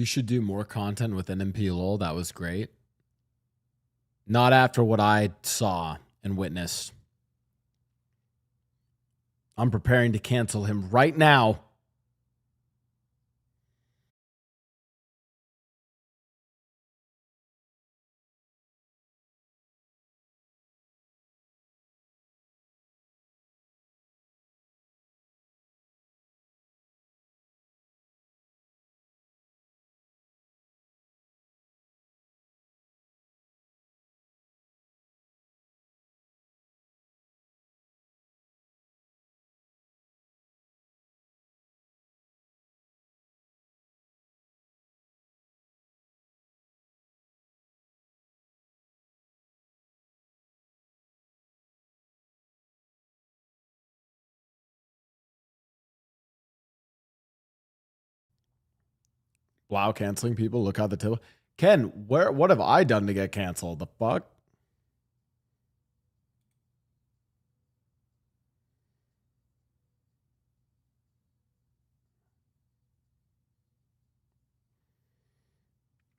You should do more content with NMP lol. That was great. Not after what I saw and witnessed. I'm preparing to cancel him right now. Blau canceling people. Look how the table. Ken, what have I done to get canceled? The fuck?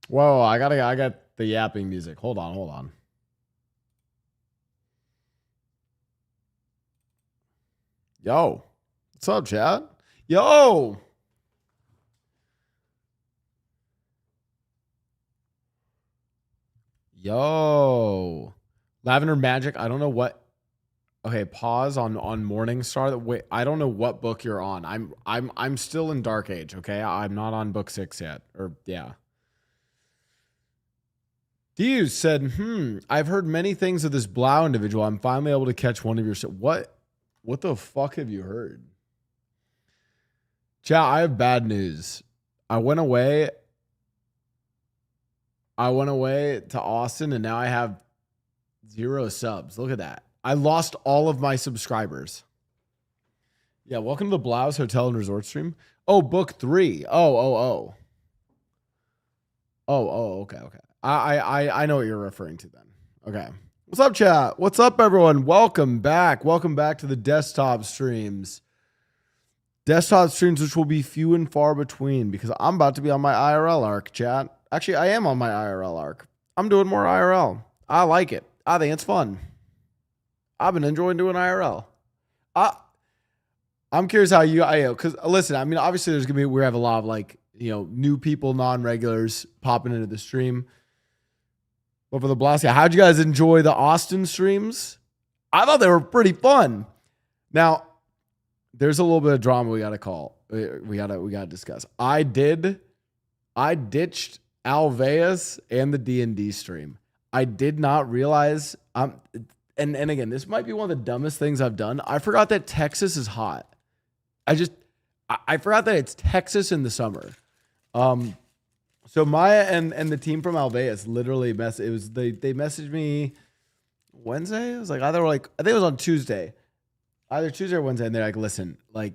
Whoa, I got the yapping music. Hold on. Yo. What's up, chat? Yo. Yo. Lavender Magic. I don't know what. Okay, pause on Morningstar. Wait, I don't know what book you're on. I'm still in Dark Age, okay? I'm not on book 6 yet. Or yeah. Dio said, I've heard many things of this Blau individual. I'm finally able to catch one of your what the fuck have you heard? Chat, I have bad news. I went away to Austin and now I have 0 subs. Look at that. I lost all of my subscribers. Yeah, welcome to the Blau's Hotel and Resort stream. Oh, book 3. Oh, okay. I know what you're referring to then. Okay. What's up, chat? What's up, everyone? Welcome back. Welcome back to the desktop streams. Desktop streams, which will be few and far between because I'm about to be on my IRL arc, chat. Actually, I am on my IRL arc. I'm doing more IRL. I like it. I think it's fun. I've been enjoying doing IRL. I'm curious how because listen, I mean, obviously there's gonna be we have a lot of like new people, non-regulars popping into the stream. But for the blast, how'd you guys enjoy the Austin streams? I thought they were pretty fun. Now, there's a little bit of drama we gotta discuss. I ditched Alveus and the D&D stream. I did not realize and again, this might be one of the dumbest things I've done. I forgot that Texas is hot. I forgot that it's Texas in the summer. So Maya and the team from Alveus literally they messaged me Wednesday. It was like I think it was on Tuesday. Either Tuesday or Wednesday, and they're like, listen, like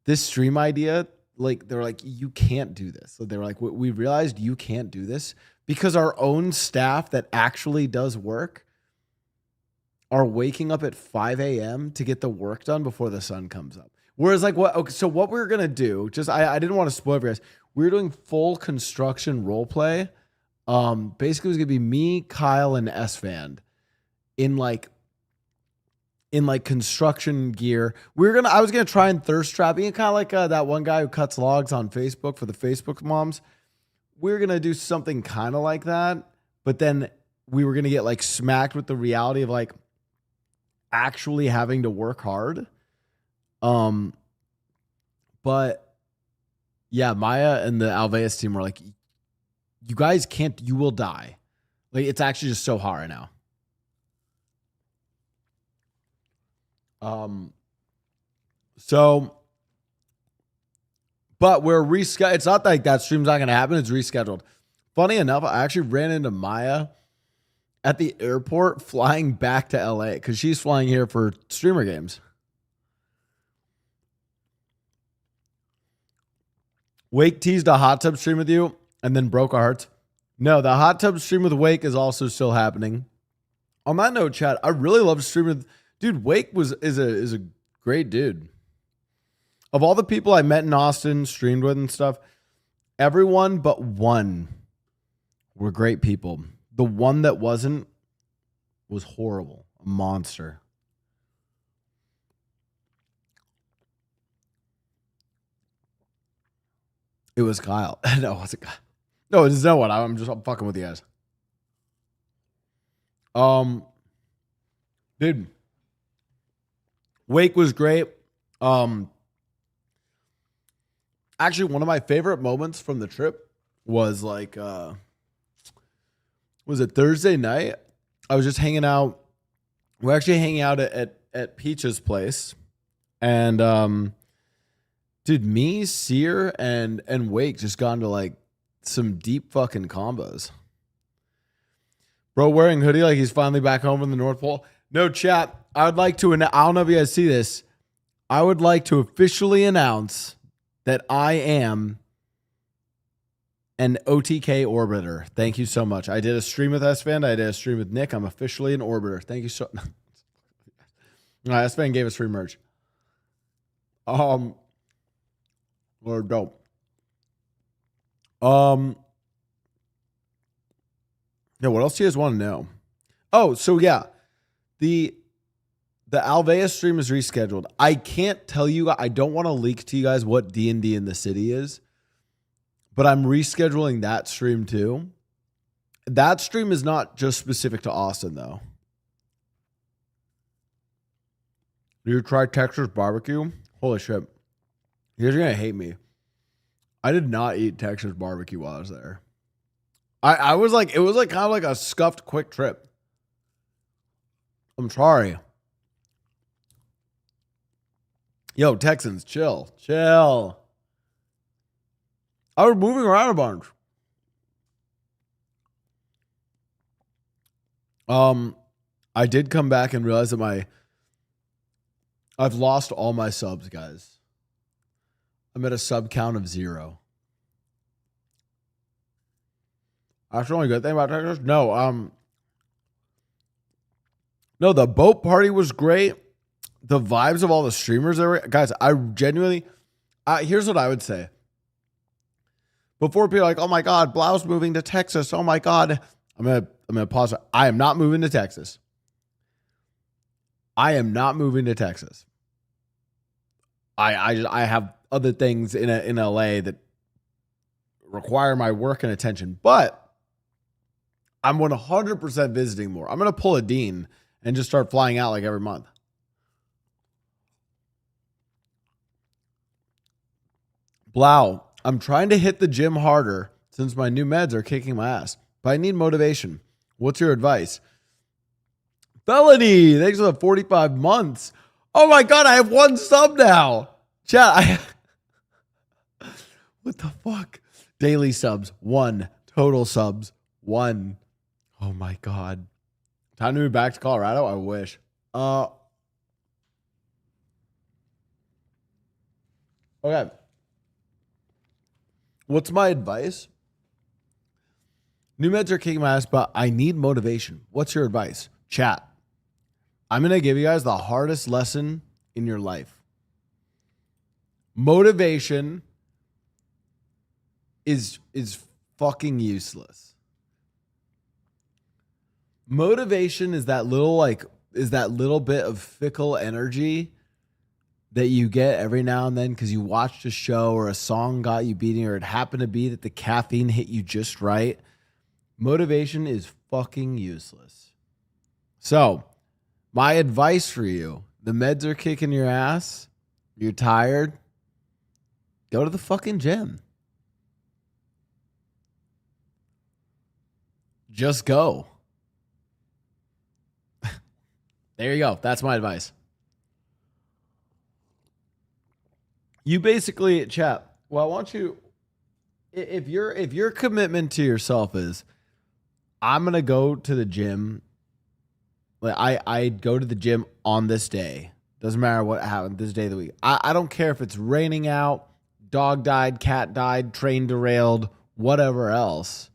this stream idea, like they're like, you can't do this. So they were like, we realized you can't do this because our own staff that actually does work are waking up at 5 a.m. to get the work done before the sun comes up. Whereas like so what we're gonna do, I didn't want to spoil for you guys. We're doing full construction role play. Basically it was gonna be me, Kyle, and S-Fand in construction gear. I was gonna try and thirst trap, kind of like that one guy who cuts logs on Facebook for the Facebook moms. We're gonna do something kind of like that, but then we were gonna get like smacked with the reality of like actually having to work hard. But yeah, Maya and the Alveus team were like, you guys can't, you will die. Like it's actually just so hot right now. But we're rescheduled. It's not like that stream's not going to happen. It's rescheduled. Funny enough, I actually ran into Maya at the airport flying back to LA because she's flying here for streamer games. Wake teased a hot tub stream with you and then broke our hearts. No, the hot tub stream with Wake is also still happening. On that note, chat, I really love streaming with dude. Wake is a great dude. Of all the people I met in Austin, streamed with and stuff, Everyone but one were great people. The one that wasn't was horrible. A monster. It was Kyle. No, it wasn't Kyle. No, it's no one. I'm fucking with you guys. Dude, Wake was great. Actually, one of my favorite moments from the trip was like, was it Thursday night? I was just hanging out. We're actually hanging out at Peach's place, and dude, me, Sear, and Wake just got into like some deep fucking combos. Bro wearing hoodie like he's finally back home from the North Pole. No, chat. I would like to, I don't know if you guys see this. I would like to officially announce that I am an OTK orbiter. Thank you so much. I did a stream with S-Fan. I did a stream with Nick. I'm officially an orbiter. Thank you so much. S-Fan gave us free merch. Or dope. Yeah, what else do you guys want to know? Oh, so yeah. The Alvea stream is rescheduled. I can't tell you, I don't want to leak to you guys what D&D in the city is, but I'm rescheduling that stream too. That stream is not just specific to Austin though. Did you try Texas barbecue? Holy shit. You guys are going to hate me. I did not eat Texas barbecue while I was there. I was like, it was like kind of like a scuffed quick trip. I'm sorry. Yo, Texans, chill. Chill. I was moving around a bunch. I did come back and realize that I've lost all my subs, guys. I'm at a sub count of 0. That's the only good thing about Texas. No, the boat party was great. The vibes of all the streamers there were, guys, I genuinely, here's what I would say. Before people are like, oh my God, Blau's moving to Texas. Oh my God. I'm gonna pause. I am not moving to Texas. I am not moving to Texas. I have other things in LA that require my work and attention, but I'm 100% visiting more. I'm gonna pull a Dean and just start flying out like every month. Blau, I'm trying to hit the gym harder since my new meds are kicking my ass, but I need motivation. What's your advice? Felony, thanks for the 45 months. Oh my God, I have 1 sub now. Chat, what the fuck? Daily subs, 1. Total subs, 1. Oh my God. Time to move back to Colorado? I wish. Okay. What's my advice? New meds are kicking my ass, but I need motivation. What's your advice? Chat. I'm going to give you guys the hardest lesson in your life. Motivation is fucking useless. Motivation is that little bit of fickle energy that you get every now and then because you watched a show or a song got you beating, or it happened to be that the caffeine hit you just right. Motivation is fucking useless. So, my advice for you, the meds are kicking your ass, you're tired, go to the fucking gym. Just go. There you go. That's my advice. You basically, chat. Well, I want you, if your commitment to yourself is, I'm gonna go to the gym. Like I go to the gym on this day. Doesn't matter what happened this day of the week. I don't care if it's raining out, dog died, cat died, train derailed, whatever else.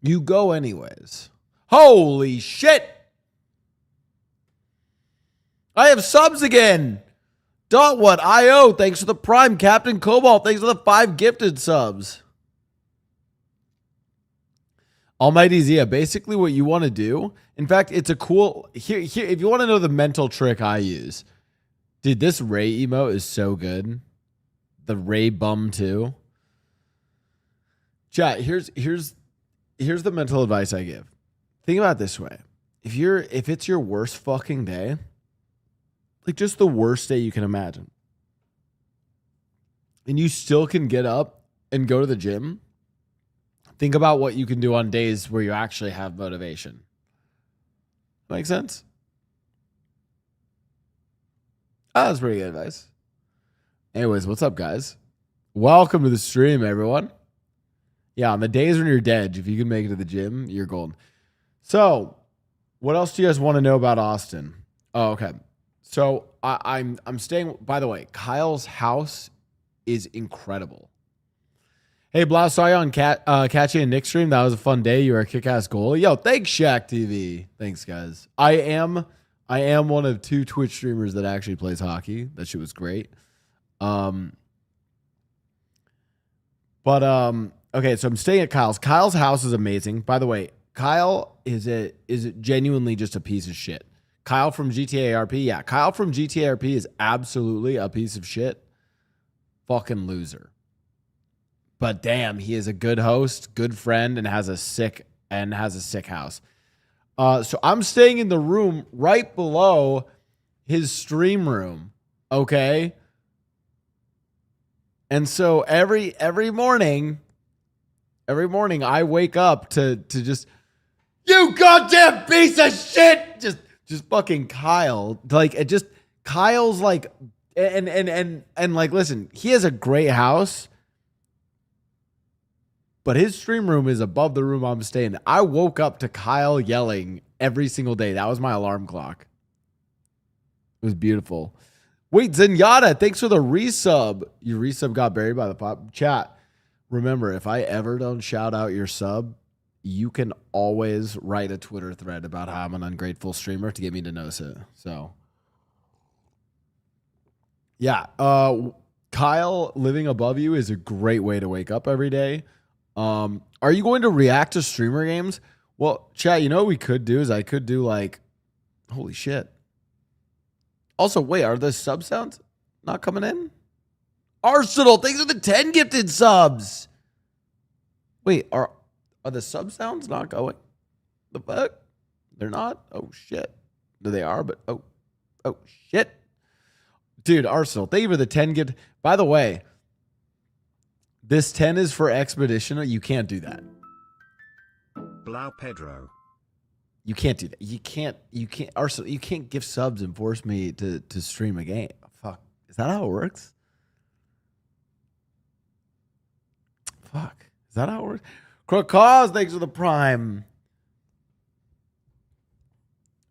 You go anyways. Holy shit! I have subs again. What IO? Thanks for the Prime. Captain Cobalt, thanks for the 5 gifted subs. Almighty Zia, basically what you want to do. In fact, it's a cool here. If you want to know the mental trick I use, dude, this Ray emote is so good. The Ray bum too. Chat. Here's the mental advice I give. Think about it this way: if it's your worst fucking day, like just the worst day you can imagine, and you still can get up and go to the gym. Think about what you can do on days where you actually have motivation. Make sense? Oh, that's pretty good advice. Anyways, what's up, guys? Welcome to the stream, everyone. Yeah, on the days when you're dead, if you can make it to the gym, you're golden. So, what else do you guys want to know about Austin? Oh, okay. So I'm staying. By the way, Kyle's house is incredible. Hey, Blau, saw you on Catchy and Nick's stream. That was a fun day. You were a kick-ass goalie. Yo, thanks, Shaq TV. Thanks, guys. I am one of 2 Twitch streamers that actually plays hockey. That shit was great. Okay, so I'm staying at Kyle's. Kyle's house is amazing. By the way, Kyle is genuinely just a piece of shit. Kyle from GTA RP, yeah. Kyle from GTA RP is absolutely a piece of shit. Fucking loser. But damn, he is a good host, good friend, and has a sick house. So I'm staying in the room right below his stream room. Okay. And so every morning I wake up to just, you goddamn piece of shit. Just fucking Kyle. Like it just Kyle's like and like listen, he has a great house. But his stream room is above the room I'm staying. I woke up to Kyle yelling every single day. That was my alarm clock. It was beautiful. Wait, Zenyatta, thanks for the resub. Your resub got buried by the pop. Chat, remember, if I ever don't shout out your sub, you can always write a Twitter thread about how I'm an ungrateful streamer to get me to notice it. So, yeah. Kyle living above you is a great way to wake up every day. Are you going to react to streamer games? Well, chat, you know what we could do is I could do like, holy shit. Also, wait, are the sub sounds not coming in? Arsenal, thanks for the 10 gifted subs. Wait, are the sub sounds not going? The fuck? They're not? Oh shit. No, they are, but oh shit. Dude, Arsenal, thank you for the 10 gift. By the way, this 10 is for Expedition. You can't do that. Blau Pedro. You can't do that. You can't, Arsenal, you can't give subs and force me to stream a game. Fuck. Is that how it works? Fuck. Is that how it works? Crocause, thanks for the prime.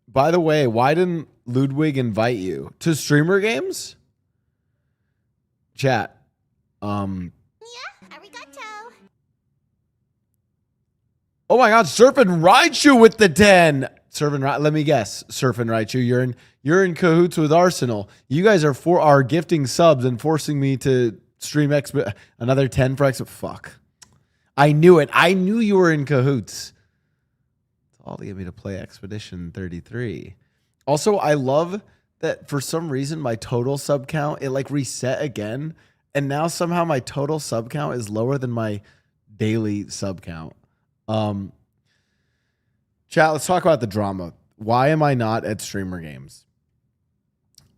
By the way, why didn't Ludwig invite you to streamer games? Chat. Oh my God, Surf and Raichu with the 10. Let me guess. Surf and Raichu, you're in cahoots with Arsenal. You guys are gifting subs and forcing me to stream another 10 for X. Fuck. I knew it. I knew you were in cahoots. It's all to get me to play Expedition 33. Also, I love that for some reason my total sub count, it like reset again. And now somehow my total sub count is lower than my daily sub count. Chat, let's talk about the drama. Why am I not at streamer games?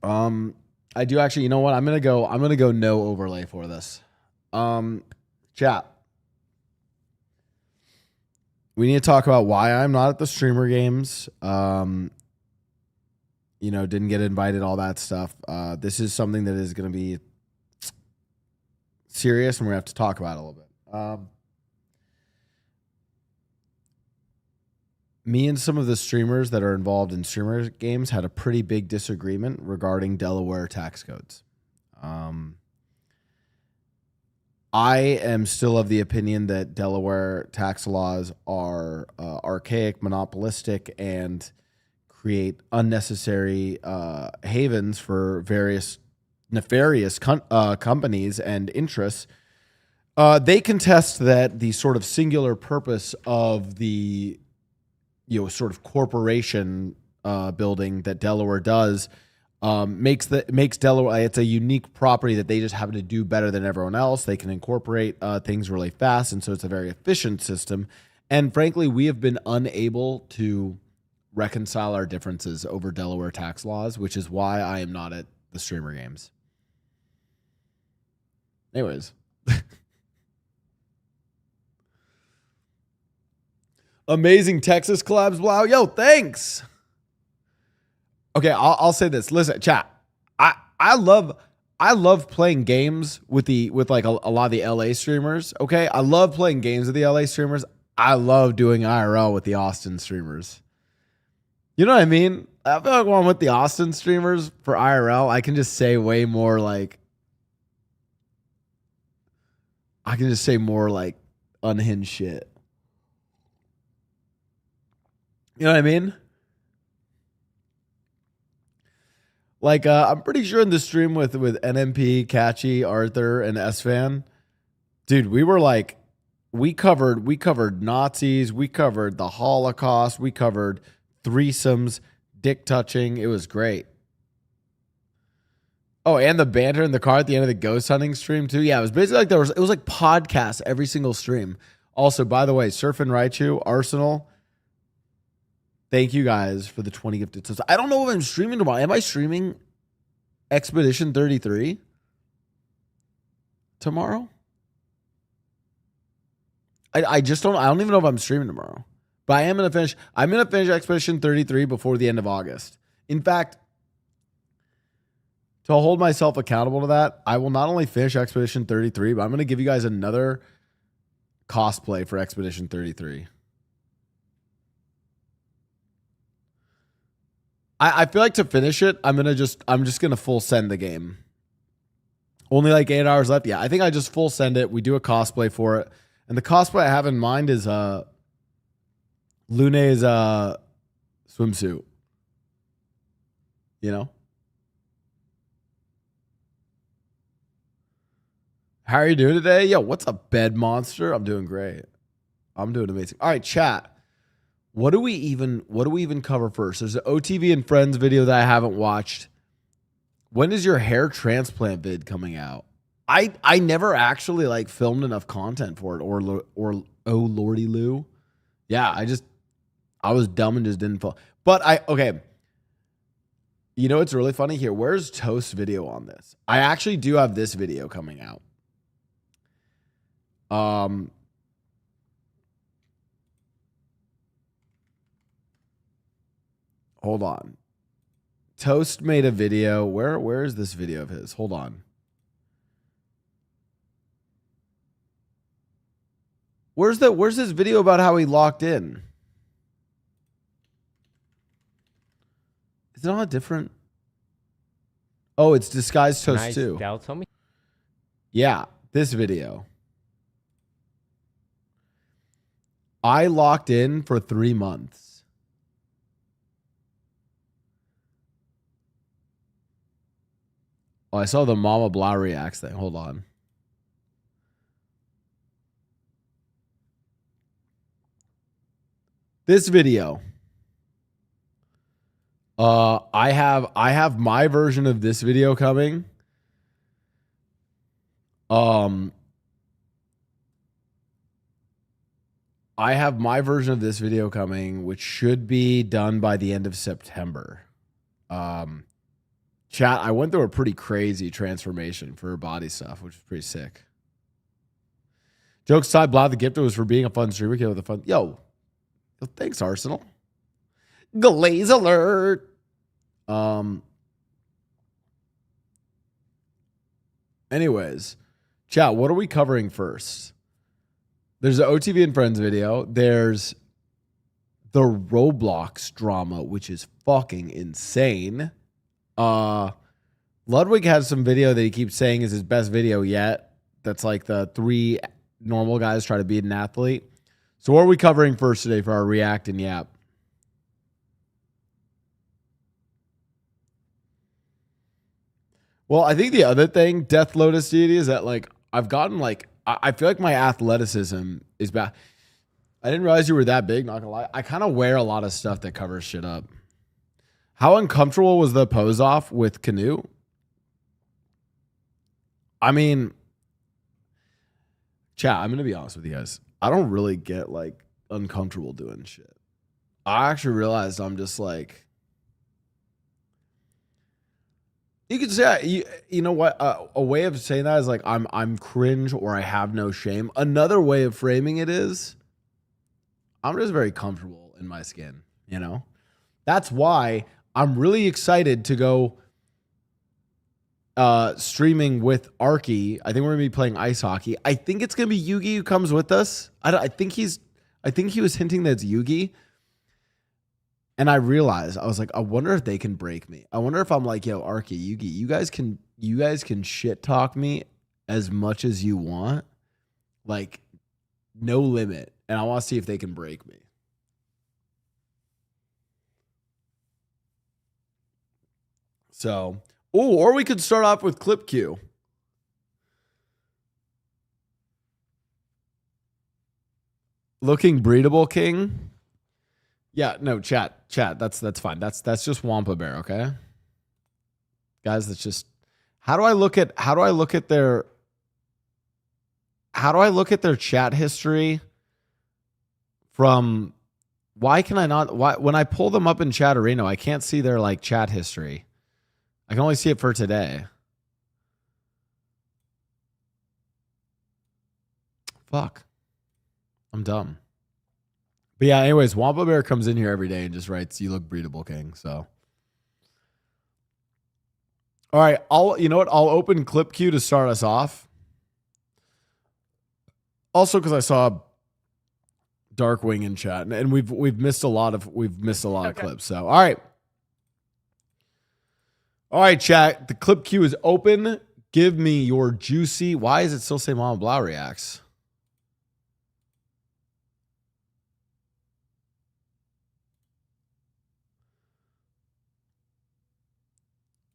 I do actually, you know what? I'm gonna go no overlay for this. Chat. We need to talk about why I'm not at the streamer games. Didn't get invited, all that stuff. This is something that is gonna be serious and we're gonna have to talk about it a little bit. Me and some of the streamers that are involved in streamer games had a pretty big disagreement regarding Delaware tax codes. I am still of the opinion that Delaware tax laws are archaic, monopolistic, and create unnecessary havens for various nefarious companies and interests They contest that the sort of singular purpose of the, sort of corporation building that Delaware does makes Delaware, it's a unique property that they just happen to do better than everyone else. They can incorporate things really fast, and so it's a very efficient system. And frankly, we have been unable to reconcile our differences over Delaware tax laws, which is why I am not at the streamer games. Anyways. Amazing Texas collabs, Blau. Yo, thanks. Okay, I'll say this. Listen, chat. I love playing games with like a lot of the LA streamers. Okay, I love playing games with the LA streamers. I love doing IRL with the Austin streamers. You know what I mean? I feel like when I'm with the Austin streamers for IRL, I can just say way more like. I can just say more like unhinged shit. You know what I mean? Like, I'm pretty sure in the stream with NMP, Catchy, Arthur, and S-Fan, dude, we were like, we covered Nazis, we covered the Holocaust, we covered threesomes, dick touching. It was great. Oh, and the banter in the car at the end of the ghost hunting stream too. Yeah, it was basically like it was like podcasts every single stream. Also, by the way, Surf and Raichu, Arsenal. Thank you guys for the 20 gifted subs. I don't know if I'm streaming tomorrow. Am I streaming Expedition 33 tomorrow? I just don't. I don't even know if I'm streaming tomorrow. But I am gonna finish. I'm gonna finish Expedition 33 before the end of August. In fact, to hold myself accountable to that, I will not only finish Expedition 33, but I'm gonna give you guys another cosplay for Expedition 33. I feel like to finish it, I'm just gonna full send the game. Only like 8 hours left. Yeah, I think I just full send it. We do a cosplay for it, and the cosplay I have in mind is Lune's swimsuit. You know. How are you doing today? Yo, what's up, bed monster? I'm doing great. I'm doing amazing. All right, chat. What do we even cover first? There's an OTV and Friends video that I haven't watched. When is your hair transplant vid coming out? I never actually like filmed enough content for it or oh lordy Lou. Yeah, I was dumb and just didn't film. But okay. You know what's really funny here? Where's Toast's video on this? I actually do have this video coming out. Hold on. Toast made a video. Where is this video of his? Hold on. Where's this video about how he locked in? Is it on a different? Oh, it's Disguised Toast nice. 2. That'll tell me. Yeah, this video. I locked in for 3 months. Oh, I saw the Mama Blau reacts thing. Hold on. This video. I have my version of this video coming. I have my version of this video coming, which should be done by the end of September. Chat, I went through a pretty crazy transformation for body stuff, which is pretty sick. Jokes aside, Blau the Gifter was for being a fun streamer. With a fun, yo, thanks, Arsenal. Glaze alert. Anyways, chat, what are we covering first? There's an OTV and Friends video. There's the Roblox drama, which is fucking insane. Ludwig has some video that he keeps saying is his best video yet. That's like the 3 normal guys try to beat an athlete. So what are we covering first today for our React and Yap? Well, I think the other thing, Death Lotus Deity, is that like I've gotten like I feel like my athleticism is bad. I didn't realize you were that big, not gonna lie. I kind of wear a lot of stuff that covers shit up. How uncomfortable was the pose off with Canoe? I mean, chat, I'm gonna be honest with you guys. I don't really get like uncomfortable doing shit. I actually realized I'm just like, you could say, you know what? A way of saying that is like I'm cringe or I have no shame. Another way of framing it is I'm just very comfortable in my skin, you know? That's why I'm really excited to go streaming with Arky. I think we're gonna be playing ice hockey. I think it's gonna be Yugi who comes with us. I think he was hinting that it's Yugi. And I realized, I was like, I wonder if they can break me. I wonder if I'm like, yo, Arky, Yugi, you guys can shit talk me as much as you want. Like, no limit. And I want to see if they can break me. So, or we could start off with clip Q. Looking breedable, King. Yeah, no, chat. That's fine. That's just Wampa Bear, okay? Guys, that's just how do I look at their chat history from why when I pull them up in Chat Arena, I can't see their like chat history. I can only see it for today. Fuck. I'm dumb. But yeah, anyways, Wampa Bear comes in here every day and just writes, "You look breedable, King." So, all right, you know what? I'll open clip Q to start us off. Also, because I saw Darkwing in chat, and we've missed a lot of clips. So, all right, chat. The clip Q is open. Give me your juicy. Why is it still say Mama Blau reacts?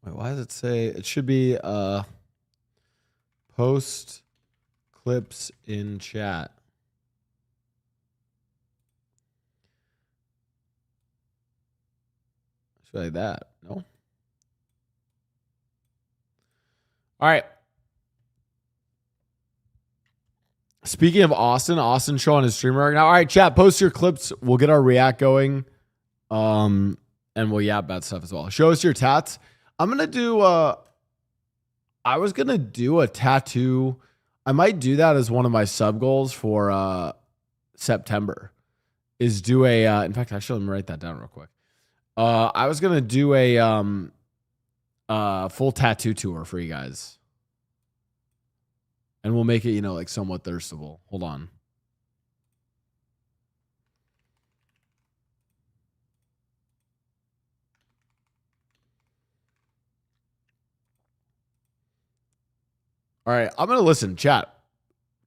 Wait, why does it say it should be post clips in chat? Should I like that? No. All right. Speaking of Austin showing his streamer right now. All right, chat, post your clips. We'll get our react going. And we'll yap about stuff as well. Show us your tats. I'm gonna do I was gonna do a tattoo. I might do that as one of my sub goals for September. Is do a in fact, actually let me write that down real quick. I was gonna do a full tattoo tour for you guys. And we'll make it, you know, like somewhat thirstable. Hold on. All right, I'm going to listen. Chat,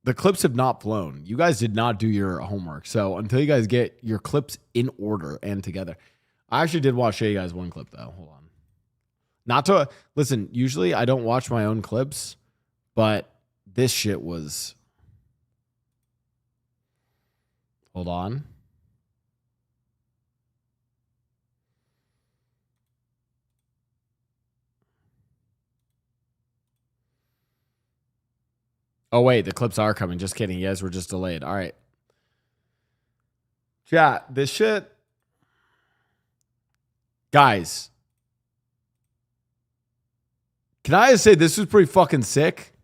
the clips have not flown. You guys did not do your homework. So until you guys get your clips in order and together. I actually did want to show you guys one clip, though. Hold on. Not to, listen, usually I don't watch my own clips, but this shit was, hold on. Oh, wait, the clips are coming. Just kidding. You guys were just delayed. All right. Chat, this shit. Guys. Can I just say this was pretty fucking sick?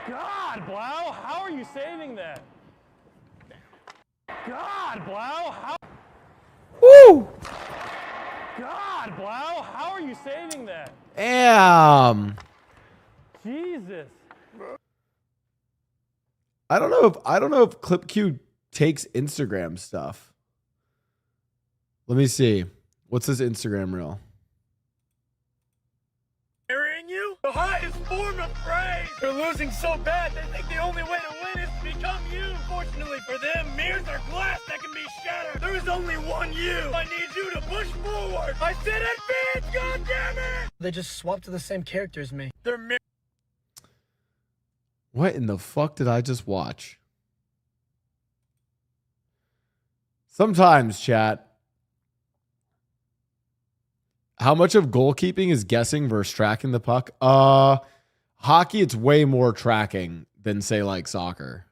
God, Blau, how are you saving that? God, Blau, how... Woo! God, Blau, how are you saving that? Damn. Jesus. I don't know if Clip Q takes Instagram stuff. Let me see. What's his Instagram reel? Marrying you? The highest form of praise. They're losing so bad, they think the only way to win is to become you. Fortunately for them, mirrors are glass that can be shattered. There is only one you. I need you to push forward. I said it, bitch! God damn it! They just swapped to the same character as me. They're mirror. What in the fuck did I just watch? Sometimes, chat. How much of goalkeeping is guessing versus tracking the puck? Hockey, it's way more tracking than say like soccer.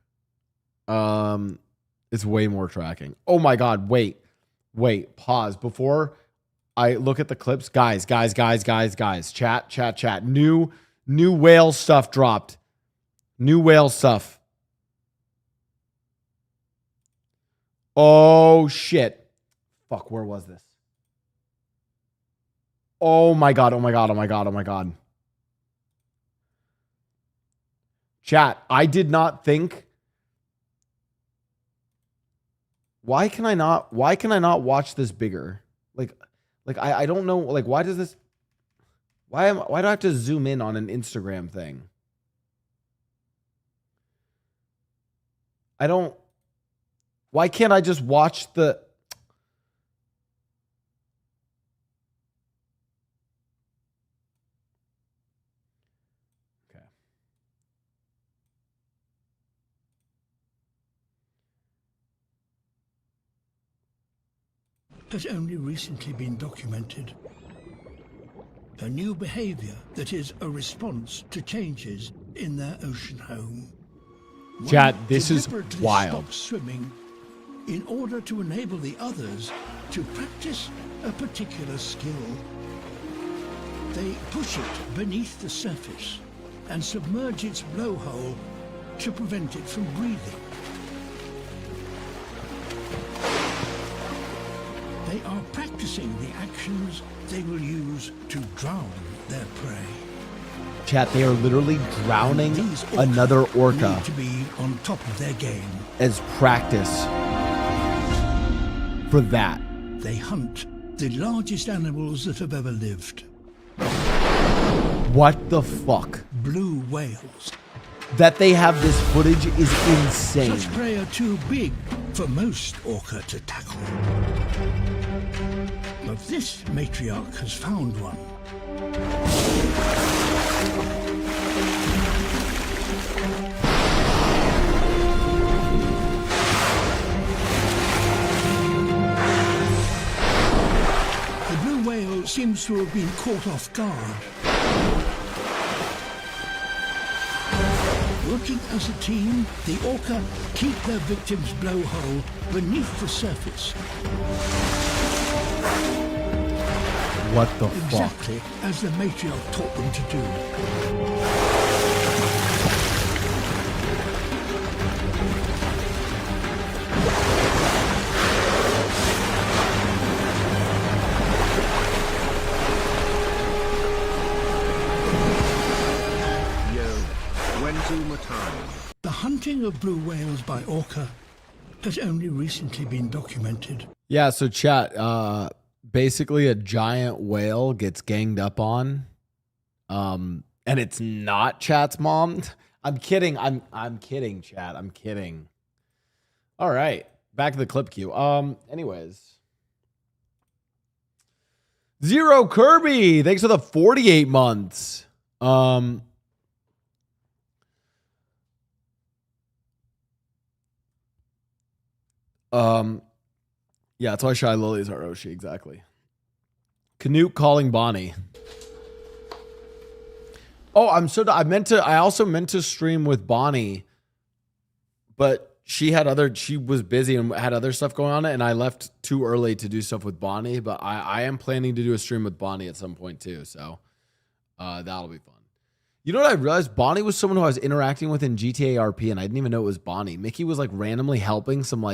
It's way more tracking. Oh my God. Wait, pause before I look at the clips. Guys. Chat. New whale stuff dropped. New whale stuff. Oh shit. Fuck, where was this? Oh my God. Chat, I did not think. Why can I not watch this bigger? Like I don't know, like why does this why do I have to zoom in on an Instagram thing? Why can't I just watch the has only recently been documented. A new behavior that is a response to changes in their ocean home. Chat, One this is deliberately wild. stops swimming in order to enable the others to practice a particular skill. They push it beneath the surface and submerge its blowhole to prevent it from breathing. They are practicing the actions they will use to drown their prey. Chat, they are literally drowning These orca another orca need to be on top of their game. as practice for that. They hunt the largest animals that have ever lived. What the fuck? Blue whales. That they have this footage is insane. Such prey are too big for most orca to tackle. But this matriarch has found one. The blue whale seems to have been caught off guard. Working as a team, the orca keep their victim's blowhole beneath the surface. What the fuck? Exactly as the matriarch taught them to do. The hunting of blue whales by orca has only recently been documented. Yeah, so chat, basically a giant whale gets ganged up on. And it's not chat's mom. I'm kidding. I'm kidding, chat. I'm kidding. All right. Back to the clip queue. Anyways. Zero Kirby. Thanks for the 48 months. Yeah, that's why Shy Lilies are Roshi, exactly. Canute calling Bonnie. Oh, I also meant to stream with Bonnie, but she was busy and had other stuff going on, and I left too early to do stuff with Bonnie, but I am planning to do a stream with Bonnie at some point too, so that'll be fun. You know what I realized? Bonnie was someone who I was interacting with in GTA RP, and I didn't even know it was Bonnie. Mickey was like randomly helping some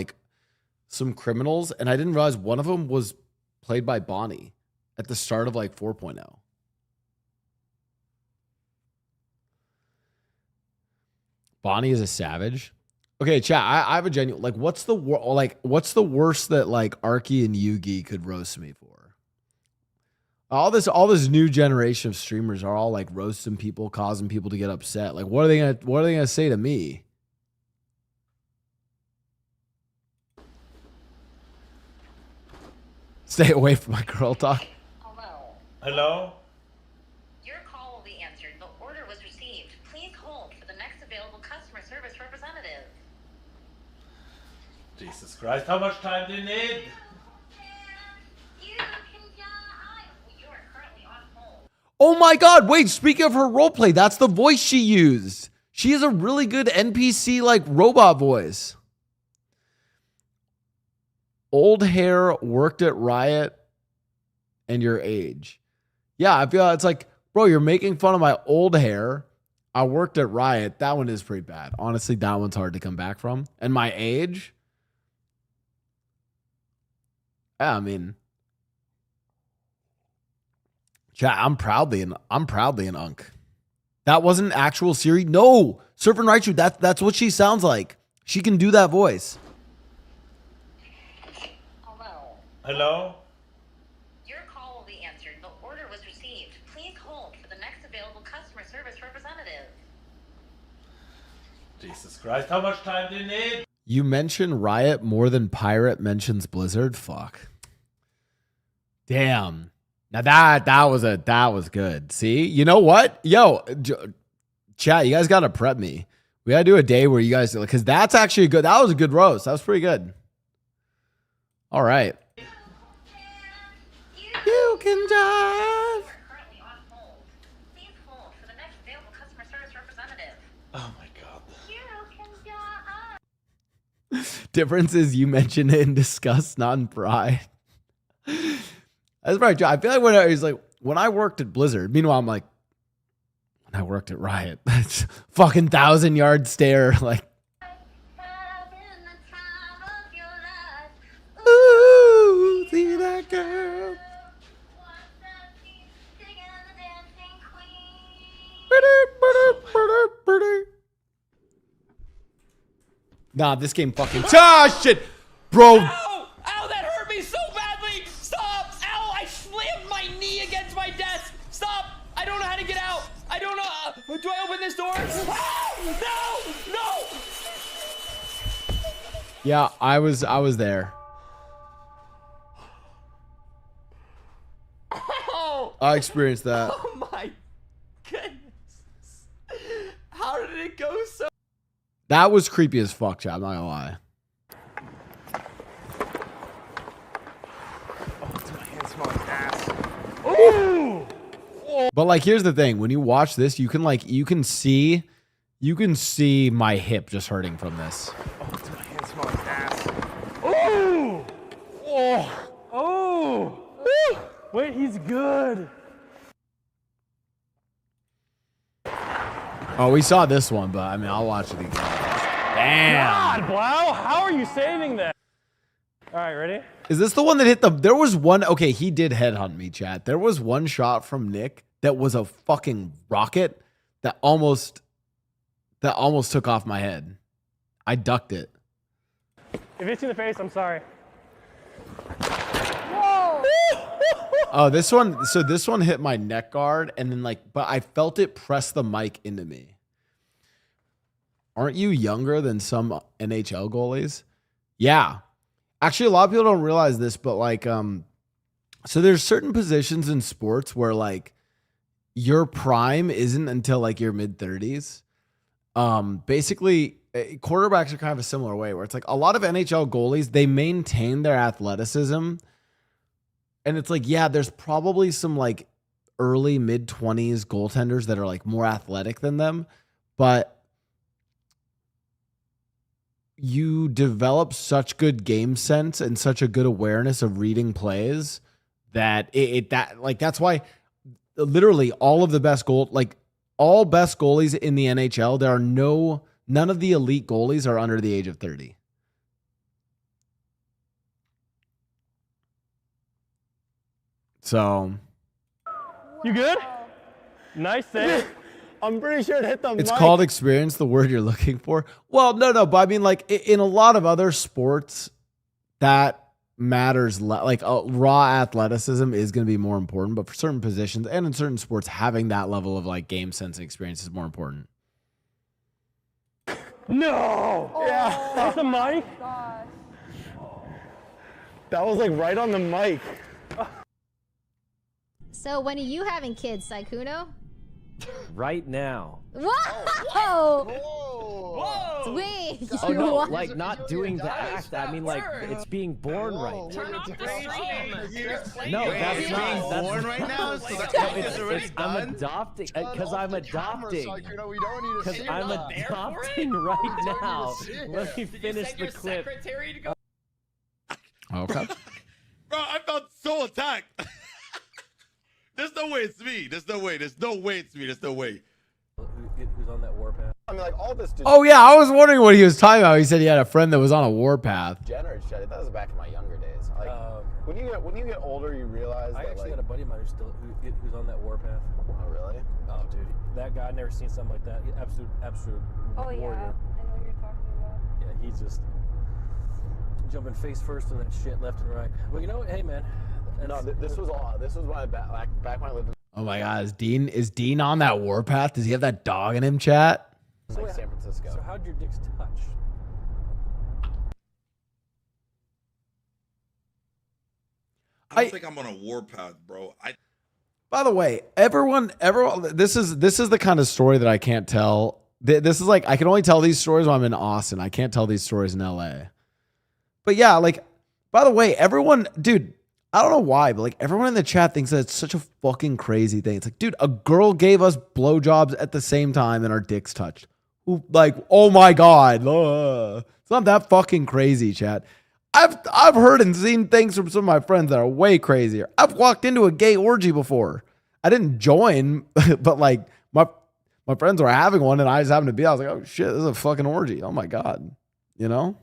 criminals, and I didn't realize one of them was played by Bonnie at the start of like 4.0. Bonnie is a savage. Okay, chat. I have a genuine what's the worst that like Arky and Yugi could roast me for? All this new generation of streamers are all like roasting people, causing people to get upset. Like, what are they gonna say to me? Stay away from my girl talk. Hello? Jesus Christ, how much time do you need? Oh my God, wait, speaking of her roleplay, that's the voice she used. She has a really good NPC like robot voice. Old hair, worked at Riot, and your age. Yeah, I feel it's like, bro, you're making fun of my old hair. I worked at Riot. That one is pretty bad. Honestly, that one's hard to come back from. And my age? Yeah, I mean, chat, I'm proudly an unk. That wasn't actual Siri. No, Surf and Raichu, that's what she sounds like. She can do that voice. Hello? Your call will be answered. The order was received. Please hold for the next available customer service representative. Jesus Christ, how much time do you need? You mention Riot more than Pirate mentions Blizzard. Fuck. Damn. Now that was good. See, you know what? Yo, chat, you guys got to prep me. We got to do a day where you guys, because that's actually good. That was a good roast. That was pretty good. All right. You can drive. Currently on hold. Please hold for the next available customer service representative. Oh my God. You can drive. Difference is you mention it in disgust, not in pride. That's right, Joe. I feel like when I worked at Blizzard, meanwhile, I'm like, when I worked at Riot, that's fucking 1,000-yard stare. Like, ooh, see that girl. Nah, this game fucking. Ah, shit. Bro. Ow! Ow, that hurt me so badly! Stop! Ow, I slammed my knee against my desk! Stop! I don't know how to get out! I don't know. Do I open this door? Ah! No! No! Yeah, I was there. Ow! I experienced that. Oh my goodness. How did it go so? That was creepy as fuck, chat. I'm not gonna lie. But like, here's the thing: when you watch this, you can see my hip just hurting from this. Oh, it's my hand smelling ass. Ooh! Oh! Oh! Woo! Wait, he's good. Oh, we saw this one, but I mean, I'll watch it again. Damn. God, Blau, how are you saving that? All right, ready? Is this the one that hit the? There was one. Okay, he did headhunt me, chat. There was one shot from Nick that was a fucking rocket that almost took off my head. I ducked it. If it hits you in the face, I'm sorry. Oh, this one. So this one hit my neck guard, and then but I felt it press the mic into me. Aren't you younger than some NHL goalies? Yeah. Actually, a lot of people don't realize this, but so there's certain positions in sports where your prime isn't until your mid-30s. Basically, quarterbacks are kind of a similar way where it's a lot of NHL goalies, they maintain their athleticism. And it's yeah, there's probably some early mid-20s goaltenders that are more athletic than them, but you develop such good game sense and such a good awareness of reading plays that that's why literally all of the best all best goalies in the NHL, none of the elite goalies are under the age of 30. So You good? Nice save. I'm pretty sure it hit the it's mic. called experience, the word you're looking for. Well, no, but I mean, in a lot of other sports, that matters. Raw athleticism is going to be more important, but for certain positions and in certain sports, having that level of game sense and experience is more important. No! Yeah. That's the mic? Gosh. That was right on the mic. So when are you having kids, Saikuno? Right now. Whoa! Whoa! Wait. Oh no, what? like not doing the act. I mean, like it's being born right. Turn off the stream. No, that's not. That's born right now. So No, I'm adopting because I'm adopting. Because I'm adopting right now. Let me finish the clip. Secretary to go. Okay. Bro, I felt so attacked. There's no way it's me. There's no way. There's no way it's me. There's no way. Who's on that warpath? I mean, like all this. Oh yeah, I was wondering what he was talking about. He said he had a friend that was on a warpath. Degenerate shit. That was back in my younger days. Like when you get older, you realize. I that, actually like, got a buddy of mine who's on that warpath. Oh really? Oh dude, that guy, I've never seen something like that. Absolute Oh yeah, warrior. I know what you're talking about. Yeah, he's just jumping face first in that shit left and right. Well, you know what? Hey man. No, this was when I back when I lived in Oh my God, is Dean on that warpath? Does he have that dog in him, chat? like San Francisco. So how'd your dicks touch? I don't think I'm on a warpath, bro. By the way, everyone, this is the kind of story that I can't tell. This is like I can only tell these stories when I'm in Austin. I can't tell these stories in LA. But yeah, like by the way, everyone, dude, I don't know why, but like everyone in the chat thinks that it's such a fucking crazy thing. It's like, dude, a girl gave us blowjobs at the same time and our dicks touched. Like, oh my God. It's not that fucking crazy, chat. I've heard and seen things from some of my friends that are way crazier. I've walked into a gay orgy before. I didn't join, but like my friends were having one and I just happened to be. I was like, oh shit, this is a fucking orgy. Oh my God. You know?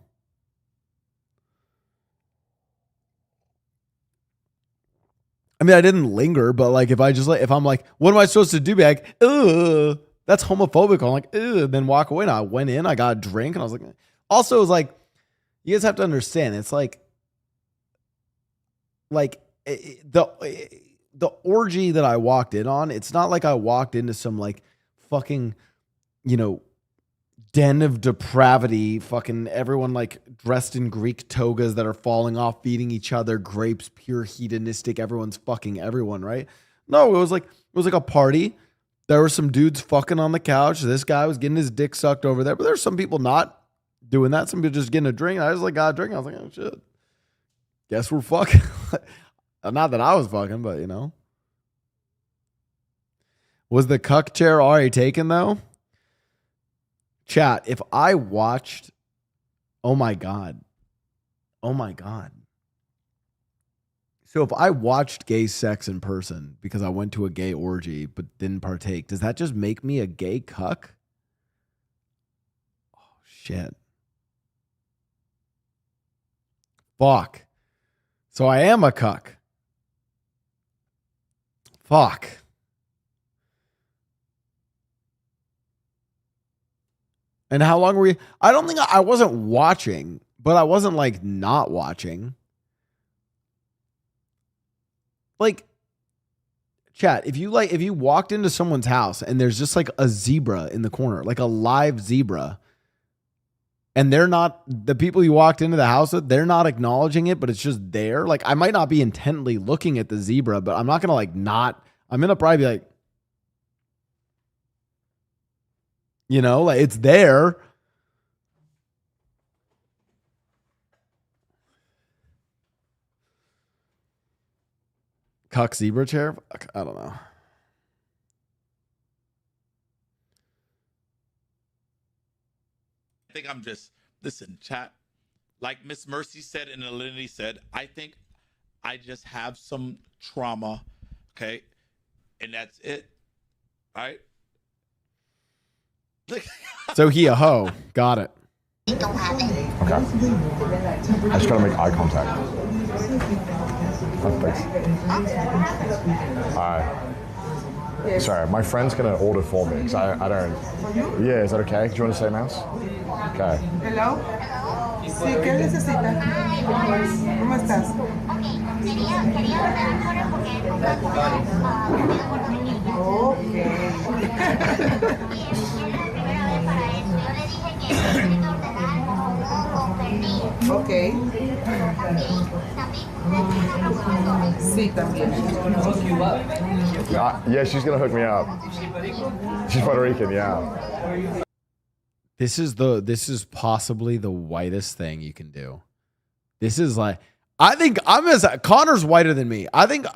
I mean, I didn't linger, but like if I'm like, what am I supposed to do? Be like, ugh, that's homophobic. I'm like, ugh, then walk away. And I went in, I got a drink, and I was like, also, it was like, you guys have to understand, it's like the orgy that I walked in on, it's not like I walked into some like fucking, you know, den of depravity, fucking everyone like dressed in Greek togas that are falling off, feeding each other grapes, pure hedonistic, everyone's fucking everyone, right? No, it was like a party. There were some dudes fucking on the couch. This guy was getting his dick sucked over there, but there's some people not doing that. Some people just getting a drink. I just like got a drink. I was like, oh shit. Guess we're fucking. Not that I was fucking, but you know. Was the cuck chair already taken though? Chat, if I watched, oh my God. So if I watched gay sex in person because I went to a gay orgy but didn't partake, does that just make me a gay cuck? Oh shit. Fuck. So I am a cuck. Fuck. And how long were you? I don't think I wasn't watching, but I wasn't like not watching. Like, chat, if you walked into someone's house and there's just like a zebra in the corner, like a live zebra, and they're not, the people you walked into the house with, they're not acknowledging it, but it's just there. Like, I might not be intently looking at the zebra, but I'm not going to like not, I'm going to probably be like, you know, like it's there. Cuck zebra chair? Fuck, I don't know. I think I'm just, listen, chat. Like Miss Mercy said and Alinity said, I think I just have some trauma, okay? And that's it, right? So he a hoe. Got it. Okay. I just gotta make eye contact. Oh, thanks. Sorry, my friend's gonna order for me because I don't. Yeah, is that okay? Do you want to say mouse? Okay. Hello. Sí, ¿qué necesita? ¿Cómo estás? Okay. Sí, también. Yeah, she's gonna hook me up. She's Puerto Rican, yeah. This is possibly the whitest thing you can do. This is like, I think Connor's whiter than me. I think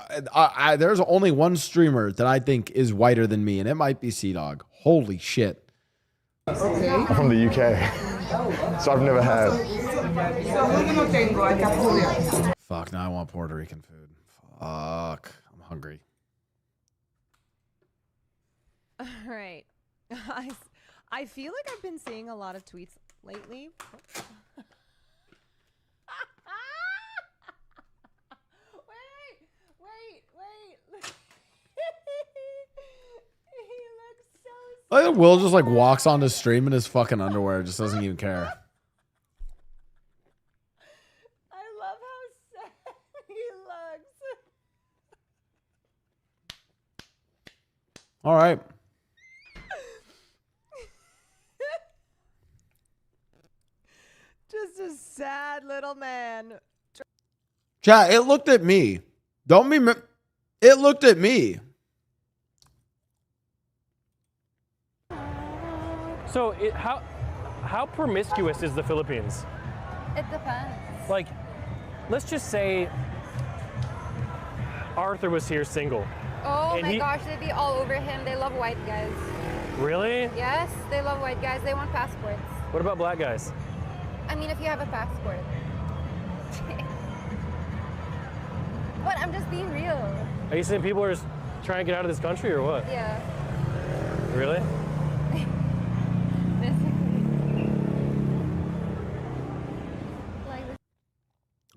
there's only one streamer that I think is whiter than me, and it might be Sea-Dog. Holy shit. Okay. I'm from the UK, so I've never had. Fuck, now I want Puerto Rican food. Fuck, I'm hungry. All right. I feel like I've been seeing a lot of tweets lately. Wait. He looks so I think Will just like walks onto stream in his fucking underwear, just doesn't even care. I love how sad he looks. All right. Just a sad little man. Chat, it looked at me. It looked at me. So how promiscuous is the Philippines? It depends. Like, let's just say Arthur was here single. Oh and my gosh, they'd be all over him. They love white guys. Really? Yes, they love white guys. They want passports. What about black guys? I mean, if you have a passport. What? I'm just being real. Are you saying people are trying to get out of this country or what? Yeah. Really?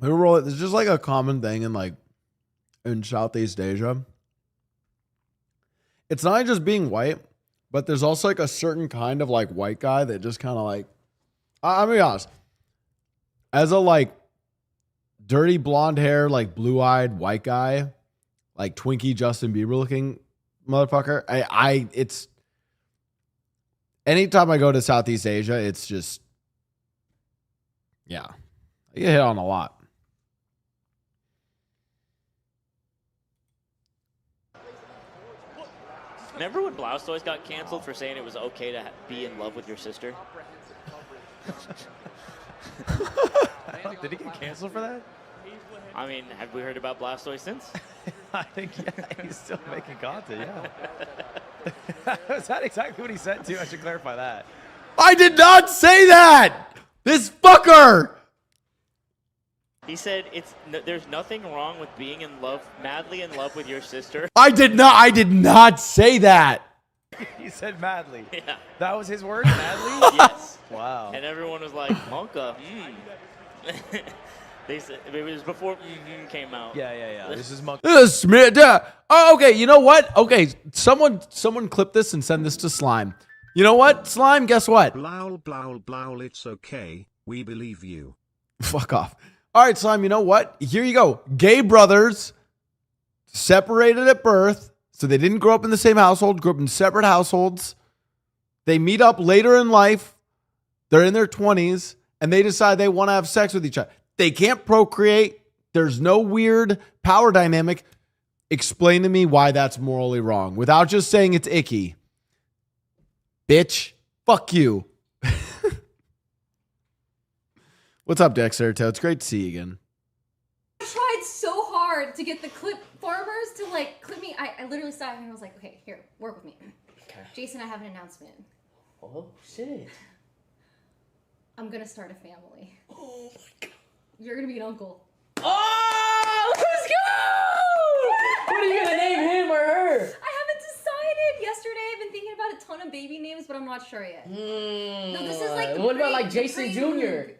It's just like a common thing in Southeast Asia. It's not just being white, but there's also like a certain kind of like white guy that just kind of like, I'll be honest, as a like dirty blonde hair, like blue-eyed white guy, like Twinkie Justin Bieber looking motherfucker. It's anytime I go to Southeast Asia, it's just, yeah, I get hit on a lot. Remember when Blau Toys got canceled for saying it was okay to be in love with your sister? Did he get canceled for that? I mean, have we heard about Blau Toys since? I think he's still making content, yeah. Is that exactly what he said, too? I should clarify that. I did not say that! This fucker! He said there's nothing wrong with being in love, madly in love with your sister. I did not say that. He said madly. Yeah. That was his word, madly? Yes. Wow. And everyone was like, Monka, They said, it was before came out. Yeah. This is Monka. Oh, okay, you know what? Okay, someone clip this and send this to Slime. You know what, Slime? Guess what? Blau, it's okay. We believe you. Fuck off. All right, Slime, you know what? Here you go. Gay brothers separated at birth, so they didn't grow up in the same household, grew up in separate households. They meet up later in life. They're in their 20s, and they decide they want to have sex with each other. They can't procreate. There's no weird power dynamic. Explain to me why that's morally wrong without just saying it's icky. Bitch, fuck you. What's up, Dexter? It's great to see you again. I tried so hard to get the clip farmers to like clip me. I literally sat here and I was like, okay, here, work with me. Okay. Jason, I have an announcement. Oh, shit. I'm gonna start a family. Oh my god. You're gonna be an uncle. Oh, let's go! What are you gonna name him or her? I haven't decided. Yesterday, I've been thinking about a ton of baby names, but I'm not sure yet. No, this is like. What about like Jason Jr.?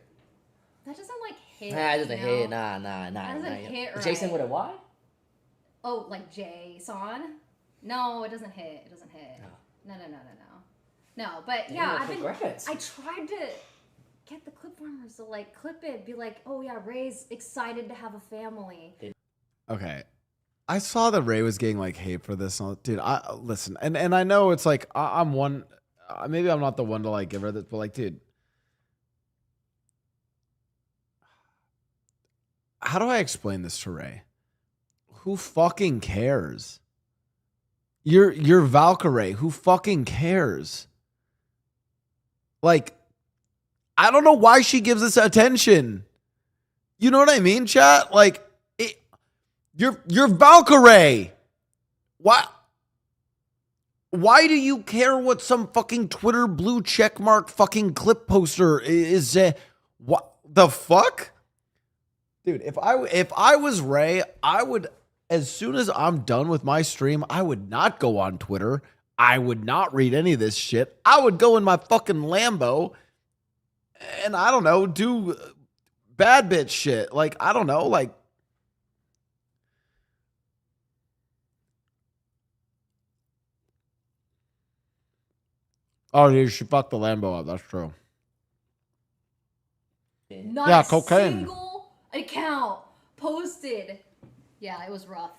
That doesn't like hit. Nah, it doesn't you know? hit. Nah. That doesn't hit right. Jason with a Y? Oh, like Jason? No, it doesn't hit. It doesn't hit. No. No, but Damn, yeah, congrats. I tried to get the clip farmers to like clip it, be like, oh yeah, Ray's excited to have a family. Okay. I saw that Ray was getting like hate for this. Dude, listen, and I know it's like I'm one, maybe I'm not the one to like give her this, but like, dude, how do I explain this to Ray? Who fucking cares? You're Valkyrie. Who fucking cares? Like, I don't know why she gives this attention. You know what I mean, chat? Like, you're Valkyrie. Why do you care what some fucking Twitter blue checkmark fucking clip poster is? What the fuck? Dude, if I was Ray, I would, as soon as I'm done with my stream, I would not go on Twitter. I would not read any of this shit. I would go in my fucking Lambo and I don't know, do bad bitch shit. Like, I don't know, like, oh, dude, she fucked the Lambo up. That's true. Not yeah, a cocaine. single account posted. Yeah, it was rough.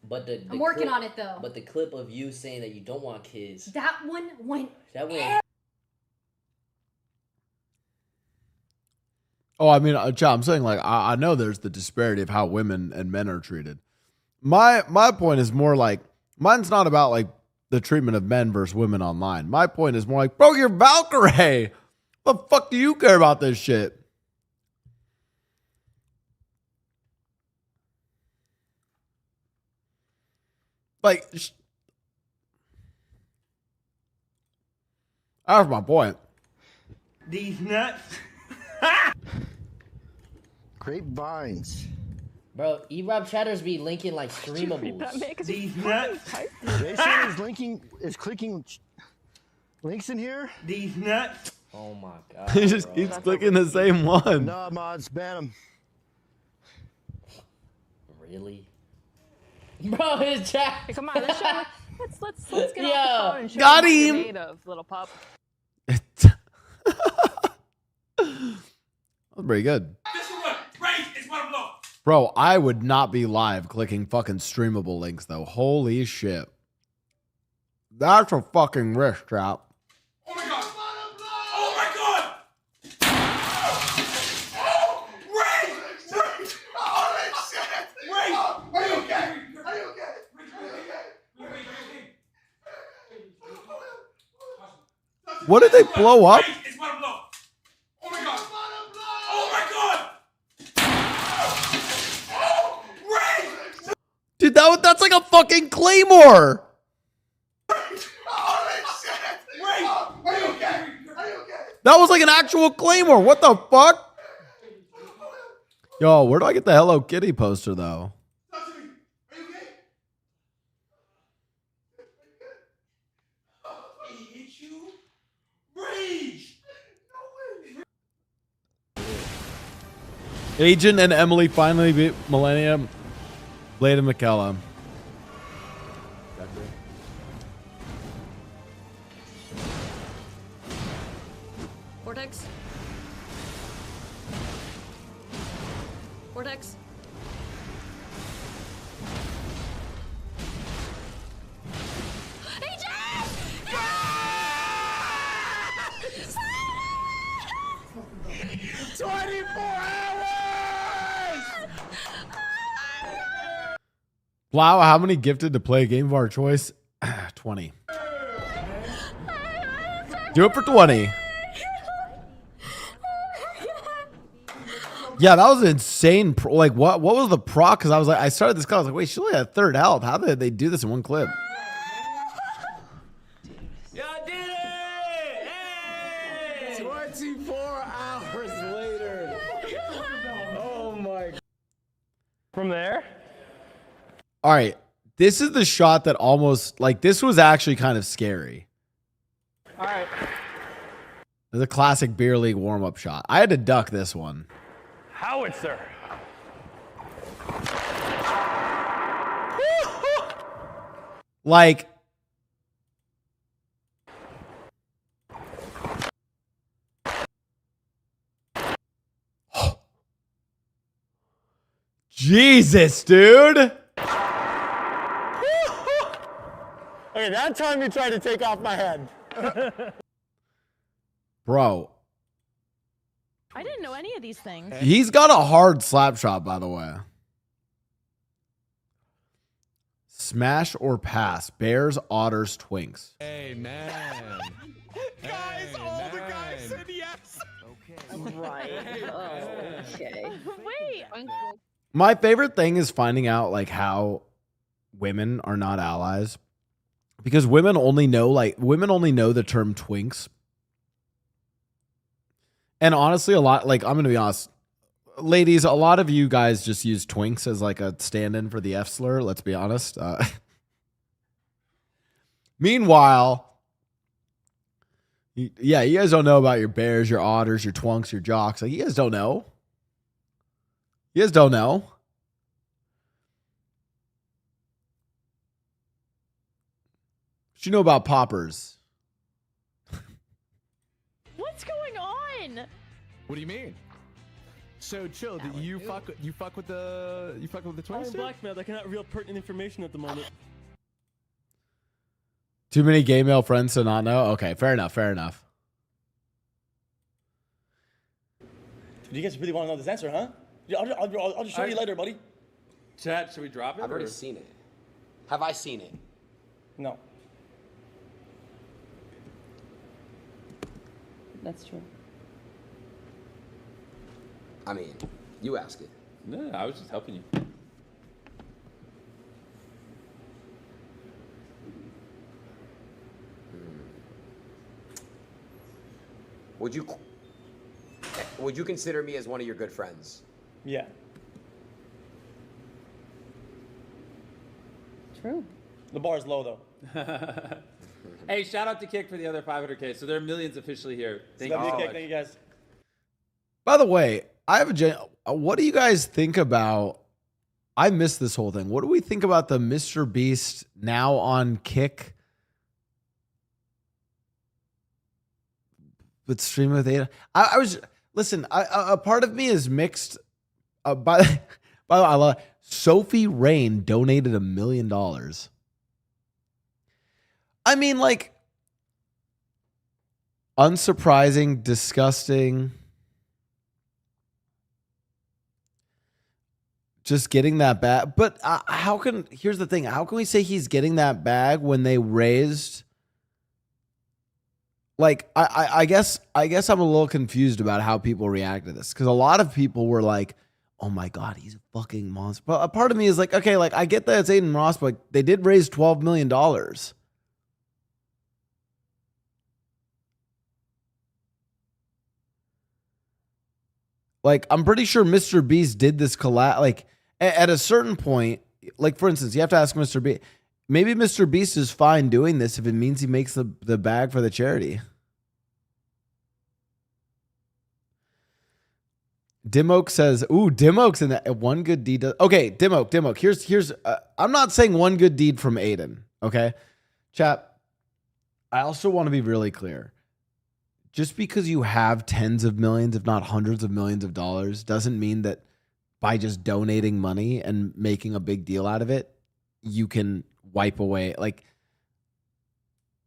But the I'm working clip, on it though. But the clip of you saying that you don't want kids. That one went. That went. Oh, I mean, chat, I'm saying, like, I know there's the disparity of how women and men are treated. My point is more like, mine's not about like the treatment of men versus women online. My point is more like, bro, you're Valkyrie. What the fuck do you care about this shit? Like, that's my point. These nuts. Grapevines. Bro, E-Rob chatters be linking like streamables. These nuts. Jason is clicking links in here. These nuts. Oh my god. He just keeps clicking the same one. Nah, mods, ban him. Really? Bro, his chat. Hey, come on, let's show. Let's get Yeah. off the phone and show Got them what you're him. made of, little pup. That's pretty good. Bro, I would not be live clicking fucking streamable links though. Holy shit. That's a fucking risk, chap. Oh my god. Oh my god. Ray! Ray! Holy shit! Ray! Are you okay? Are you okay? What did they blow up? It's about to blow. Oh my god. Oh my god. Ray! Dude, that's like a fucking claymore. That was like an actual claymore. What the fuck? Yo, where do I get the Hello Kitty poster though? Agent and Emily finally beat Millennium, Blade and McKella. Vortex. Vortex. Blau, how many gifted to play a game of our choice? 20. Do it for 20. Yeah, that was insane. Like, what was the proc? Because I started this call. I was like, wait, she only had third health. How did they do this in one clip? Y'all did it! Hey! 24 hours later. Oh my. From there? All right. This is the shot that almost, like, this was actually kind of scary. All right. It's a classic beer league warm-up shot. I had to duck this one. Howitzer. Like, Jesus, dude. Okay, that time you tried to take off my head. Bro, I didn't know any of these things. he's got a hard slap shot, by the way. Smash or pass? Bears, otters, twinks. Hey, man. Guys, all the guys said yes. Right. Oh, okay. Wait. My favorite thing is finding out like how women are not allies because women only know the term twinks. And honestly, I'm going to be honest, ladies, a lot of you guys just use twinks as like a stand-in for the F slur. Let's be honest. Meanwhile, yeah, you guys don't know about your bears, your otters, your twunks, your jocks. Like, you guys don't know. You guys don't know. What you know about poppers? What's going on? What do you mean? So chill. Do you fuck with the twins? I'm blackmailed. I cannot reveal pertinent information at the moment. Too many gay male friends to not know? Okay, fair enough, fair enough. Do you guys really want to know this answer, huh? Yeah, I'll just show you later, buddy. Chat, should we drop it? I've already seen it. Have I seen it? No. That's true. I mean, you ask it. No, I was just helping you. Would you consider me as one of your good friends? Yeah. True. The bar's low, though. Hey, shout out to Kick for the other 500K. So there are millions officially here. Thank you so much. Thank you, guys. By the way, I have what do you guys think about? I missed this whole thing. What do we think about the Mr. Beast now on Kick? With stream with Ada. Listen, a part of me is mixed. By the way, I love Sophie Rain donated $1 million. I mean, like, unsurprising, disgusting. Just getting that bag. But here's the thing. How can we say he's getting that bag when they raised... Like, I guess I'm a little confused about how people react to this. Because a lot of people were like, oh my God, he's a fucking monster. But a part of me is like, okay, like, I get that it's Aiden Ross, but they did raise $12 million. Like, I'm pretty sure Mr. Beast did this collab. Like, at a certain point, like, for instance, you have to ask Mr. Beast. Maybe Mr. Beast is fine doing this if it means he makes the bag for the charity. Dimoke says, ooh, Dimoke's in that. One good deed. Okay, Dimoke. Here's I'm not saying one good deed from Aiden. Okay, chat. I also want to be really clear. Just because you have tens of millions, if not hundreds of millions of dollars, doesn't mean that by just donating money and making a big deal out of it, you can wipe away. Like,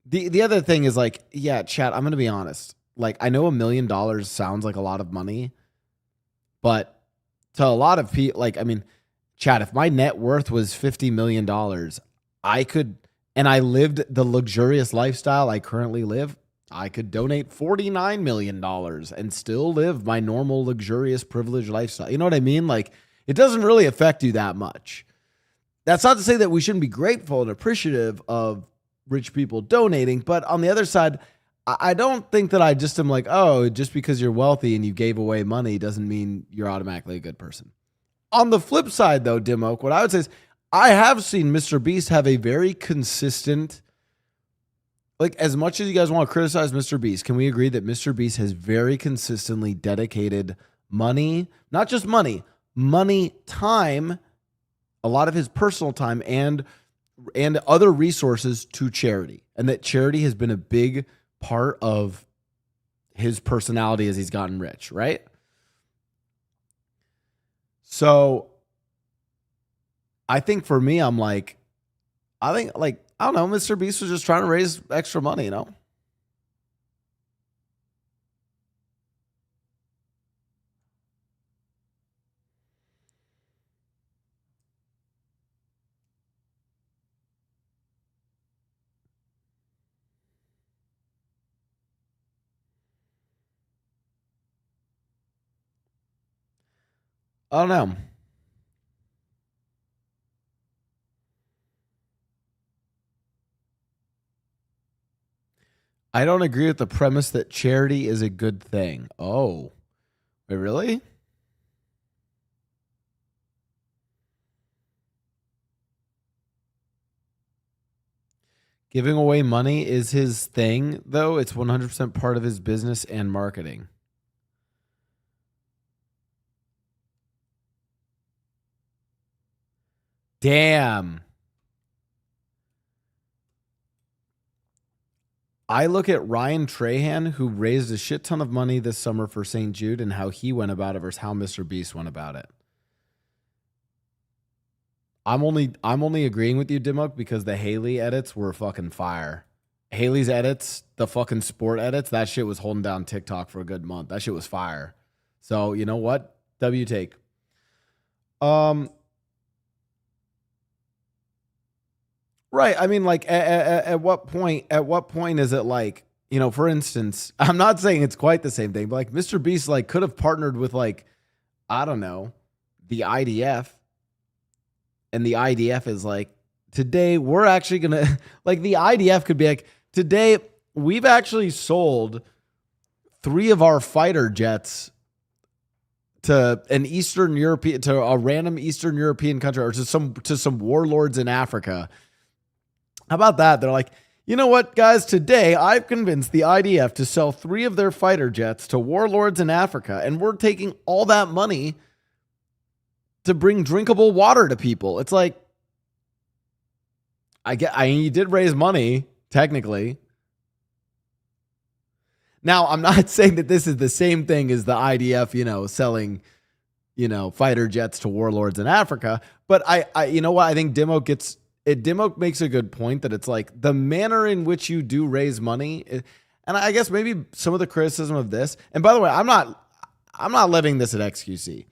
the other thing is, like, yeah, chat, I'm going to be honest. Like, I know $1 million sounds like a lot of money, but to a lot of people, like, I mean, chat, if my net worth was $50 million, I could, and I lived the luxurious lifestyle I currently live, I could donate $49 million and still live my normal, luxurious, privileged lifestyle. You know what I mean? Like, it doesn't really affect you that much. That's not to say that we shouldn't be grateful and appreciative of rich people donating, but on the other side, I don't think that I just am like, oh, just because you're wealthy and you gave away money doesn't mean you're automatically a good person. On the flip side, though, Dimoke, what I would say is I have seen Mr. Beast have a very consistent, like, as much as you guys want to criticize Mr. Beast, can we agree that Mr. Beast has very consistently dedicated money, not just money, time, a lot of his personal time and other resources to charity, and that charity has been a big part of his personality as he's gotten rich, right? So I think for me, I'm like, I don't know, Mr. Beast was just trying to raise extra money, you know? I don't know. I don't agree with the premise that charity is a good thing. Oh, wait, really? Giving away money is his thing, though. It's 100% part of his business and marketing. Damn. I look at Ryan Trahan, who raised a shit ton of money this summer for St. Jude, and how he went about it versus how Mr. Beast went about it. I'm only agreeing with you, Dimmock, because the Haley edits were fucking fire. Haley's edits, the fucking sport edits, that shit was holding down TikTok for a good month. That shit was fire. So you know what? W take. Right. I mean, like, at what point is it like, you know, for instance, I'm not saying it's quite the same thing, but like Mr. Beast, like, could have partnered with, like, I don't know, the IDF. And the IDF is like, today we're actually going to, like, the IDF could be like, today we've actually sold 3 of our fighter jets to an Eastern European, to a random Eastern European country, or to some warlords in Africa. How about that? They're like, you know what, guys? Today, I've convinced the IDF to sell 3 of their fighter jets to warlords in Africa, and we're taking all that money to bring drinkable water to people. It's like, you did raise money, technically. Now, I'm not saying that this is the same thing as the IDF, you know, selling, you know, fighter jets to warlords in Africa. But I you know what? I think Dimmock makes a good point that it's like the manner in which you do raise money. And I guess maybe some of the criticism of this, and by the way, I'm not living this at XQC.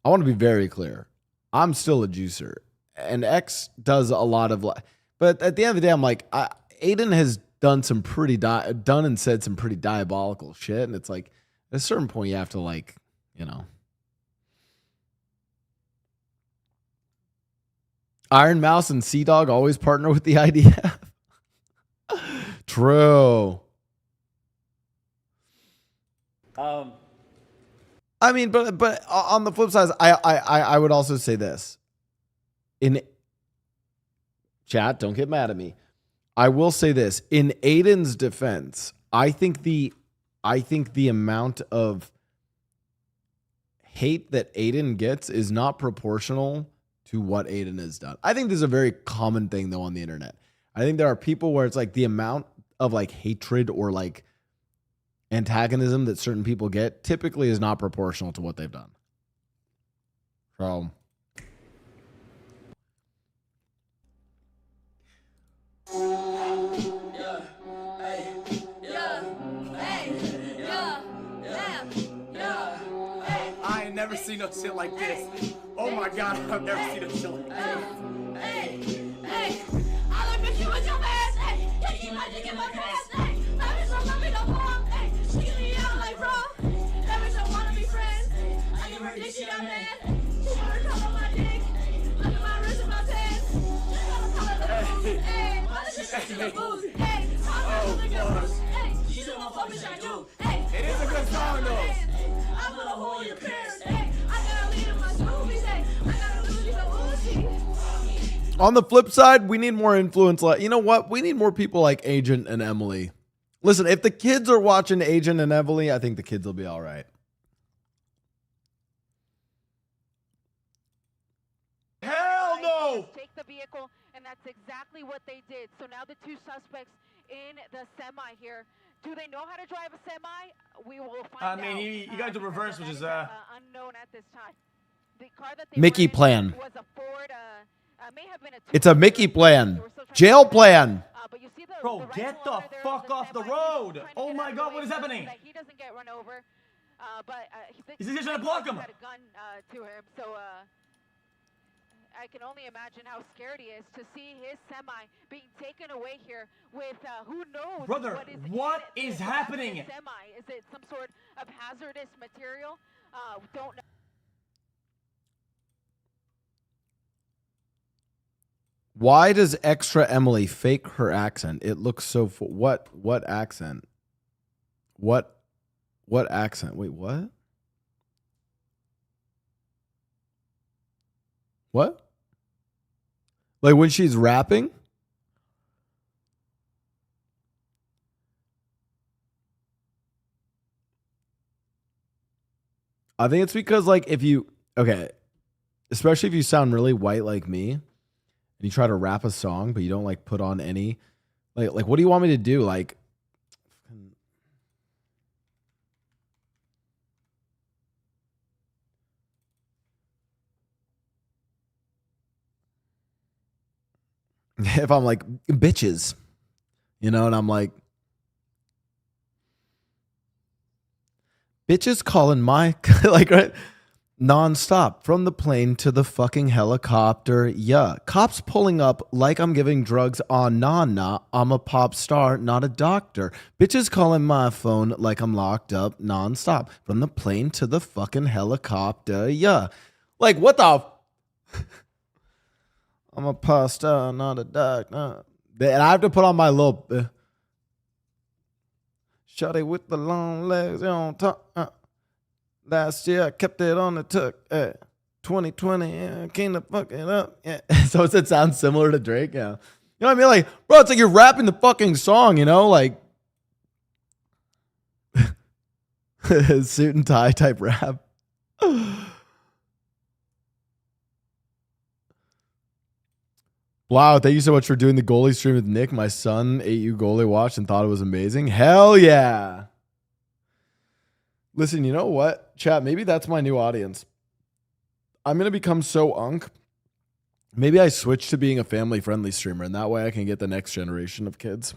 I want to be very clear. I'm still a juicer, and X does a lot of, but at the end of the day, I'm like, Aiden has done some pretty done and said some pretty diabolical shit, and it's like at a certain point you have to, like, you know. Iron Mouse and Sea Dog always partner with the IDF. True. I mean, but on the flip side, I would also say this. In chat, don't get mad at me. I will say this. In Aiden's defense, I think the amount of hate that Aiden gets is not proportional to what Aiden has done. I think this is a very common thing, though, on the internet. I think there are people where it's like the amount of, like, hatred or, like, antagonism that certain people get typically is not proportional to what they've done. So, I ain't never seen no shit like this. Oh my god, I've never seen no shit like this. Hey, I look at you with your ass. Hey, can't keep my dick in my pants. Hey, that bitch don't love me no more. Hey, she get me out like bro. That bitch don't wanna be friends. I give her dick, she got mad. She wanna call on my dick. Look at my wrist and my pants. Hey, my shit is the booze. Hey, hey, she's a motherfucker I do. Hey, it is a good song though. I put a hole in your pants. Hey, I gotta lead in my scoobies. Hey, I gotta lose you the Uzi. on the flip side, we need more influence. You know what? We need more people like Agent and Emily. Listen, if the kids are watching Agent and Emily, I think the kids will be all right. Hell no! Take the vehicle, and that's exactly what they did. So now the 2 suspects in the semi here. Do they know how to drive a semi? We will find out. I mean, you got the reverse, which is unknown at this time. The car that they Mickey were in plan. was a Ford, may have been a It's a Mickey plan. Jail plan. Bro, get the fuck off the road! Oh my god, what is happening? He doesn't get run over, but He's just trying to block him. Got a gun to him, so I can only imagine how scared he is to see his semi being taken away here with who knows. Brother, what is happening? Semi, is it some sort of hazardous material? Don't know. Why does extra Emily fake her accent? It looks so what accent? What accent? Wait, what? What? Like when she's rapping? I think it's because like especially if you sound really white like me and you try to rap a song but you don't like put on any like what do you want me to do? Like if I'm like bitches, and I'm like bitches calling my like right nonstop from the plane to the fucking helicopter. Yeah, cops pulling up like I'm giving drugs on nah. I'm a pop star, not a doctor. Bitches calling my phone like I'm locked up nonstop from the plane to the fucking helicopter. Yeah, like what the. I'm a pop star, not a doctor. And I have to put on my little. Shawty with the long legs on top. Last year I kept it on the tuck. 2020, came to fuck it up. Yeah. So it sounds similar to Drake. Yeah. You know what I mean? Like, bro, it's like you're rapping the fucking song, like suit and tie type rap. Wow, thank you so much for doing the goalie stream with Nick. My son ate you goalie watched and thought it was amazing. Hell yeah. Listen, you know what? Chat, maybe that's my new audience. I'm going to become so unk. Maybe I switch to being a family-friendly streamer, and that way I can get the next generation of kids.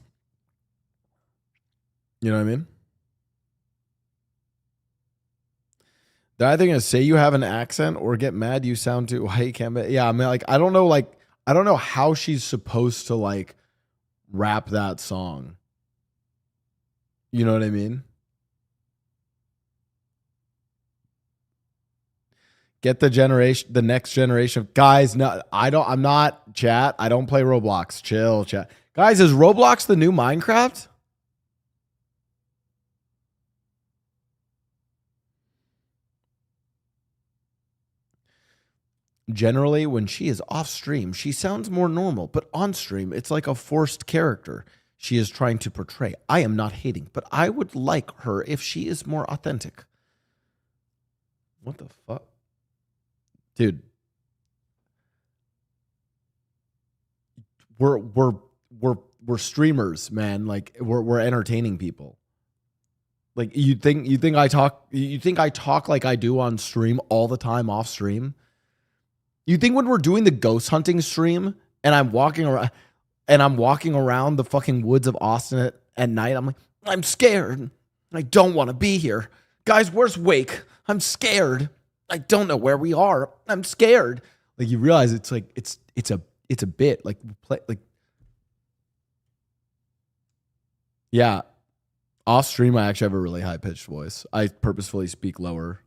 You know what I mean? They're either going to say you have an accent or get mad you sound too white. Yeah, I mean, like, I don't know how she's supposed to, like, rap that song. You know what I mean? Get the next generation of guys. No, I'm not chat. I don't play Roblox. Chill, chat. Guys, is Roblox the new Minecraft? Generally, when she is off stream, she sounds more normal, but on stream, it's like a forced character she is trying to portray. I am not hating, but I would like her if she is more authentic. What the fuck? Dude, we're streamers, man. Like we're entertaining people. Like you think I talk like I do on stream all the time off stream? You think when we're doing the ghost hunting stream and I'm walking around the fucking woods of Austin at night, I'm like, I'm scared. I don't want to be here. Guys, where's Wake? I'm scared. I don't know where we are. I'm scared. Like you realize it's like it's a bit like yeah. Off stream, I actually have a really high pitched voice. I purposefully speak lower.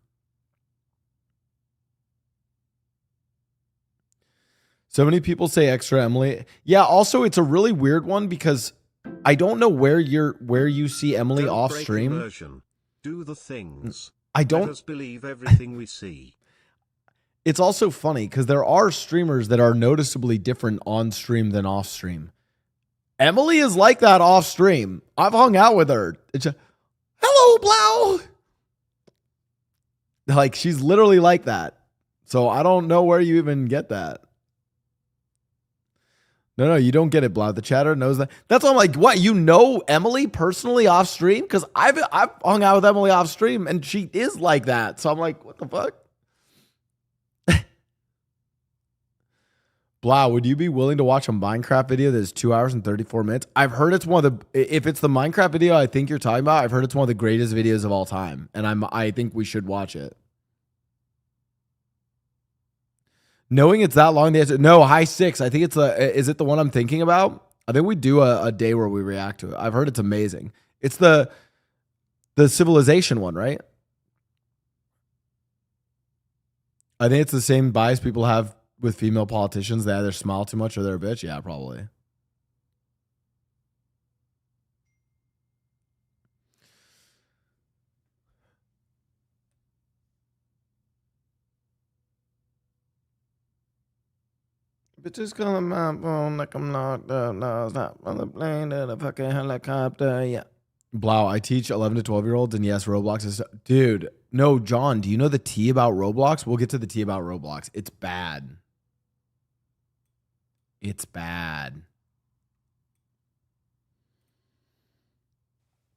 So many people say extra Emily. Yeah. Also, it's a really weird one because I don't know where you see Emily Don't off break stream. immersion. Do the things. I don't Let us believe everything we see. It's also funny because there are streamers that are noticeably different on stream than off stream. Emily is like that off stream. I've hung out with her. It's hello, Blau. Like she's literally like that. So I don't know where you even get that. No, you don't get it, Blau. The chatter knows that. That's why I'm like, what? You know Emily personally off stream? Because I've hung out with Emily off stream and she is like that. So I'm like, what the fuck? Blau, would you be willing to watch a Minecraft video that is 2 hours and 34 minutes? I've heard it's one of the, if it's the Minecraft video I think you're talking about, I've heard it's one of the greatest videos of all time. And I think we should watch it. Knowing it's that long, no, high 6. I think it's is it the one I'm thinking about? I think we do a day where we react to it. I've heard it's amazing. It's the civilization one, right? I think it's the same bias people have with female politicians, they either smile too much or they're a bitch. Yeah, probably. Bitches calling my phone like I'm not on the plane in a fucking helicopter. Yeah. Blau, I teach 11 to 12-year-olds, and yes, Roblox is... Dude, no, John, do you know the tea about Roblox? We'll get to the tea about Roblox. It's bad. It's bad.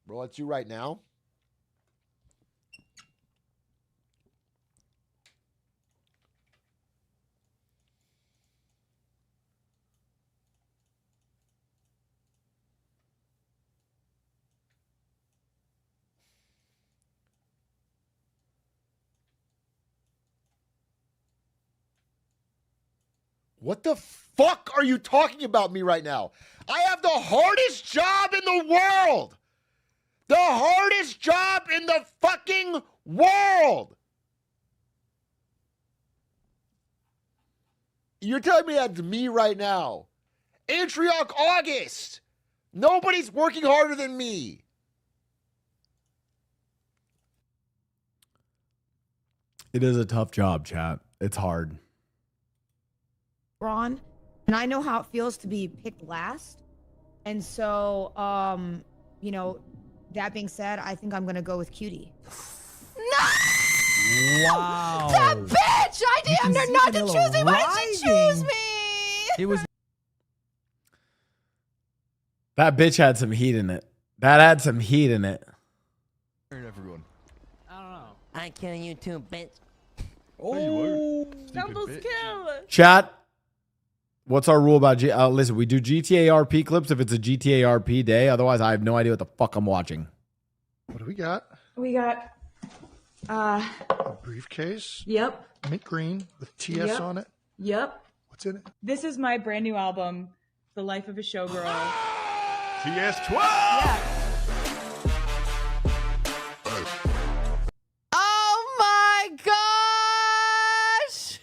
Bro, it's you right now. What the fuck are you talking about me right now? I have the hardest job in the world. The hardest job in the fucking world. You're telling me that's me right now. Atrioc August. Nobody's working harder than me. It is a tough job, chat. It's hard. Ron, and I know how it feels to be picked last. And so, you know, that being said, I think I'm gonna go with Cutie. No! Wow. That bitch! I damned her not to choose me. Why did she choose me? It was. That bitch had some heat in it. That had some heat in it. Everyone. I don't know. I kill you too, bitch. Oh, Double kill. Chat. What's our rule about listen, we do GTA RP clips if it's a GTA RP day. Otherwise, I have no idea what the fuck I'm watching. What do we got? We got A briefcase. Yep. Mint green with TS Yep. on it. Yep. What's in it? This is my brand new album, The Life of a Showgirl. TS12. Oh my gosh!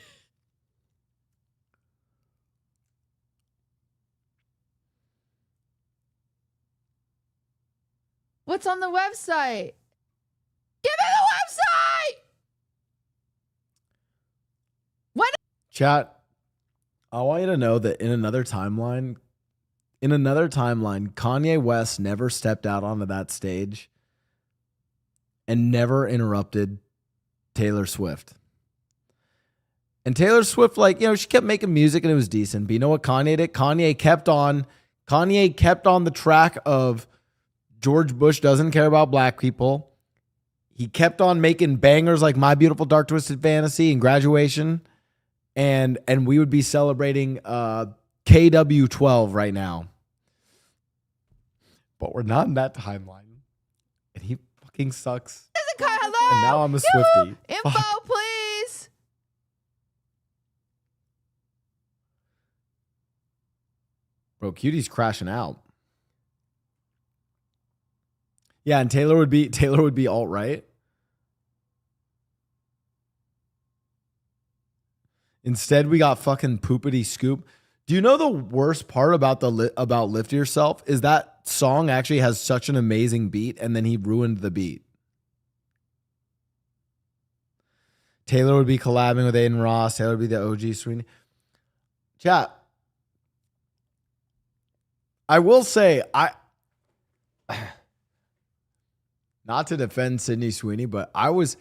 What's on the website? Give me the website! When? Chat, I want you to know that in another timeline, Kanye West never stepped out onto that stage and never interrupted Taylor Swift. And Taylor Swift, like, you know, she kept making music and it was decent. But you know what Kanye did? Kanye kept on the track of George Bush doesn't care about black people. He kept on making bangers like My Beautiful Dark Twisted Fantasy and Graduation. And we would be celebrating KW12 right now. But we're not in that timeline. And he fucking sucks. Hello? And now I'm a Swiftie. Info, Fuck. please. Bro, Cutie's crashing out. Yeah, and Taylor would be alt-right. Instead, we got fucking Poopity Scoop. Do you know the worst part about about Lift Yourself is that song actually has such an amazing beat, and then he ruined the beat. Taylor would be collabing with Aiden Ross. Taylor would be the OG Sweeney. Chat. I will say, not to defend Sydney Sweeney, but I was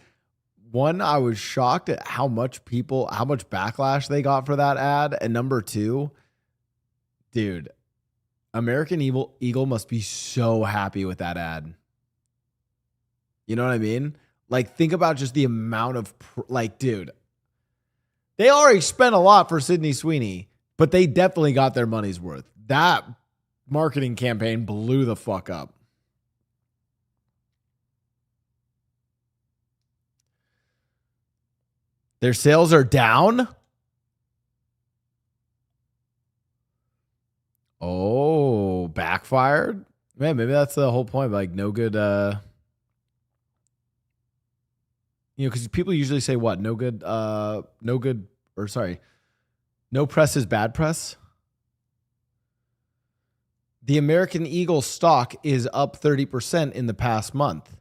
shocked at how much backlash they got for that ad. And number two, dude, American Eagle must be so happy with that ad. You know what I mean? Like, think about just the amount of, dude, they already spent a lot for Sydney Sweeney, but they definitely got their money's worth. That marketing campaign blew the fuck up. Their sales are down? Oh, backfired? Man, maybe that's the whole point. Like, no good, because people usually say what? No good, No press is bad press. The American Eagle stock is up 30% in the past month.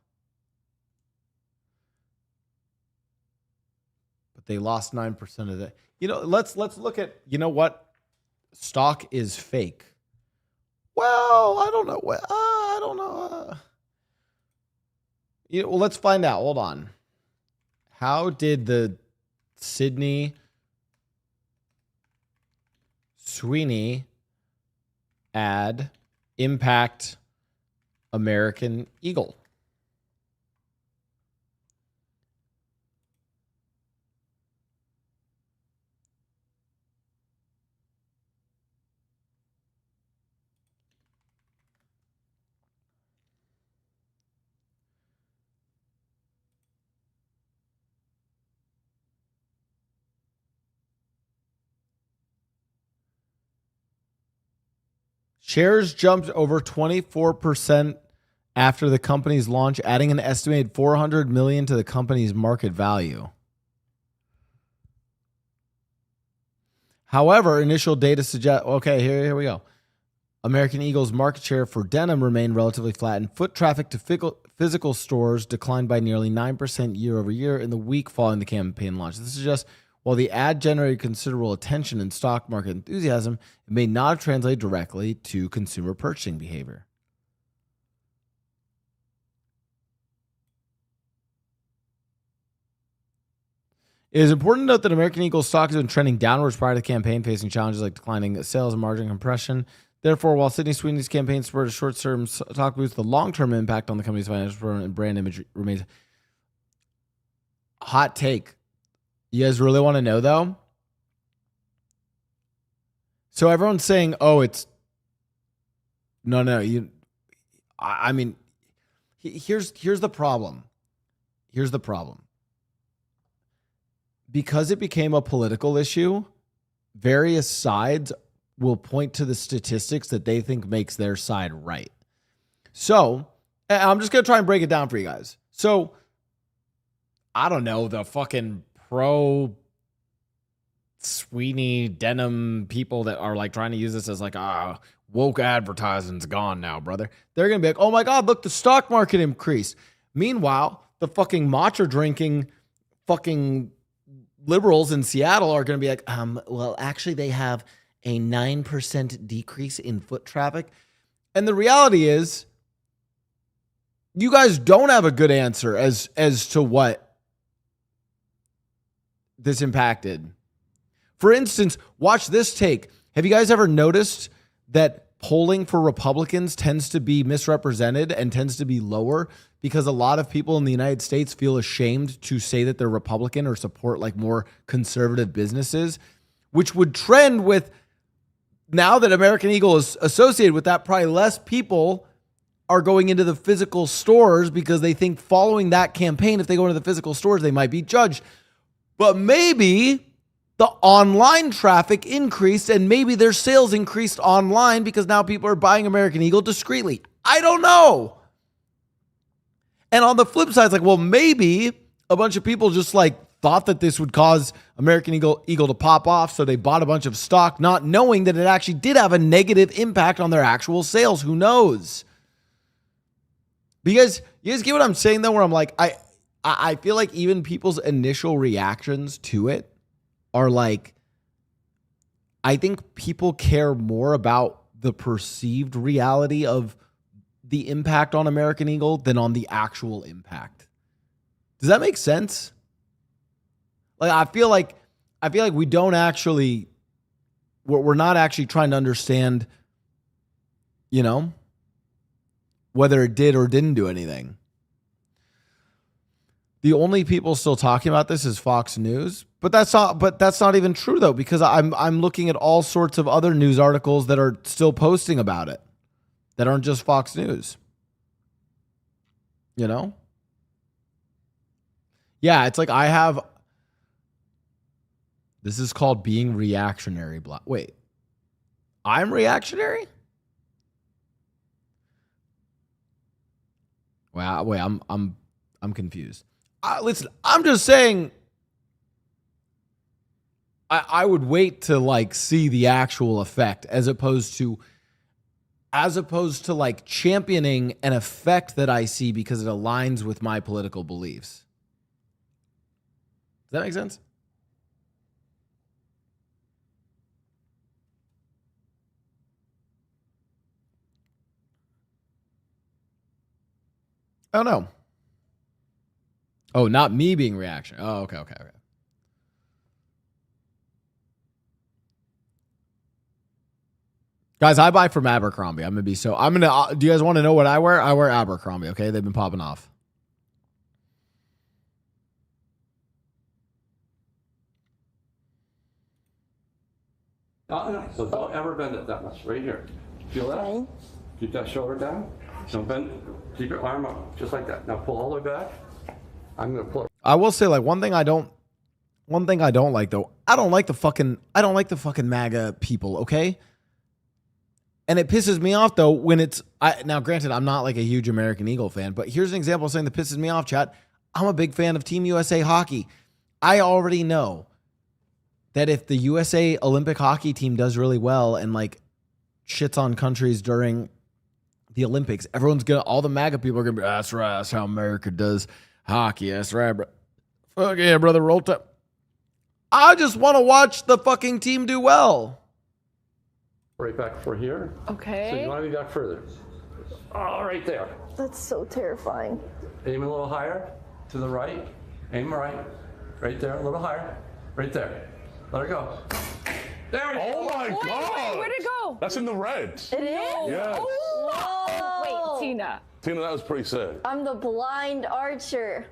But they lost 9% of the. You know, let's look at, you know what? Stock is fake. Well, I don't know. I don't know. Well, let's find out. Hold on. How did the Sydney Sweeney ad impact American Eagle? Shares jumped over 24% after the company's launch, adding an estimated $400 million to the company's market value. However, initial data suggest, okay, here we go. American Eagle's market share for denim remained relatively flat, and foot traffic to physical stores declined by nearly 9% year over year in the week following the campaign launch. This suggests while the ad generated considerable attention and stock market enthusiasm, it may not have translated directly to consumer purchasing behavior. It is important to note that American Eagle stock has been trending downwards prior to the campaign, facing challenges like declining sales and margin compression. Therefore, while Sydney Sweeney's campaign spurred a short-term stock boost, the long-term impact on the company's financial and brand image remains. Hot take. You guys really want to know, though? So everyone's saying, oh, it's... No. I mean, here's the problem. Here's the problem. Because it became a political issue, various sides will point to the statistics that they think makes their side right. So, I'm just going to try and break it down for you guys. So, I don't know, the fucking pro Sweeney denim people that are like trying to use this as like, woke advertising's gone now, brother. They're going to be like, oh my God, look, the stock market increased. Meanwhile, the fucking matcha drinking fucking liberals in Seattle are going to be like, well, actually they have a 9% decrease in foot traffic. And the reality is, you guys don't have a good answer as to what this impacted. For instance, watch this take. Have you guys ever noticed that polling for Republicans tends to be misrepresented and tends to be lower because a lot of people in the United States feel ashamed to say that they're Republican or support like more conservative businesses, which would trend with, now that American Eagle is associated with that, probably less people are going into the physical stores because they think following that campaign, if they go into the physical stores, they might be judged. But maybe the online traffic increased and maybe their sales increased online because now people are buying American Eagle discreetly. I don't know. And on the flip side, it's like, well, maybe a bunch of people just like thought that this would cause American Eagle to pop off, so they bought a bunch of stock, not knowing that it actually did have a negative impact on their actual sales. Who knows? Because you guys get what I'm saying, though, where I'm like, I feel like even people's initial reactions to it are like, I think people care more about the perceived reality of the impact on American Eagle than on the actual impact. Does that make sense? Like, I feel like we don't actually, we're not actually trying to understand, you know, whether it did or didn't do anything. The only people still talking about this is Fox News, but that's not even true though, because I'm looking at all sorts of other news articles that are still posting about it that aren't just Fox News. You know? Yeah, it's like this is called being reactionary. Wait, I'm reactionary? Wow, wait, I'm confused. Listen, I'm just saying. I would wait to like see the actual effect as opposed to like championing an effect that I see because it aligns with my political beliefs. Does that make sense? Oh no. Oh, not me being reaction. Oh, okay. Guys, I buy from Abercrombie. Do you guys want to know what I wear? I wear Abercrombie, okay? They've been popping off. So don't ever bend it that much. Right here. Feel that? Keep that shoulder down. Don't bend. Keep your arm up. Just like that. Now pull all the way back. I'm going to pull it. I will say, like, one thing I don't like though, I don't like the fucking MAGA people, okay? And it pisses me off though when now granted, I'm not like a huge American Eagle fan, but here's an example of something that pisses me off, chat. I'm a big fan of Team USA hockey. I already know that if the USA Olympic hockey team does really well and like shits on countries during the Olympics, all the MAGA people are gonna be, that's right, that's how America does hockey. That's right, bro. Fuck yeah, brother, roll tide. I just want to watch the fucking team do well. Right back for here. Okay. So you want to be back further. Oh, right there. That's so terrifying. Aim a little higher to the right. Aim right. Right there. A little higher. Right there. Let her go. There we go. Oh my God. Where'd it go? That's in the red. It is? Yes. Whoa. Wait, Tina. Tina, that was pretty sick. I'm the blind archer.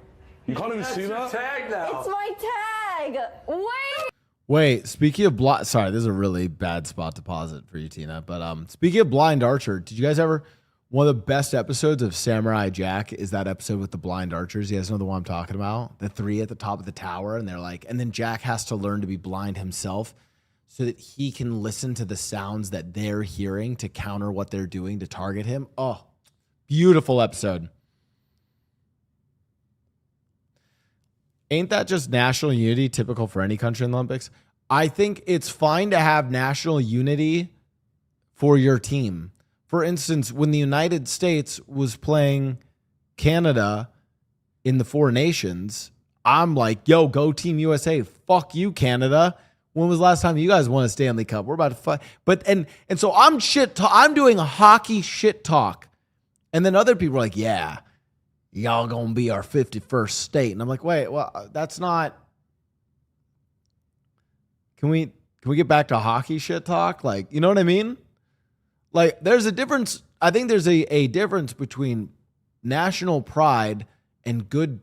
You can't even see that? Tag now. It's my tag. Wait. Wait, speaking of blind, sorry, this is a really bad spot to pause it for you, Tina. But speaking of blind archer, did you guys ever? One of the best episodes of Samurai Jack is that episode with the blind archers. You guys know the one I'm talking about? The three at the top of the tower, and they're like, and then Jack has to learn to be blind himself so that he can listen to the sounds that they're hearing to counter what they're doing to target him. Oh, beautiful episode. Ain't that just national unity typical for any country in the Olympics? I think it's fine to have national unity for your team. For instance, when the United States was playing Canada in the Four Nations, I'm like, yo, go Team USA. Fuck you, Canada. When was the last time you guys won a Stanley Cup? We're about to fight. But and so I'm doing a hockey shit talk. And then other people are like, yeah, y'all gonna be our 51st state. And I'm like, wait, well, that's not. Can we get back to hockey shit talk? Like, you know what I mean? Like, there's a difference. I think there's a difference between national pride and good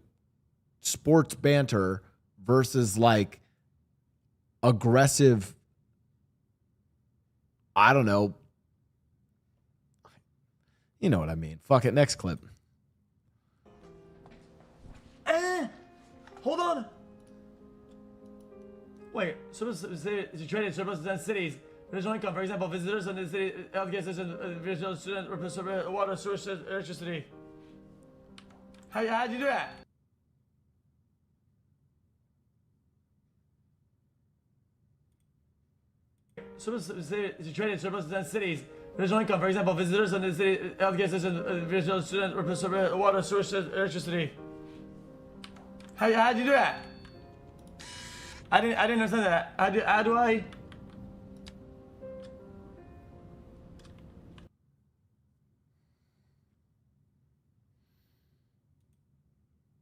sports banter versus like aggressive, I don't know. You know what I mean. Fuck it. Next clip. Hold on. Wait, is it traded surplus in cities? Regional income, for example, visitors in the city, healthcare system, regional student, water, sewage, electricity. How'd you do that? Is it traded surplus in cities? Regional income, for example, visitors in the city, healthcare system, regional student, water, sewage, electricity. How'd you do that? I didn't understand that. How do I?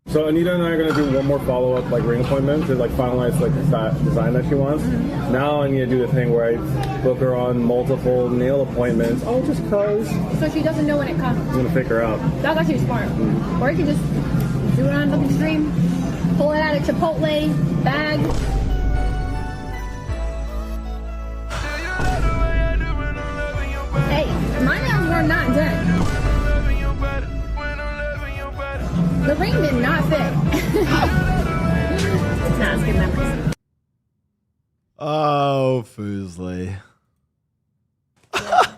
So Anita and I are gonna do one more follow-up like ring appointment to like finalize like the design that she wants. Now I need to do the thing where I book her on multiple nail appointments. Oh, just cause. So she doesn't know when it comes. I'm gonna figure out. That's actually smart. Or you can just do it on fucking stream, pull it out of Chipotle bag. Hey, my nails were not done. The ring did not fit. Nah, it's good memories. Oh, Foosley. Oh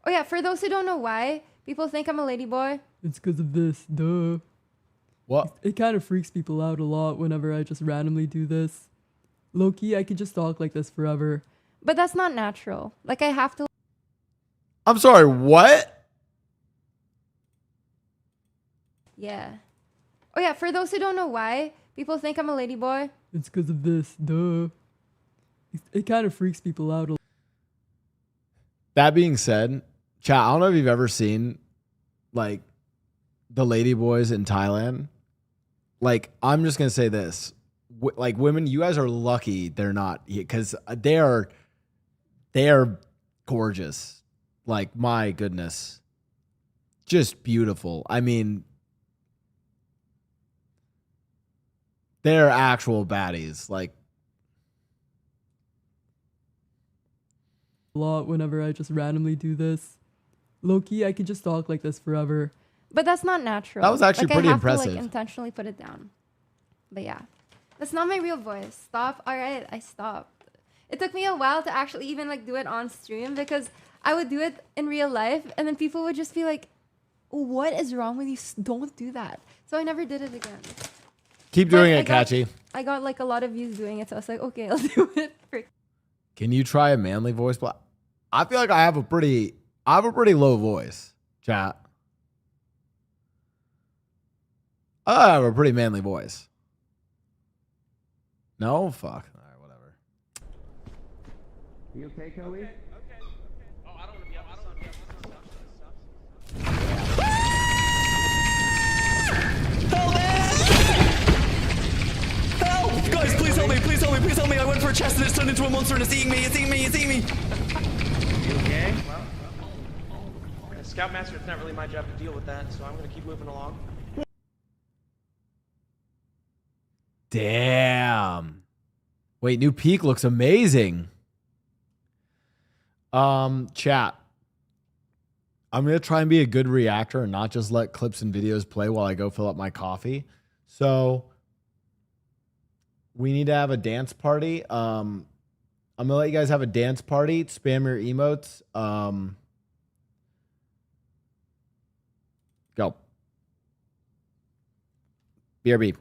yeah, for those who don't know why, people think I'm a ladyboy. It's because of this, duh. What? It kind of freaks people out a lot whenever I just randomly do this. Low-key, I could just talk like this forever. But that's not natural. Like, I have to. I'm sorry, what? Yeah. Oh, yeah. For those who don't know why, people think I'm a ladyboy. It's because of this, duh. It kind of freaks people out. That being said, chat, I don't know if you've ever seen like the ladyboys in Thailand. Like, I'm just going to say this. Like, women, you guys are lucky they're not, because they are gorgeous. Like, my goodness. Just beautiful. I mean, they're actual baddies. Like, A lot whenever I just randomly do this. Low-key, I could just talk like this forever. But that's not natural. That was actually like, pretty I have impressive. To, like, intentionally put it down. But yeah. That's not my real voice. Stop. All right, I stopped. It took me a while to actually even like do it on stream because I would do it in real life and then people would just be like, what is wrong with you? Don't do that. So I never did it again. Keep doing it, Catchy. I got like a lot of views doing it, so I was like, okay, I'll do it. Can you try a manly voice? I feel like I have a pretty low voice, chat. I have a pretty manly voice. No? Fuck. All right, whatever. You okay, Kobe? Help! Guys, please help me, please help me, please help me. I went for a chest and it's turned into a monster and it's eating me, it's eating me, it's eating me. You okay? Well, as Scoutmaster, it's not really my job to deal with that, so I'm gonna keep moving along. Damn. Wait, new peak looks amazing. Chat. I'm going to try and be a good reactor and not just let clips and videos play while I go fill up my coffee. So we need to have a dance party. I'm going to let you guys have a dance party. Spam your emotes. Go. BRB.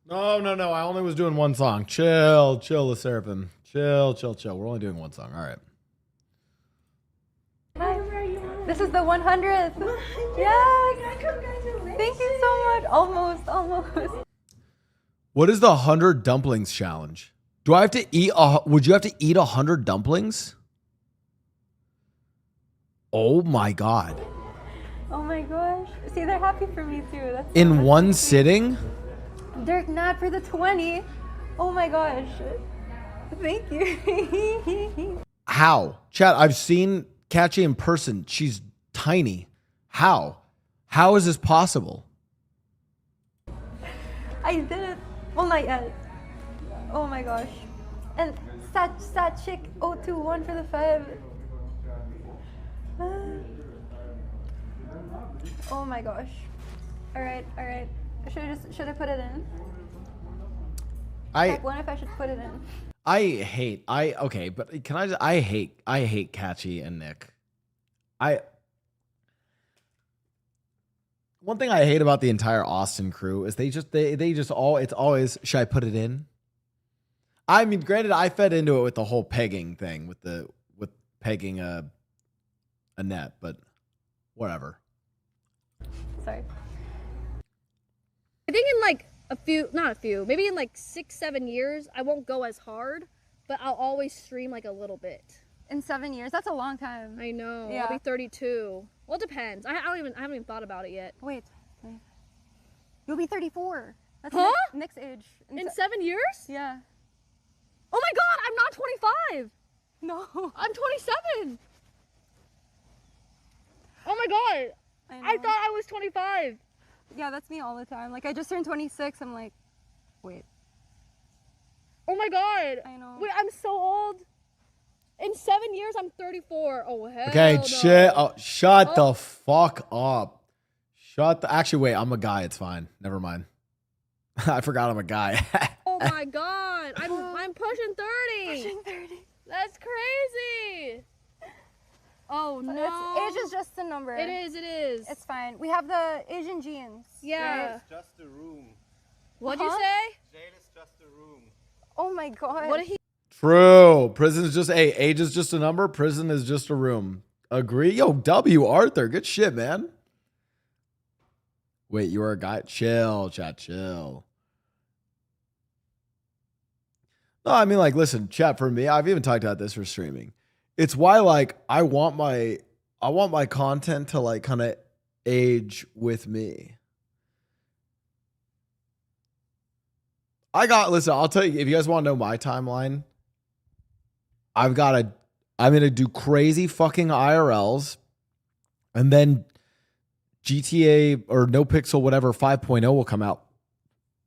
No. I only was doing one song. Chill, the Seraphim. Chill. We're only doing one song. All right. This is the 100th. Yes. Thank you so much. Almost. What is the 100 dumplings challenge? Do I have to eat? Would you have to eat 100 dumplings? Oh my God. Oh my gosh. See, they're happy for me too. That's In one sitting? Dirk Nat for the 20. Oh my gosh. Thank you. How? Chat, I've seen Catchy in person. She's tiny. How? How is this possible? I did it. Well, not yet. Oh my gosh. And Sat Chick 021 for the 5. Oh my gosh. All right. Should I put it in? Like, what if I should put it in? Okay, but can I just, I hate Catchy and Nick. One thing I hate about the entire Austin crew is they just all, it's always, should I put it in? I mean, granted, I fed into it with the whole pegging thing with pegging a net, but whatever. Sorry. I think in like maybe in like 6-7 years, I won't go as hard, but I'll always stream like a little bit. In 7 years, that's a long time. I know. Yeah. I'll be 32. Well, it depends. I haven't even thought about it yet. Wait. You'll be 34. That's Huh? Nick's age. In 7 years? Yeah. Oh my God, I'm not 25. No. I'm 27. Oh my God. I thought I was 25. Yeah, that's me all the time. Like, I just turned 26. I'm like, wait. Oh my God. I know. Wait, I'm so old. In 7 years, I'm 34. Oh, hell Okay, no. shut the fuck up. Actually, wait, I'm a guy. It's fine. Never mind. I forgot I'm a guy. Oh my God. I'm pushing 30. Pushing 30. That's crazy. Oh no. Age is just a number. It is. It's fine. We have the Asian genes. Yeah. Right? Just a room. What'd you say? Jail is just a room. Oh my God. What did he? True. Age is just a number. Prison is just a room. Agree? Yo, W. Arthur. Good shit, man. Wait, you are a guy? Chill, chat, chill. No, I mean, like, listen, chat, for me, I've even talked about this for streaming. It's why, like, I want my content to, like, kind of age with me. Listen, I'll tell you, if you guys want to know my timeline, I'm going to do crazy fucking IRLs, and then GTA or No Pixel, whatever, 5.0 will come out.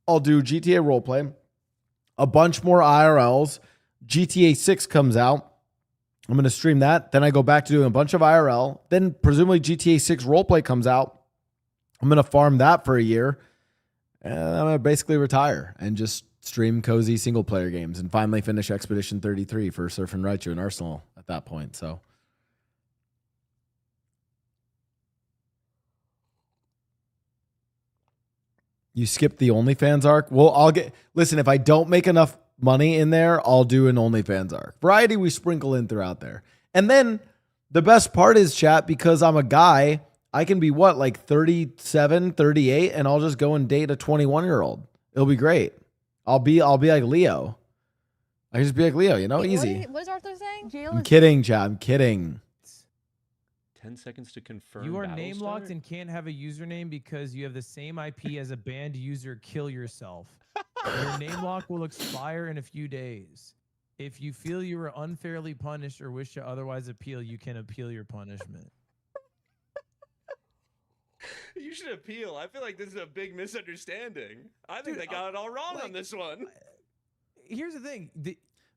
I'll do GTA roleplay, a bunch more IRLs. GTA 6 comes out. I'm going to stream that. Then I go back to doing a bunch of IRL. Then presumably GTA 6 roleplay comes out. I'm going to farm that for a year. And I'm going to basically retire and just stream cozy single player games and finally finish Expedition 33 for Surf and Raichu and Arsenal at that point. So you skipped the OnlyFans arc? Well, listen, if I don't make enough money in there, I'll do an OnlyFans arc. Variety we sprinkle in throughout there. And then the best part is, chat, because I'm a guy, I can be like 37, 38, and I'll just go and date a 21-year-old. It'll be great. I'll be like Leo. I can just be like Leo, you know, easy. What is Arthur saying? I'm kidding, chat. I'm kidding. 10 seconds to confirm. You are battle name start? locked and can't have a username because you have the same IP as a banned user. Kill yourself. Your name lock will expire in a few days. If you feel you were unfairly punished or wish to otherwise appeal, you can appeal your punishment. You should appeal. I feel like this is a big misunderstanding. I think they got it all wrong on this one. Here's the thing.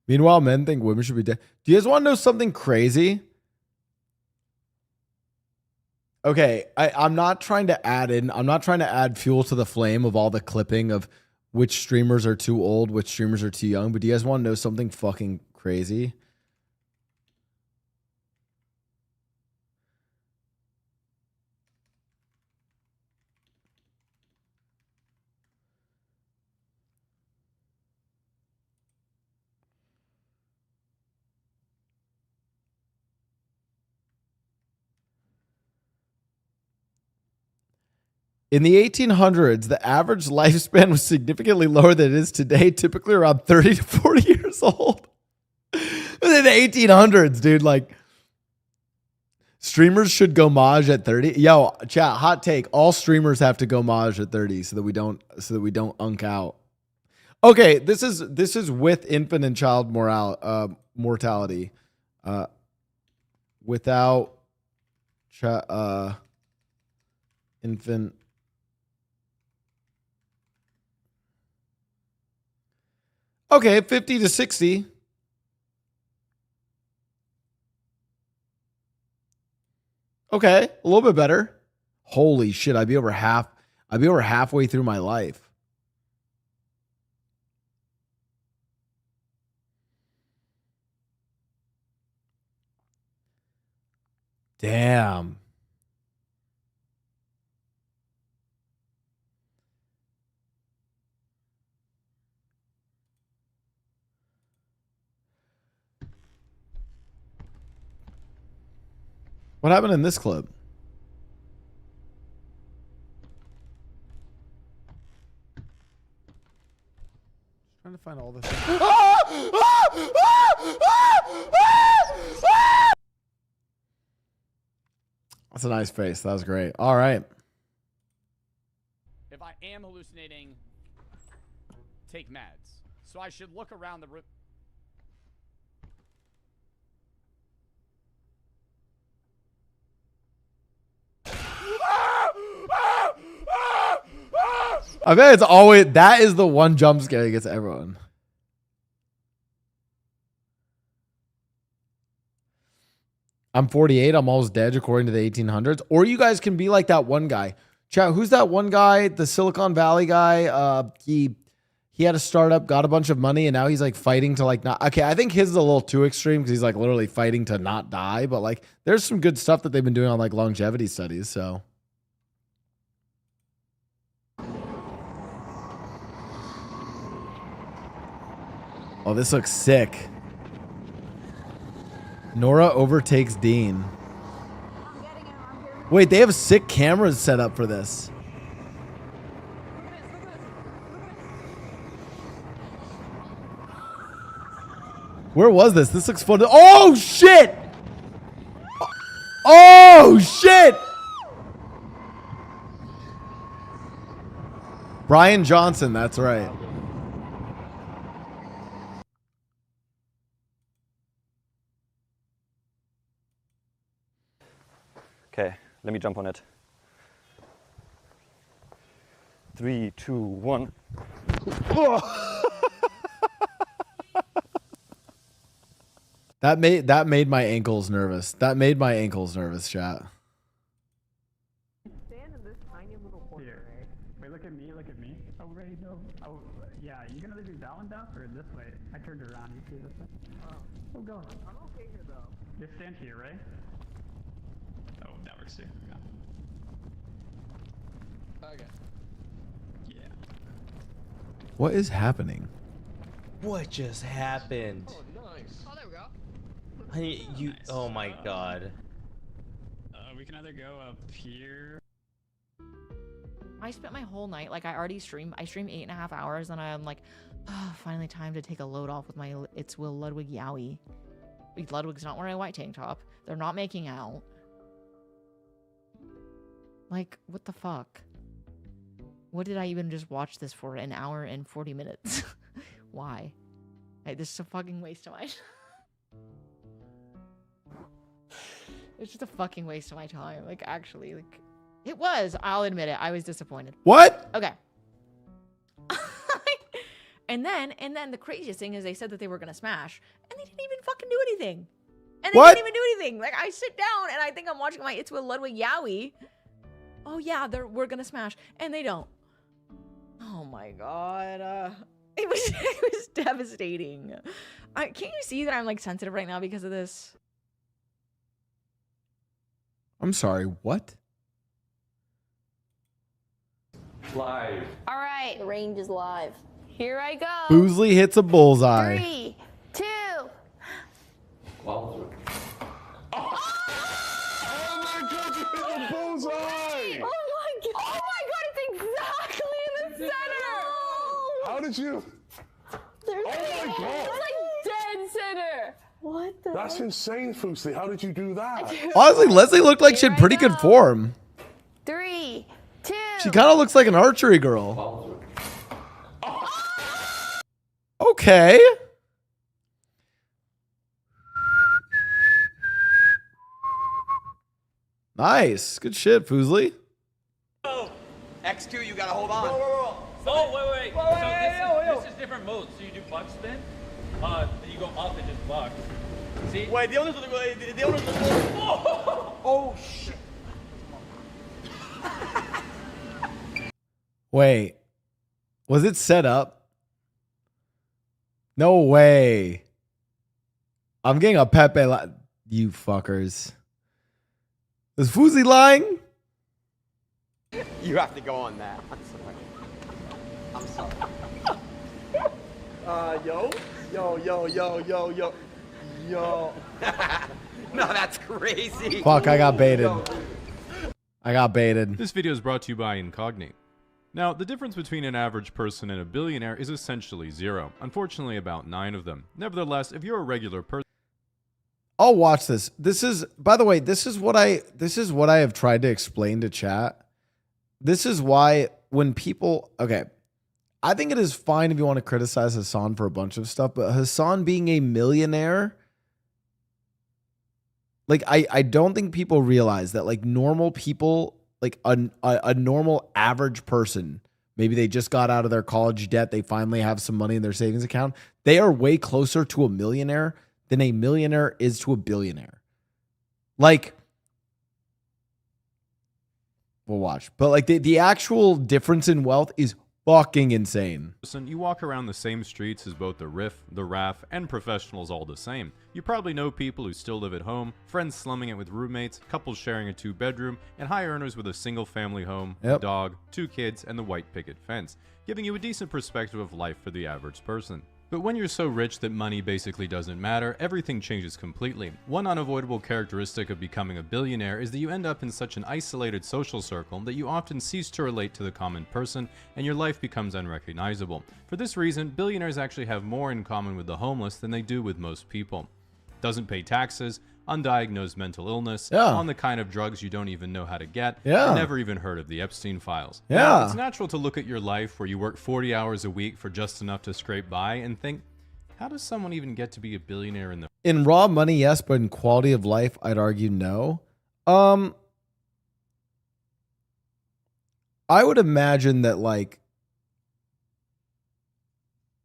Meanwhile, men think women should be dead. Do you guys want to know something crazy? Okay, I'm not trying to add fuel to the flame of all the clipping of which streamers are too old, which streamers are too young, but do you guys want to know something fucking crazy? In the 1800s, the average lifespan was significantly lower than it is today, typically around 30 to 40 years old. In the 1800s, dude, like. Streamers should go Maj at 30. Yo, chat, hot take. All streamers have to go Maj at 30 so that we don't unk out. Okay, this is with infant and child mortality. Without infant. Okay, 50 to 60. Okay, a little bit better. Holy shit, I'd be over halfway through my life. Damn. What happened in this clip? Trying to find all this. That's a nice face. That was great. All right. If I am hallucinating, take meds. So I should look around the room. I bet it's always, that is the one jump scare that gets everyone. I'm 48. I'm almost dead according to the 1800s. Or you guys can be like that one guy. Chat, who's that one guy? The Silicon Valley guy. He had a startup, got a bunch of money, and now he's like fighting to like not. Okay, I think his is a little too extreme because he's like literally fighting to not die. But like, there's some good stuff that they've been doing on like longevity studies. So. Oh, this looks sick. Nora overtakes Dean. Wait, they have sick cameras set up for this. Where was this? This looks fun. Oh, shit! Oh, shit! Brian Johnson, that's right. Okay, let me jump on it. 3, 2, 1. That made my ankles nervous. That made my ankles nervous, chat. Stand in this tiny little corner. Wait, look at me, look at me. Oh, right, no. Oh, yeah, you gonna leave your balance down or this way? I turned around, you see this way? Oh, go. I'm okay here though. Just stand here, right? Oh, that works too. Okay. Yeah. What is happening? What just happened? Oh, nice. Oh, there we go. Honey, you. Nice. Oh my god. We can either go up here. I spent my whole night, like I stream 8.5 hours, and I'm like, oh, finally time to take a load off with my It's Will Ludwig Yowie. Ludwig's not wearing a white tank top. They're not making out. Like, what the fuck? What did I even just watch this for? An hour and 40 minutes? Why? Hey, this is a fucking waste of my time. It's just a fucking waste of my time. Like, actually, like, it was. I'll admit it. I was disappointed. What? Okay. and then the craziest thing is they said that they were gonna smash, and they didn't even fucking do anything. And they didn't even do anything. Like, I sit down and I think I'm watching my It's Will Ludwig Yowie. Oh yeah, we're gonna smash, and they don't. Oh my god. It was devastating. Can't you see that I'm like sensitive right now because of this? I'm sorry, what? Live. All right, the range is live. Here I go. Boozley hits a bullseye. 3, 2. Well, Bullseye! Oh my god, it's exactly in the center! How did you? There's Oh my god! It's like dead center! What the That's insane, Fousey. How did you do that? Honestly, Leslie looked like she had pretty good form. 3, 2. She kind of looks like an archery girl. Okay. Nice. Good shit, Foosley. X2, you gotta hold on. Oh, wait. So this is different modes. So you do buck spin. You go up and just buck. See? Wait, the owners Oh shit. Wait. Was it set up? No way. I'm getting a Pepe. You fuckers. Is Foozy lying? You have to go on that. I'm sorry. Yo. No, that's crazy. Fuck, I got baited. I got baited. This video is brought to you by Incognito. Now, the difference between an average person and a billionaire is essentially zero. Unfortunately, about 9 of them. Nevertheless, if you're a regular person, I'll watch this. This is, by the way, this is what I have tried to explain to chat. This is why when people, okay, I think it is fine if you want to criticize Hassan for a bunch of stuff, but Hassan being a millionaire, like I don't think people realize that like normal people, like a normal average person, maybe they just got out of their college debt, they finally have some money in their savings account, they are way closer to a millionaire than a millionaire is to a billionaire. Like, we'll watch. But like the actual difference in wealth is fucking insane. you walk around the same streets as both the Riff, the RAF, and professionals all the same. You probably know people who still live at home, friends slumming it with roommates, couples sharing a 2-bedroom, and high earners with a single family home, a dog, 2 kids, and the white picket fence, giving you a decent perspective of life for the average person. But when you're so rich that money basically doesn't matter, everything changes completely. One unavoidable characteristic of becoming a billionaire is that you end up in such an isolated social circle that you often cease to relate to the common person and your life becomes unrecognizable. For this reason, billionaires actually have more in common with the homeless than they do with most people. Doesn't pay taxes, undiagnosed mental illness, on the kind of drugs you don't even know how to get, and never even heard of the Epstein files. Now, it's natural to look at your life where you work 40 hours a week for just enough to scrape by and think, how does someone even get to be a billionaire in the... In raw money, yes, but in quality of life, I'd argue no. I would imagine that like,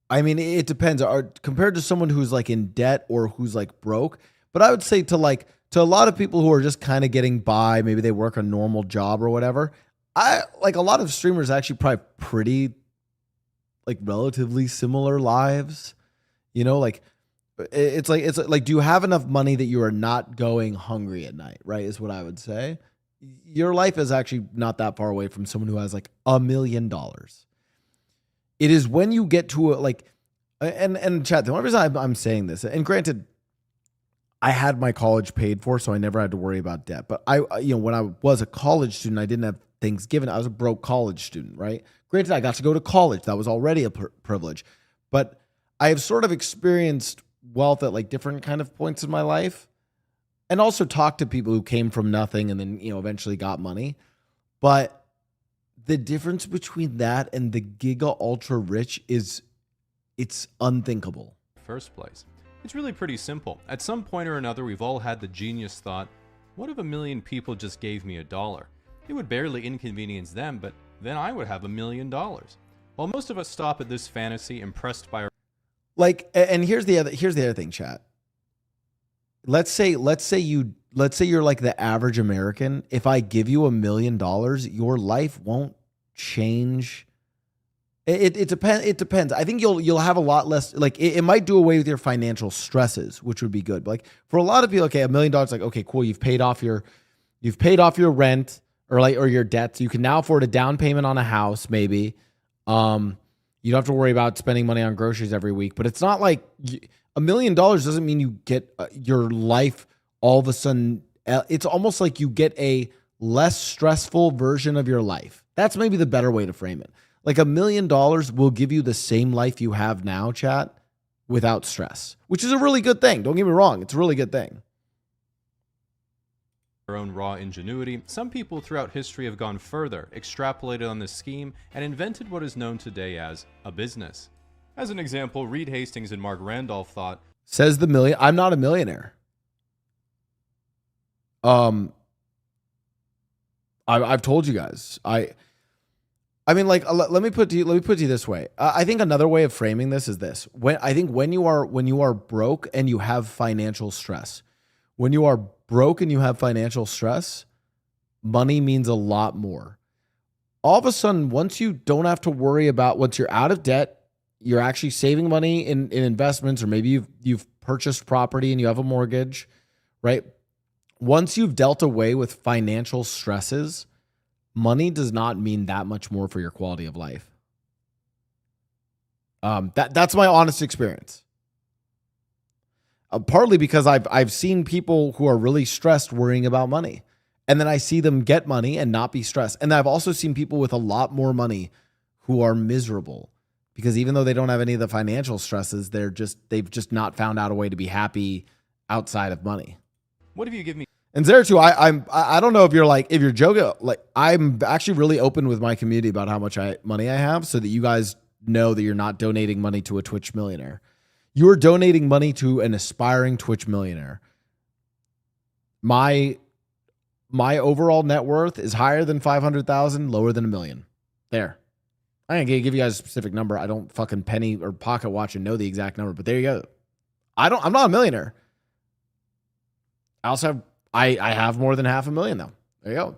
I mean, it depends. Compared to someone who's like in debt or who's like broke, but I would say to a lot of people who are just kind of getting by, maybe they work a normal job or whatever. I like a lot of streamers actually probably pretty like relatively similar lives, you know, like it's like, do you have enough money that you are not going hungry at night? Right. Is what I would say. Your life is actually not that far away from someone who has like $1 million. It is when you get to and chat, the only reason I'm saying this, and granted, I had my college paid for, so I never had to worry about debt. But when I was a college student, I didn't have things given. I was a broke college student, right? Granted, I got to go to college. That was already a privilege. But I have sort of experienced wealth at like different kind of points in my life, and also talked to people who came from nothing and then, eventually got money. But the difference between that and the giga ultra rich it's unthinkable. First place. It's really pretty simple. At some point or another, we've all had the genius thought, what if 1 million people just gave me $1? It would barely inconvenience them, but then I would have $1 million. While most of us stop at this fantasy impressed by our... Like, and here's the other thing, chat. Let's say you're like the average American. If I give you $1 million, your life won't change. It depends. I think you'll have a lot less, like it might do away with your financial stresses, which would be good. But like for a lot of people, okay, $1 million, like, okay, cool. You've paid off your rent or your debts. You can now afford a down payment on a house, maybe. You don't have to worry about spending money on groceries every week, but it's not like $1 million doesn't mean you get your life all of a sudden. It's almost like you get a less stressful version of your life. That's maybe the better way to frame it. Like $1 million will give you the same life you have now, chat, without stress, which is a really good thing. Don't get me wrong. It's a really good thing. Their own raw ingenuity, some people throughout history have gone further, extrapolated on this scheme, and invented what is known today as a business. As an example, Reed Hastings and Mark Randolph thought, Says the million. I'm not a millionaire. I've told you guys. I mean, like, let me put to you this way. I think another way of framing this is this: when you are broke and you have financial stress, money means a lot more. All of a sudden, once you don't have to worry about, once you're out of debt, you're actually saving money in investments, or maybe you've purchased property and you have a mortgage, right? Once you've dealt away with financial stresses, money does not mean that much more for your quality of life. That's my honest experience. Partly because I've seen people who are really stressed worrying about money, and then I see them get money and not be stressed. And I've also seen people with a lot more money who are miserable because even though they don't have any of the financial stresses, they've just not found out a way to be happy outside of money. what if you give me And Zerachu, I don't know if you're joking. Like, I'm actually really open with my community about how much money I have, so that you guys know that you're not donating money to a Twitch millionaire. You're donating money to an aspiring Twitch millionaire. My overall net worth is higher than 500,000, lower than $1 million. There. I ain't gonna give you guys a specific number. I don't fucking penny or pocket watch and know the exact number, but there you go. I'm not a millionaire. I also have I have more than $500,000 though. There you go.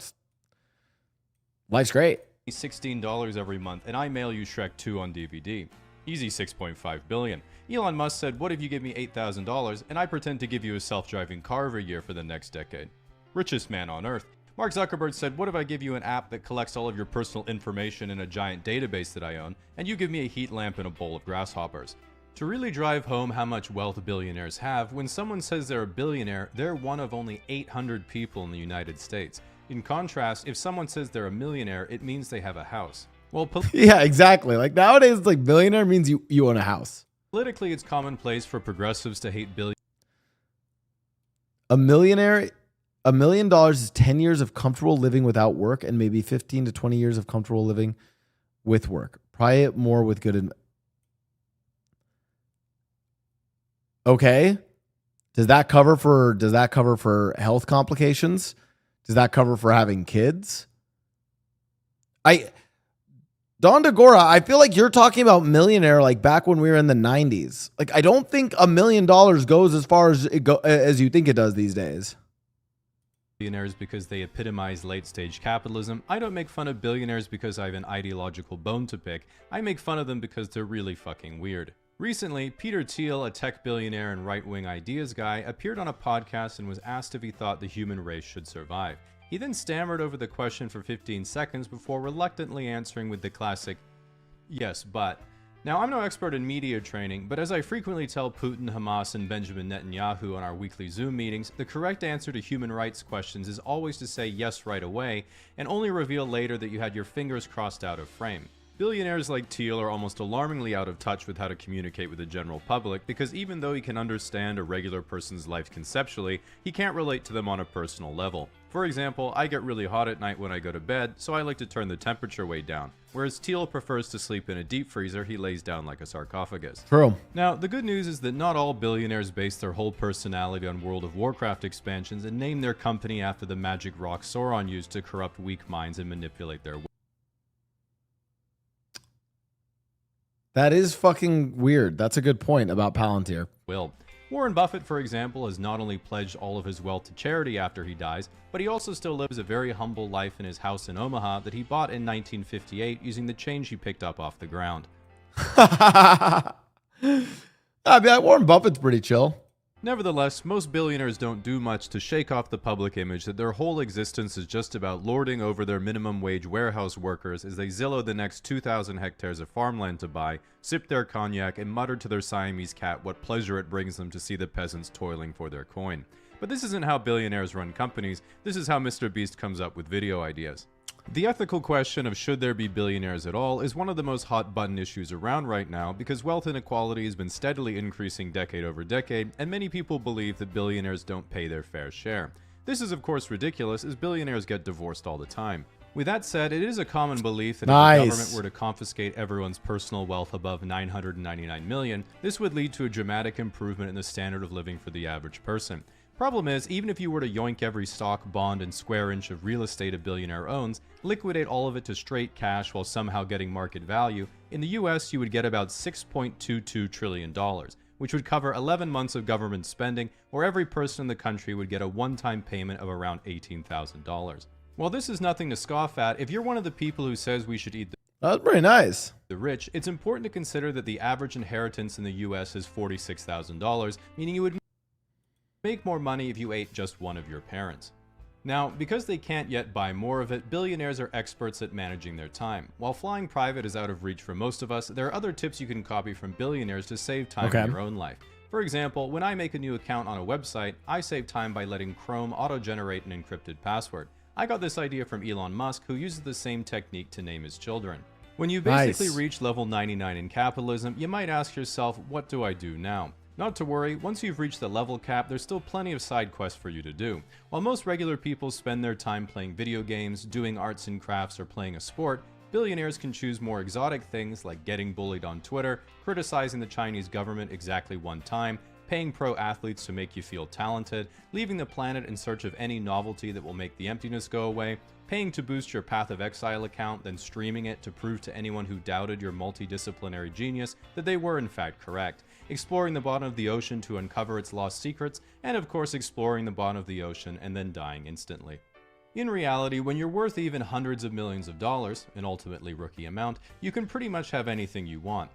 Life's great. $16 every month, and I mail you Shrek 2 on DVD. Easy $6.5 billion. Elon Musk said, what if you give me $8,000 and I pretend to give you a self-driving car every year for the next decade? Richest man on earth. Mark Zuckerberg said, what if I give you an app that collects all of your personal information in a giant database that I own, and you give me a heat lamp and a bowl of grasshoppers? To really drive home how much wealth billionaires have, when someone says they're a billionaire, they're one of only 800 people in the United States. In contrast, if someone says they're a millionaire, it means they have a house. Well, yeah, exactly. Like nowadays, like billionaire means you own a house. Politically, it's commonplace for progressives to hate billionaires. $1 million is 10 years of comfortable living without work, and maybe 15 to 20 years of comfortable living with work. Probably more with good. Okay. Does that cover for health complications? Does that cover for having kids? Don DeGora, I feel like you're talking about millionaire like back when we were in the 90s. Like, I don't think $1 million goes as far as you think it does these days. Billionaires because they epitomize late-stage capitalism. I don't make fun of billionaires because I have an ideological bone to pick. I make fun of them because they're really fucking weird. Recently, Peter Thiel, a tech billionaire and right-wing ideas guy, appeared on a podcast and was asked if he thought the human race should survive. He then stammered over the question for 15 seconds before reluctantly answering with the classic, yes, but. Now, I'm no expert in media training, but as I frequently tell Putin, Hamas, and Benjamin Netanyahu on our weekly Zoom meetings, the correct answer to human rights questions is always to say yes right away, and only reveal later that you had your fingers crossed out of frame. Billionaires like Thiel are almost alarmingly out of touch with how to communicate with the general public, because even though he can understand a regular person's life conceptually, he can't relate to them on a personal level. For example, I get really hot at night when I go to bed, so I like to turn the temperature way down. Whereas Thiel prefers to sleep in a deep freezer, he lays down like a sarcophagus. True. Now, the good news is that not all billionaires base their whole personality on World of Warcraft expansions and name their company after the magic rock Sauron used to corrupt weak minds and manipulate their will. That is fucking weird. That's a good point about Palantir. Warren Buffett, for example, has not only pledged all of his wealth to charity after he dies, but he also still lives a very humble life in his house in Omaha that he bought in 1958 using the change he picked up off the ground. I mean, Warren Buffett's pretty chill. Nevertheless, most billionaires don't do much to shake off the public image that their whole existence is just about lording over their minimum wage warehouse workers as they Zillow the next 2,000 hectares of farmland to buy, sip their cognac, and mutter to their Siamese cat what pleasure it brings them to see the peasants toiling for their coin. But this isn't how billionaires run companies, this is how Mr. Beast comes up with video ideas. The ethical question of should there be billionaires at all is one of the most hot button issues around right now because wealth inequality has been steadily increasing decade over decade, and many people believe that billionaires don't pay their fair share. This is of course ridiculous, as billionaires get divorced all the time. With that said, it is a common belief that if the government were to confiscate everyone's personal wealth above $999 million, this would lead to a dramatic improvement in the standard of living for the average person. Problem is, even if you were to yoink every stock, bond, and square inch of real estate a billionaire owns, liquidate all of it to straight cash while somehow getting market value, in the US you would get about $6.22 trillion, which would cover 11 months of government spending, or every person in the country would get a one-time payment of around $18,000. While this is nothing to scoff at, if you're one of the people who says we should eat That's pretty nice. the rich, it's important to consider that the average inheritance in the US is $46,000, meaning you would make more money if you ate just one of your parents. Now, because they can't yet buy more of it, billionaires are experts at managing their time. While flying private is out of reach for most of us, there are other tips you can copy from billionaires to save time in your own life. For example, when I make a new account on a website, I save time by letting Chrome auto-generate an encrypted password. I got this idea from Elon Musk, who uses the same technique to name his children. When you basically reach level 99 in capitalism, you might ask yourself, what do I do now? Not to worry, once you've reached the level cap, there's still plenty of side quests for you to do. While most regular people spend their time playing video games, doing arts and crafts, or playing a sport, billionaires can choose more exotic things like getting bullied on Twitter, criticizing the Chinese government exactly one time, paying pro athletes to make you feel talented, leaving the planet in search of any novelty that will make the emptiness go away, paying to boost your Path of Exile account, then streaming it to prove to anyone who doubted your multidisciplinary genius that they were in fact correct, exploring the bottom of the ocean to uncover its lost secrets, and of course exploring the bottom of the ocean and then dying instantly. In reality, when you're worth even hundreds of millions of dollars, an ultimately rookie amount, you can pretty much have anything you want.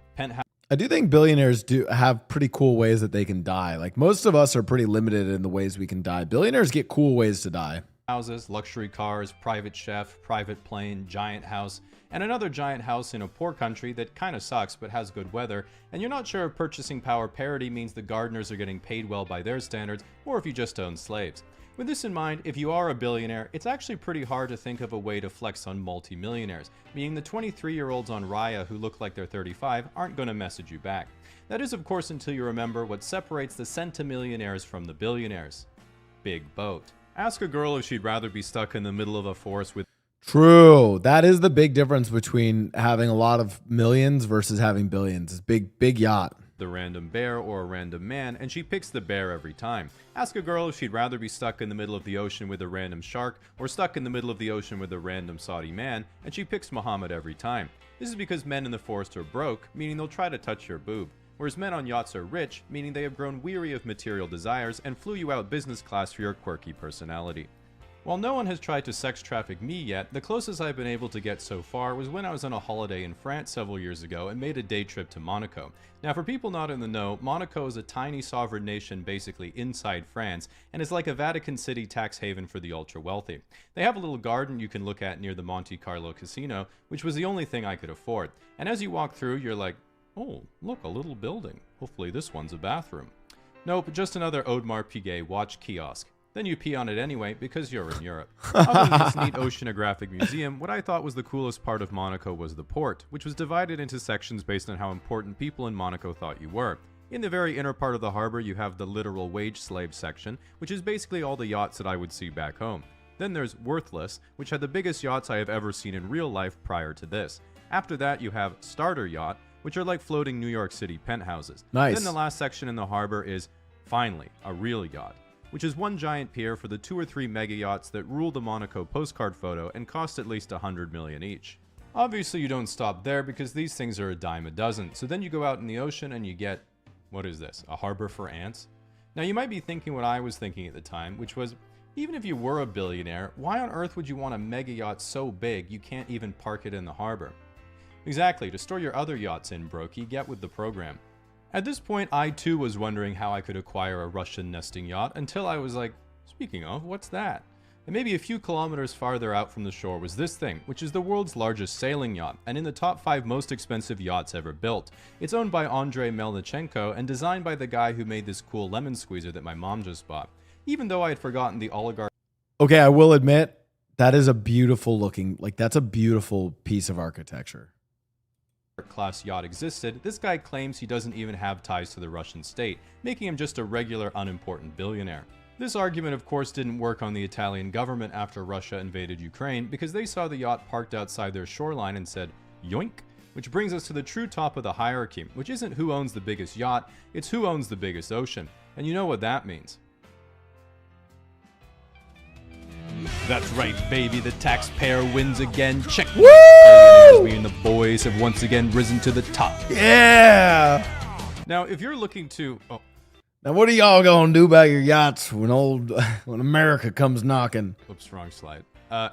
I do think billionaires do have pretty cool ways that they can die. Like most of us are pretty limited in the ways we can die. Billionaires get cool ways to die. Houses, luxury cars, private chef, private plane, giant house, and another giant house in a poor country that kind of sucks but has good weather, and you're not sure if purchasing power parity means the gardeners are getting paid well by their standards, or if you just own slaves. With this in mind, if you are a billionaire, it's actually pretty hard to think of a way to flex on multi-millionaires, meaning the 23-year-olds on Raya who look like they're 35 aren't going to message you back. That is of course until you remember what separates the centimillionaires from the billionaires. Big boat. Ask a girl if she'd rather be stuck in the middle of a forest with True. That is the big difference between having a lot of millions versus having billions. It's big yacht. the random bear or a random man, and she picks the bear every time. Ask a girl if she'd rather be stuck in the middle of the ocean with a random shark or stuck in the middle of the ocean with a random Saudi man, and she picks Muhammad every time. This is because men in the forest are broke, meaning they'll try to touch your boob, whereas men on yachts are rich, meaning they have grown weary of material desires and flew you out business class for your quirky personality. While no one has tried to sex traffic me yet, the closest I've been able to get so far was when I was on a holiday in France several years ago and made a day trip to Monaco. Now for people not in the know, Monaco is a tiny sovereign nation basically inside France and is like a Vatican City tax haven for the ultra wealthy. They have a little garden you can look at near the Monte Carlo casino, which was the only thing I could afford. And as you walk through, you're like, oh, look, a little building. Hopefully this one's a bathroom. Nope, just another Audemars Piguet watch kiosk. Then you pee on it anyway because you're in Europe. Other than this neat oceanographic museum, what I thought was the coolest part of Monaco was the port, which was divided into sections based on how important people in Monaco thought you were. In the very inner part of the harbor, you have the literal wage slave section, which is basically all the yachts that I would see back home. Then there's Worthless, which had the biggest yachts I have ever seen in real life prior to this. After that, you have Starter Yacht, which are like floating New York City penthouses. Nice. Then the last section in the harbor is, finally, a real yacht, which is one giant pier for the 2 or 3 mega yachts that rule the Monaco postcard photo and cost at least $100 million each. Obviously you don't stop there because these things are a dime a dozen, so then you go out in the ocean and you get, what is this, a harbor for ants? Now you might be thinking what I was thinking at the time, which was, even if you were a billionaire, why on earth would you want a mega yacht so big you can't even park it in the harbor? Exactly, to store your other yachts in, brokey, get with the program. At this point, I too was wondering how I could acquire a Russian nesting yacht until I was like, speaking of, what's that? And maybe a few kilometers farther out from the shore was this thing, which is the world's largest sailing yacht and in the top 5 most expensive yachts ever built. It's owned by Andrei Melnichenko and designed by the guy who made this cool lemon squeezer that my mom just bought. Even though I had forgotten the oligarch. Okay, I will admit, That is a beautiful looking, like that's a beautiful piece of architecture. Class yacht existed, this guy claims he doesn't even have ties to the Russian state, making him just a regular unimportant billionaire. This argument of course didn't work on the Italian government after Russia invaded Ukraine because they saw the yacht parked outside their shoreline and said, yoink. Which brings us to the true top of the hierarchy, which isn't who owns the biggest yacht, it's who owns the biggest ocean. And you know what that means. That's right, baby, the taxpayer wins again. Check. Woo! We and the boys have once again risen to the top. Yeah! Now, if you're looking to... Oh. Now, what are y'all gonna do about your yachts when America comes knocking? Oops, wrong slide.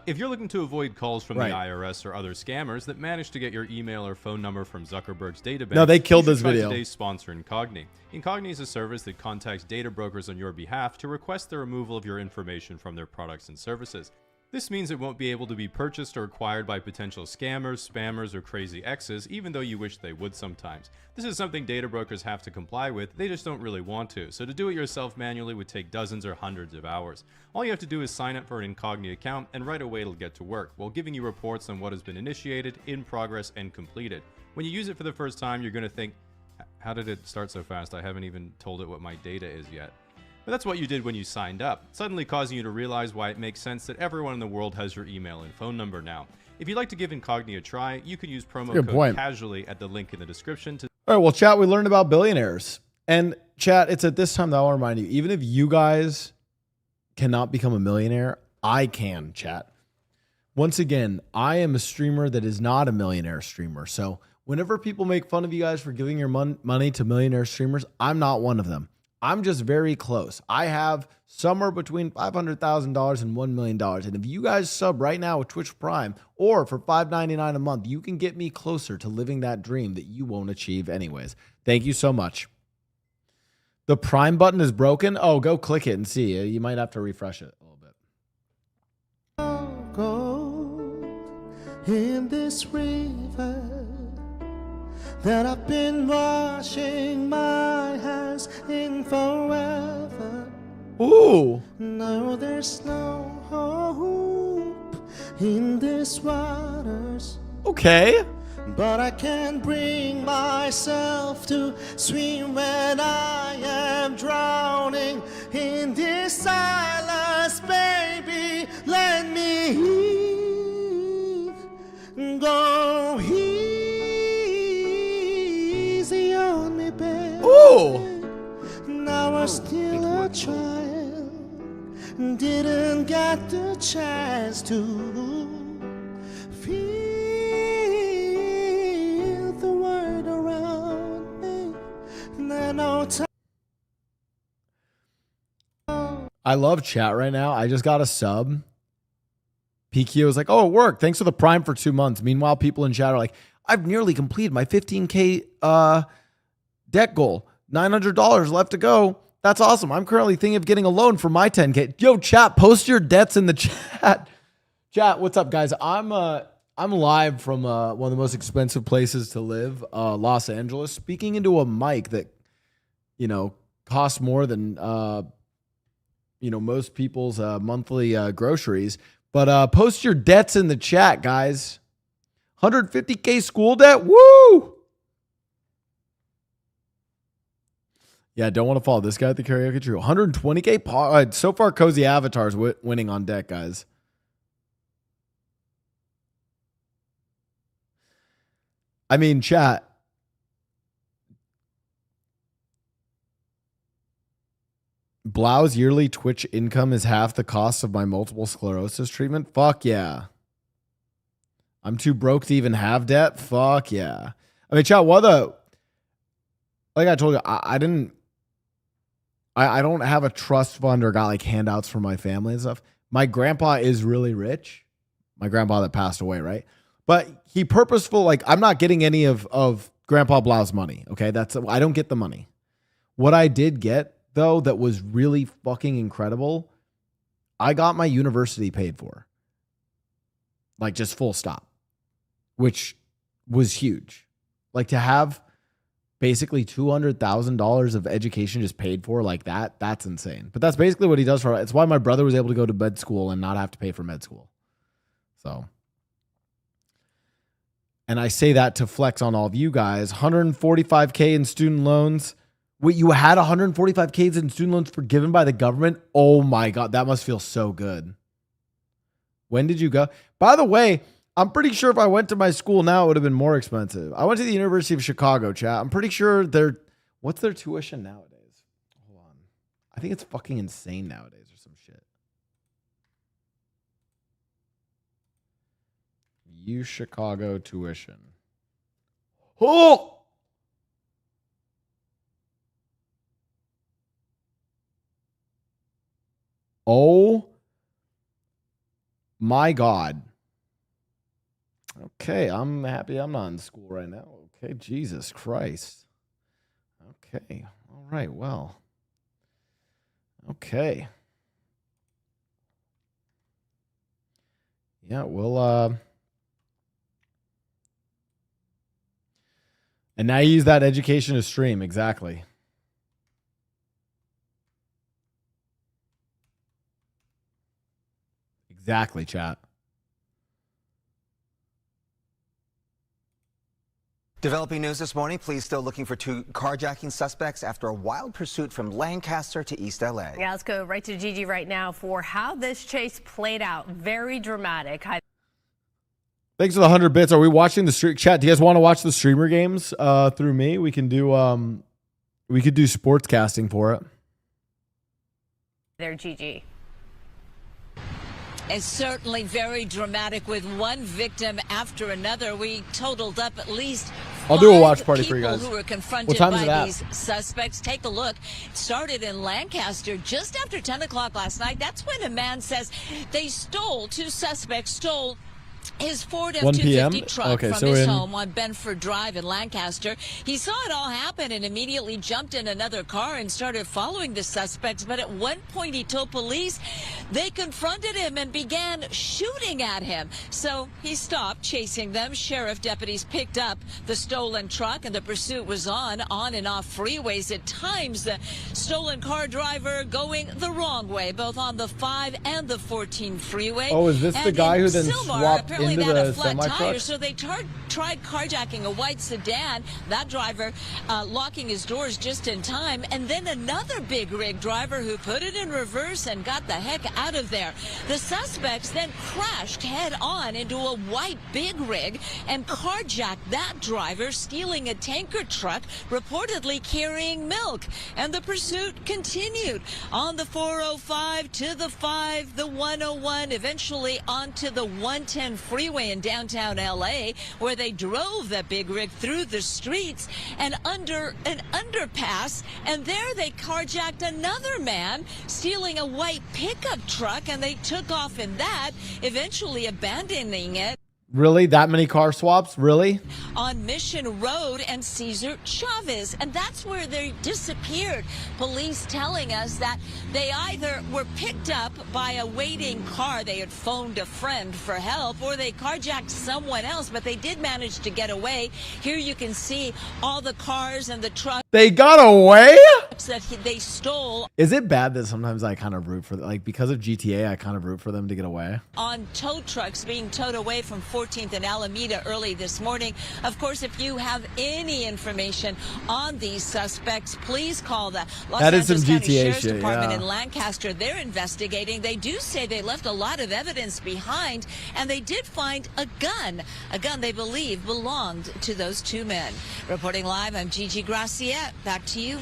If you're looking to avoid calls from Right. the IRS or other scammers that manage to get your email or phone number from Zuckerberg's database, No, they killed you should this try video. Today's sponsor, Incogni. Incogni is a service that contacts data brokers on your behalf to request the removal of your information from their products and services. This means it won't be able to be purchased or acquired by potential scammers, spammers, or crazy exes, even though you wish they would sometimes. This is something data brokers have to comply with, they just don't really want to, so to do it yourself manually would take dozens or hundreds of hours. All you have to do is sign up for an Incogni account, and right away it'll get to work, while giving you reports on what has been initiated, in progress, and completed. When you use it for the first time, you're going to think, how did it start so fast? I haven't even told it what my data is yet. But that's what you did when you signed up, suddenly causing you to realize why it makes sense that everyone in the world has your email and phone number now. If you'd like to give Incogni a try, you can use promo Good code point. CASUALLY at the link in the description to... All right, well, chat, we learned about billionaires. And chat, it's at this time that I want to remind you, even if you guys cannot become a millionaire, I can, chat. Once again, I am a streamer that is not a millionaire streamer. So whenever people make fun of you guys for giving your money to millionaire streamers, I'm not one of them. I'm just very close. I have somewhere between $500,000 and $1 million. And if you guys sub right now with Twitch Prime or for $5.99 a month, you can get me closer to living that dream that you won't achieve anyways. Thank you so much. The Prime button is broken. Oh, go click it and see. You might have to refresh it a little bit. Gold in this river that I've been washing my hands in forever. Ooh. No, there's no hope in these waters. Okay. But I can't bring myself to swim when I am drowning in this silence, baby. Let me go easy on me, baby. Ooh. Now I'm still a child, didn't get the chance to feel the world around me. No time. I love chat right now. I just got a sub. PQ was like, oh, it worked. Thanks for the Prime for 2 months. Meanwhile, people in chat are like, I've nearly completed my 15K debt goal. $900 left to go. That's awesome. I'm currently thinking of getting a loan for my 10K. Yo, chat, post your debts in the chat. Chat, what's up, guys? I'm live from one of the most expensive places to live, Los Angeles, speaking into a mic that, costs more than most people's monthly groceries. But post your debts in the chat, guys. 150K school debt. Woo! Yeah, don't want to follow this guy at the karaoke tree. 120K. So far, Cozy Avatar's winning on deck, guys. I mean, chat. Blau's yearly Twitch income is half the cost of my multiple sclerosis treatment. Fuck yeah. I'm too broke to even have debt. Fuck yeah. I mean, chat, like I told you, I don't have a trust fund or got like handouts for my family and stuff. My grandpa is really rich. My grandpa that passed away, right? But he purposeful, like I'm not getting any of Grandpa Blau's money. Okay. I don't get the money. What I did get though, that was really fucking incredible. I got my university paid for. Like just full stop, which was huge. Like to have basically $200,000 of education just paid for like that, that's insane. But that's basically what he does for. It's why my brother was able to go to med school and not have to pay for med school. So, and I say that to flex on all of you guys. 145K in student loans. Wait, you had 145K in student loans forgiven by the government? Oh my God, that must feel so good. When did you go? By the way, I'm pretty sure if I went to my school now, it would have been more expensive. I went to the University of Chicago, chat. I'm pretty sure what's their tuition nowadays? Hold on. I think it's fucking insane nowadays or some shit. U Chicago tuition. Oh! Oh my God. Okay, I'm happy I'm not in school right now. Okay, Jesus Christ. Okay, all right, well. Okay. Yeah, we'll and now you use that education to stream, exactly. Exactly, chat. Developing news this morning, police still looking for 2 carjacking suspects after a wild pursuit from Lancaster to East LA. Yeah, let's go right to Gigi right now for how this chase played out. Very dramatic. Thanks for the 100 bits. Are we watching the stream? Chat, do you guys want to watch the streamer games through me? We can do we could do sports casting for it. There, Gigi. It's certainly very dramatic with one victim after another. We totaled up at least I'll do a watch party for you people guys. who were confronted What time is by it at? these suspects. Take a look. It started in Lancaster just after 10 o'clock last night. That's when a man says they stole, 2 suspects stole his Ford 1 p.m.? F-250 truck Okay, from so his in- home on Benford Drive in Lancaster. He saw it all happen and immediately jumped in another car and started following the suspects. But at one point, he told police they confronted him and began shooting at him. So he stopped chasing them. Sheriff deputies picked up the stolen truck, and the pursuit was on and off freeways. At times, the stolen car driver going the wrong way, both on the 5 and the 14 freeway. Oh, is this the And guy in who then Sylmar, swapped apparently into they had the a flat semi-truck? tire, so they tried carjacking a white sedan. That driver locking his doors just in time, and then another big rig driver who put it in reverse and got the heck out of there. The suspects then crashed head on into a white big rig and carjacked that driver, stealing a tanker truck reportedly carrying milk. And the pursuit continued on the 405 to the 5, the 101, eventually onto the 110 freeway in downtown LA, where they drove that big rig through the streets and under an underpass. And there they carjacked another man, stealing a white pickup truck, and they took off in that, eventually abandoning it Really? That many car swaps? Really? on Mission Road and Cesar Chavez. And that's where they disappeared. Police telling us that they either were picked up by a waiting car, they had phoned a friend for help, or they carjacked someone else, but they did manage to get away. Here you can see all the cars and the trucks They got away? that they stole Is it bad that sometimes I kind of root for, like, because of GTA, I kind of root for them to get away? on tow trucks being towed away from 14th and Alameda early this morning. Of course, if you have any information on these suspects, please call the Los That is Angeles some County GTA Sheriff's shit, Department yeah. in Lancaster. They're investigating. They do say they left a lot of evidence behind, and they did find a gun they believe belonged to those 2 men. Reporting live, I'm Gigi Graciette. Back to you.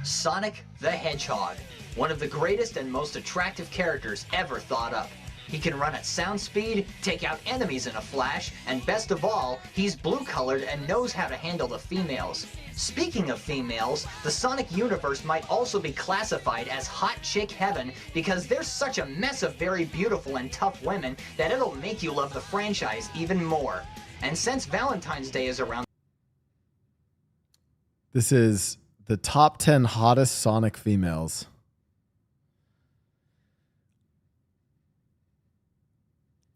Sonic the Hedgehog, one of the greatest and most attractive characters ever thought up. He can run at sound speed, take out enemies in a flash, and best of all, he's blue-colored and knows how to handle the females. Speaking of females, the Sonic universe might also be classified as hot chick heaven because there's such a mess of very beautiful and tough women that it'll make you love the franchise even more. And since Valentine's Day is around, This is the top 10 hottest Sonic females.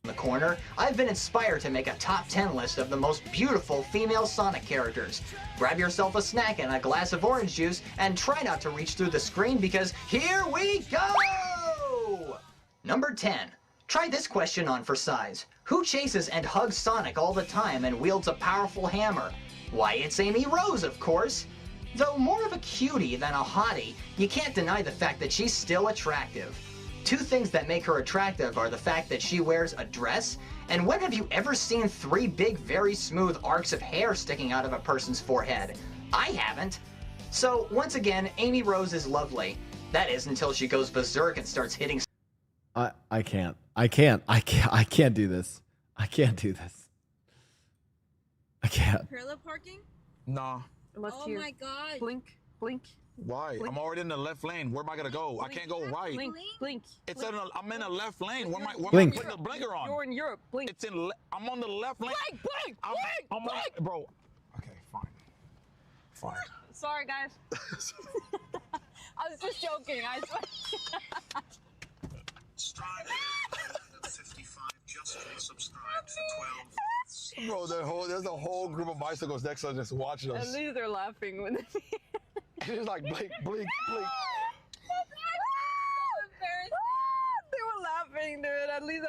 the corner, I've been inspired to make a top 10 list of the most beautiful female Sonic characters. Grab yourself a snack and a glass of orange juice and try not to reach through the screen because here we go! Number 10, Try this question on for size. Who chases and hugs Sonic all the time and wields a powerful hammer? Why, it's Amy Rose, of course. Though more of a cutie than a hottie, you can't deny the fact that she's still attractive. Two things that make her attractive are the fact that she wears a dress, and when have you ever seen 3 big, very smooth arcs of hair sticking out of a person's forehead? I haven't. So, once again, Amy Rose is lovely. That is until she goes berserk and starts hitting... I can't do this. I can't do this. I can't. Parallel parking? Nah. Oh my god. Blink. Why? Blink. I'm already in the left lane. Where am I gonna go? I can't go right. Blink. I'm in the left lane. Where am I Blink. putting the blinker on? You're in Europe. Blink. I'm on the left lane. Blink. Bro. Okay, fine. Sorry, guys. I was just joking. I swear. Bro, there's a whole group of bicycles next to us just watching us. At least they're laughing with me. It's like blink. They were laughing, dude. At least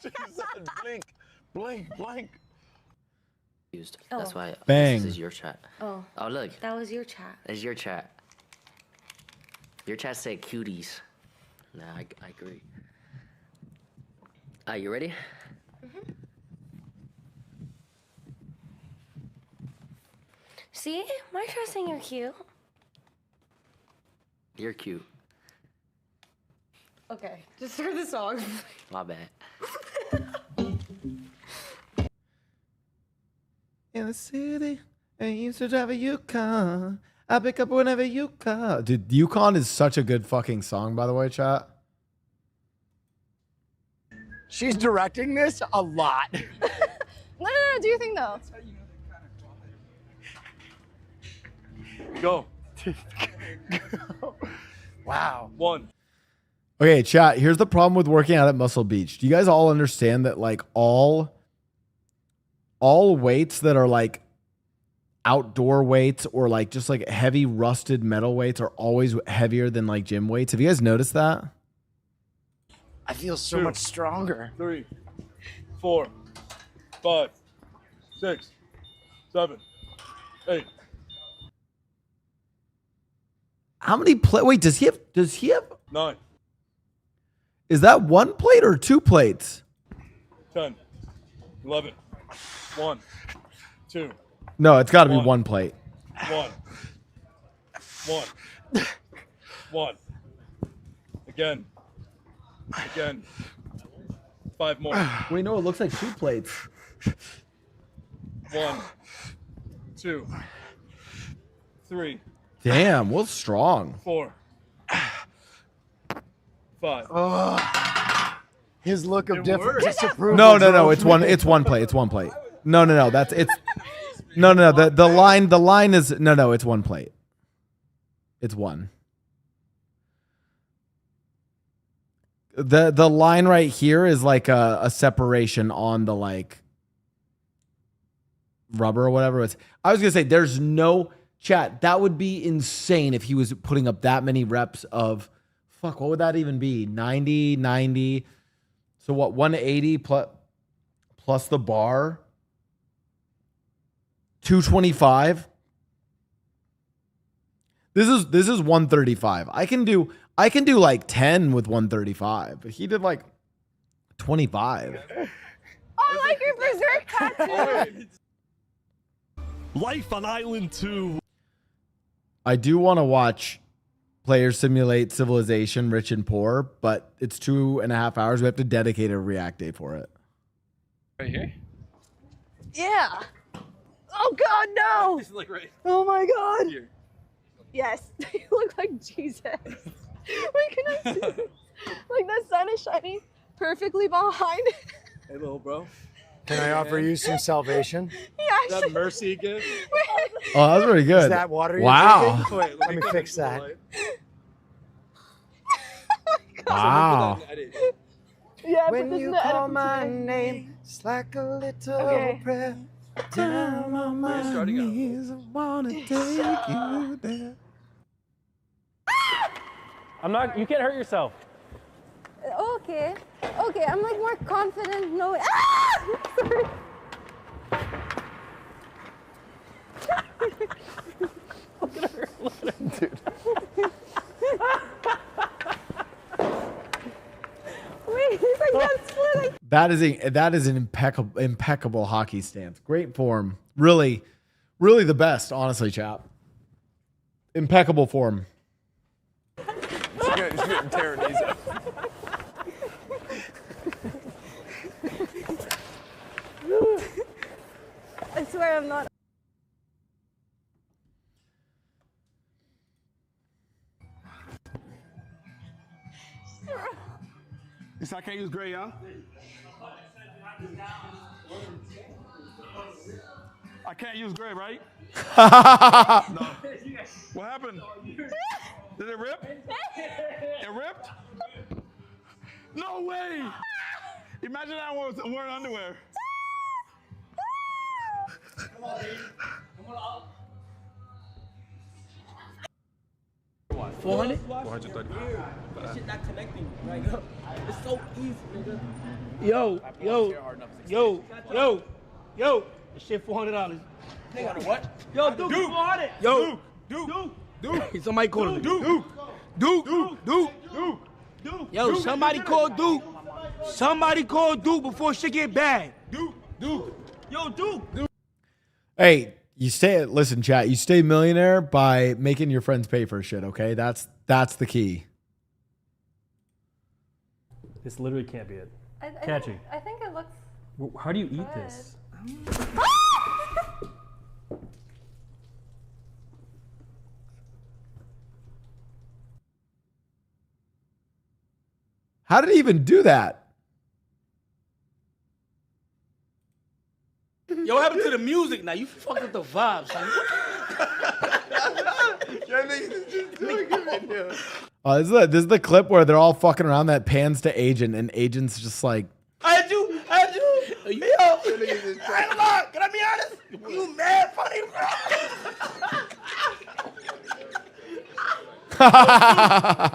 She said blink. That's why Bang. this is your chat. Oh. Oh, look. That was your chat. It's your chat. Your chat said cuties. Nah, I agree. Are you ready? See? My chat's saying you're cute. You're cute. Okay, just start the song. My bad. In the city, I used to drive a Yukon. I pick up whenever you call. Dude, Yukon is such a good fucking song, by the way, chat. She's directing this a lot. No, do your thing though. Go. Wow. 1. Okay, chat, here's the problem with working out at Muscle Beach. Do you guys all understand that like all weights that are like outdoor weights or like just like heavy rusted metal weights are always heavier than like gym weights? Have you guys noticed that? I feel so 2, much stronger. 3, 4, 5, 6, 7, 8. How many wait, does he have 9, is that 1 plate or 2 plates? 10, 11, 1, 2. No, it's got to be 1 plate. 1. 1. Again. 5 more. Wait, no, it looks like 2 plates. 1, 2, 3. Damn, Will's strong. 4, 5. His look of disapproval. No, it's one plate. It's 1 plate. No, that's it's no. The line is no, it's 1 plate. It's 1. The line right here is like a separation on the like rubber or whatever. I was gonna say there's no chat. That would be insane if he was putting up that many reps of fuck. What would that even be? 90. So what? 180 plus the bar. 225. This is 135. I can do like 10 with 135, but he did like 25. I like your berserk tattoo. Life on Island 2. I do want to watch Players Simulate Civilization, Rich and Poor, but it's 2.5 hours. We have to dedicate a React day for it. Right here? Yeah. Oh God, no! Like right. Oh my God. Here. Yes, you look like Jesus. Wait, can I see this? Like the sun is shining perfectly behind. Hey, little bro. Can I offer you some salvation? Yeah, That mercy gift. Oh, that was pretty good. Is that water? Wow. Wait, Let me fix that. Wow. Yeah, When but this you is the call edit my today. name, it's like a little Okay. prayer. Down on my knees, I wanna take you there. I'm not. You can't hurt yourself. Okay. Okay, I'm like more confident. No. Ah! Sorry. Dude. Wait, I got split. That is an impeccable hockey stance. Great form. Really the best, honestly, chap. Impeccable form. She's getting tearing these up. I swear I'm not. You said I can't use gray, huh? I can't use gray, right? No. What happened? Did it rip? It ripped? No way! Imagine I was wearing underwear. Come on, baby. Come on out. 400? 430. This shit not connecting right now. It's so easy, nigga. Yo. This shit $400. Nigga, what? Yo, Duke, 400. Yo, Duke. Somebody call him. Duke. Yo, somebody call Duke. Somebody call Duke before shit get bad. Duke. Yo, Duke. Hey, listen, chat, you stay millionaire by making your friends pay for shit, okay? That's the key. This literally can't be it. Catchy. I think it looks. How do you eat this? How did he even do that? Yo, what happened to the music now? You fucked with the vibes, son. This is the clip where they're all fucking around that pans to Agent, and Agent's just like, I had you. Yo, can I be honest? You mad funny, bro.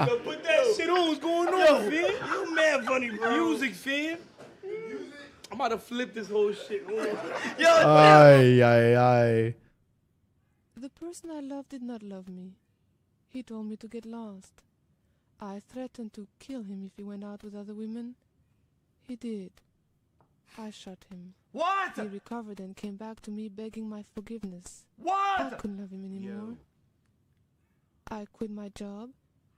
Yo, put that shit on. What's going on, Finn? You mad funny, bro. Music, Finn. I'm about to flip this whole shit. Ay. The person I loved did not love me. He told me to get lost. I threatened to kill him if he went out with other women. He did. I shot him. What? He recovered and came back to me begging my forgiveness. What? I couldn't love him anymore. I quit my job.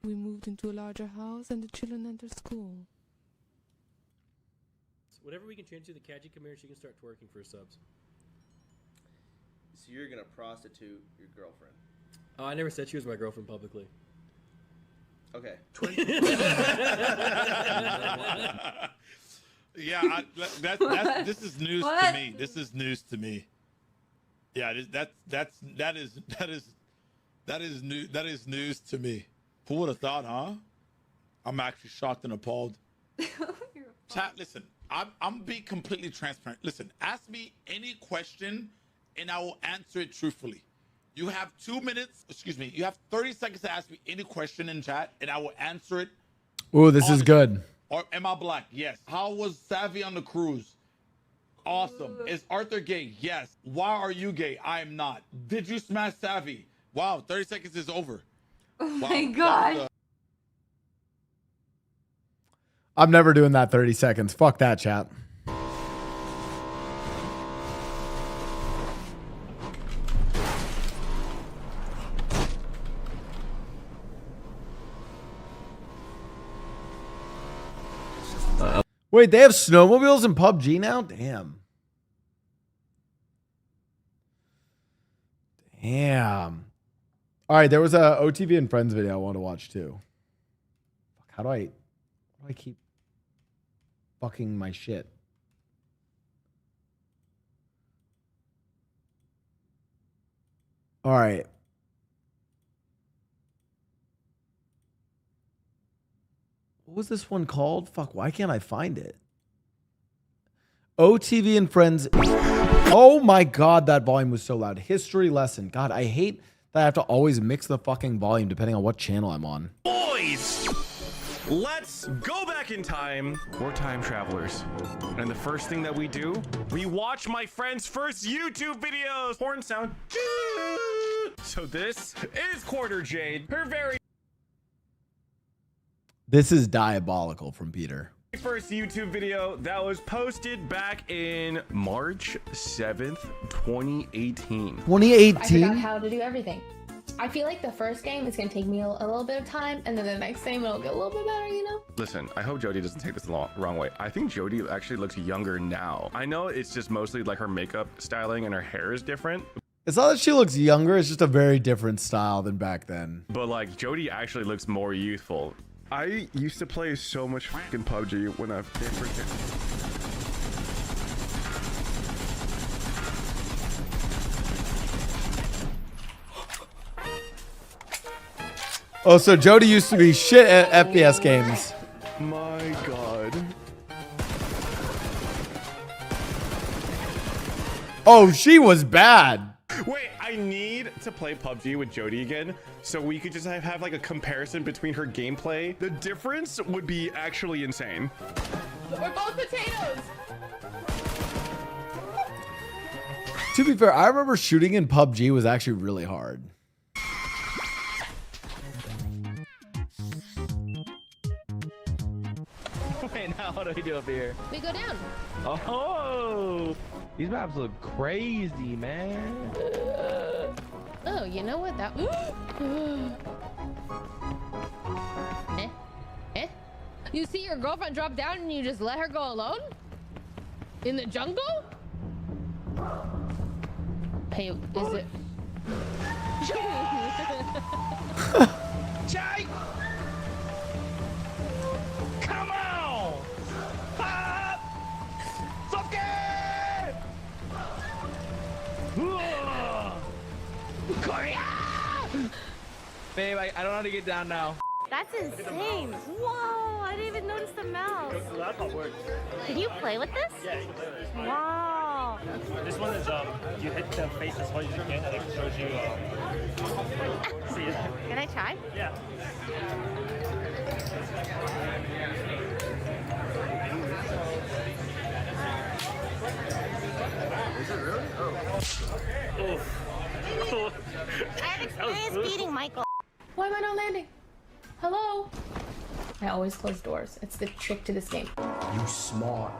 We moved into a larger house and the children entered school. Whatever we can change to the Kaji, come here, she can start twerking for subs. So you're gonna prostitute your girlfriend? Oh, I never said she was my girlfriend publicly. Okay. Yeah, this is news to me. This is news to me. Yeah, that is news to me. Who would have thought, huh? I'm actually shocked and appalled. Chat, listen. I'm being completely transparent. Listen, ask me any question and I will answer it truthfully. You have 2 minutes, you have 30 seconds to ask me any question in chat and I will answer it. Ooh, this is good. Or am I black? Yes. How was Savvy on the cruise? Awesome. Is Arthur gay? Yes. Why are you gay? I am not. Did you smash Savvy? Wow, 30 seconds is over. Oh my god. I'm never doing that 30 seconds. Fuck that, chat. Wait, they have snowmobiles in PUBG now? Damn. All right, there was a OTV and Friends video I want to watch too. How do I keep fucking my shit? All right. What was this one called? Fuck, why can't I find it? OTV and Friends. Oh my God, that volume was so loud. History lesson. God, I hate that I have to always mix the fucking volume depending on what channel I'm on. Boys, Let's go back in time. We're time travelers. And the first thing that we do, we watch my friend's first YouTube videos. Horn sound. So this is Quarter Jade, her very This is diabolical from Peter. first YouTube video that was posted back in March 7th, 2018. 2018? I forgot how to do everything. I feel like the first game is gonna take me a little bit of time, and then the next game it'll get a little bit better, you know? Listen, I hope Jody doesn't take this the wrong way. I think Jody actually looks younger now. I know it's just mostly like her makeup styling and her hair is different. It's not that she looks younger, it's just a very different style than back then. But like Jody actually looks more youthful. I used to play so much fucking PUBG when I Oh, so Jody used to be shit at FPS games. My God. Oh, she was bad. Wait, I need to play PUBG with Jody again so we could just have like a comparison between her gameplay. The difference would be actually insane. We're both potatoes! To be fair, I remember shooting in PUBG was actually really hard. Wait, now what do we do up here? We go down. Oh, these maps look crazy, man. Oh, you know what? That. You see your girlfriend drop down and you just let her go alone? In the jungle? Hey, is it? Jake! Come on! Fuck it! Babe, I don't know how to get down now. That's insane. Whoa, I didn't even notice the mouse. The laptop works. Can you play with this? Yeah, you can play with this. Wow. This one is, you hit the face as hard as you can, and it shows you, see it? Can I try? Yeah. Is it really? Oh. I have experience beating Michael. Why am I not landing? Hello? I always close doors. It's the trick to this game. You smart.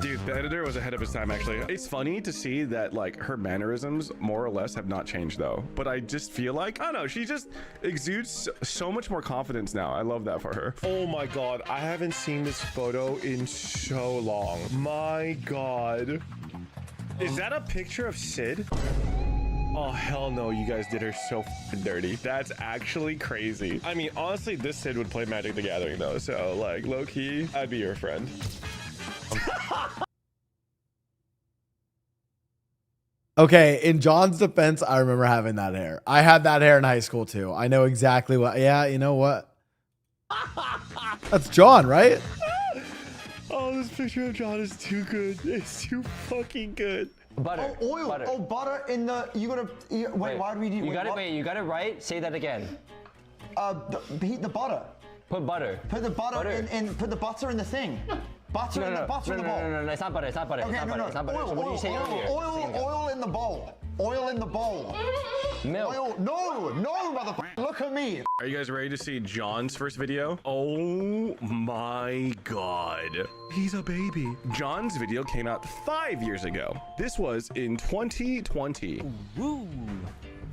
Dude, the editor was ahead of his time, actually. It's funny to see that, like, her mannerisms more or less have not changed, though. But I just feel like, I don't know, she just exudes so much more confidence now. I love that for her. Oh my God, I haven't seen this photo in so long. My God. Is that a picture of Sid? Oh, hell no, you guys did her so dirty. That's actually crazy. I mean, honestly, this Sid would play Magic the Gathering, though. So, like, low-key, I'd be your friend. Okay, in John's defense, I remember having that hair. I had that hair in high school, too. I know exactly what... Yeah, you know what? That's John, right? Oh, this picture of John is too good. It's too fucking good. Butter. Oh, oil. Butter. Oh, butter in the. You gotta. Wait, why do we do? You got it. Wait, you got it right. Say that again. Heat the butter. Put butter. Put the butter in. Put the butter in the thing. Butter in the butter in the bowl. No, it's not butter. It's not butter. Okay, It's not butter. It's not butter. Oil, So what did you say earlier? Oil in the bowl. Oil in the bowl. Milk. Oil. No, motherfucker. Look at me. Are you guys ready to see John's first video? Oh my God. He's a baby. John's video came out 5 years ago. This was in 2020. Woo.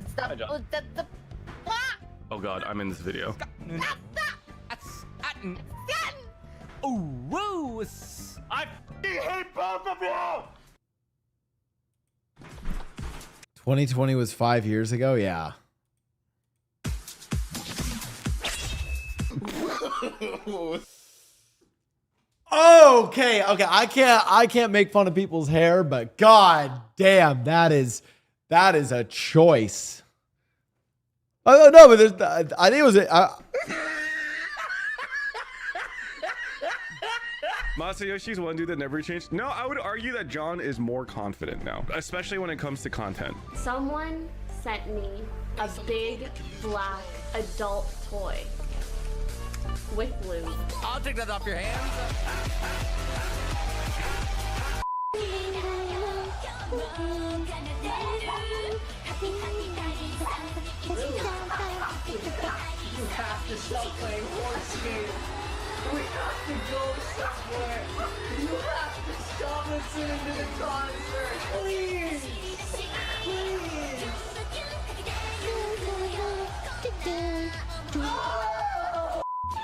Stop. Oh God, I'm in this video. Ooh, woo. I hate both of you! 2020 was 5 years ago? Yeah. Okay. I can't make fun of people's hair, but god damn, that is a choice. Oh no, but I think it was Masayoshi's one dude that never changed. No, I would argue that John is more confident now, especially when it comes to content. Someone sent me a big black adult toy. With lube. I'll take that off your hands. You have to stop playing horse games. We have to go somewhere. You have to stop listening to the concert. Please.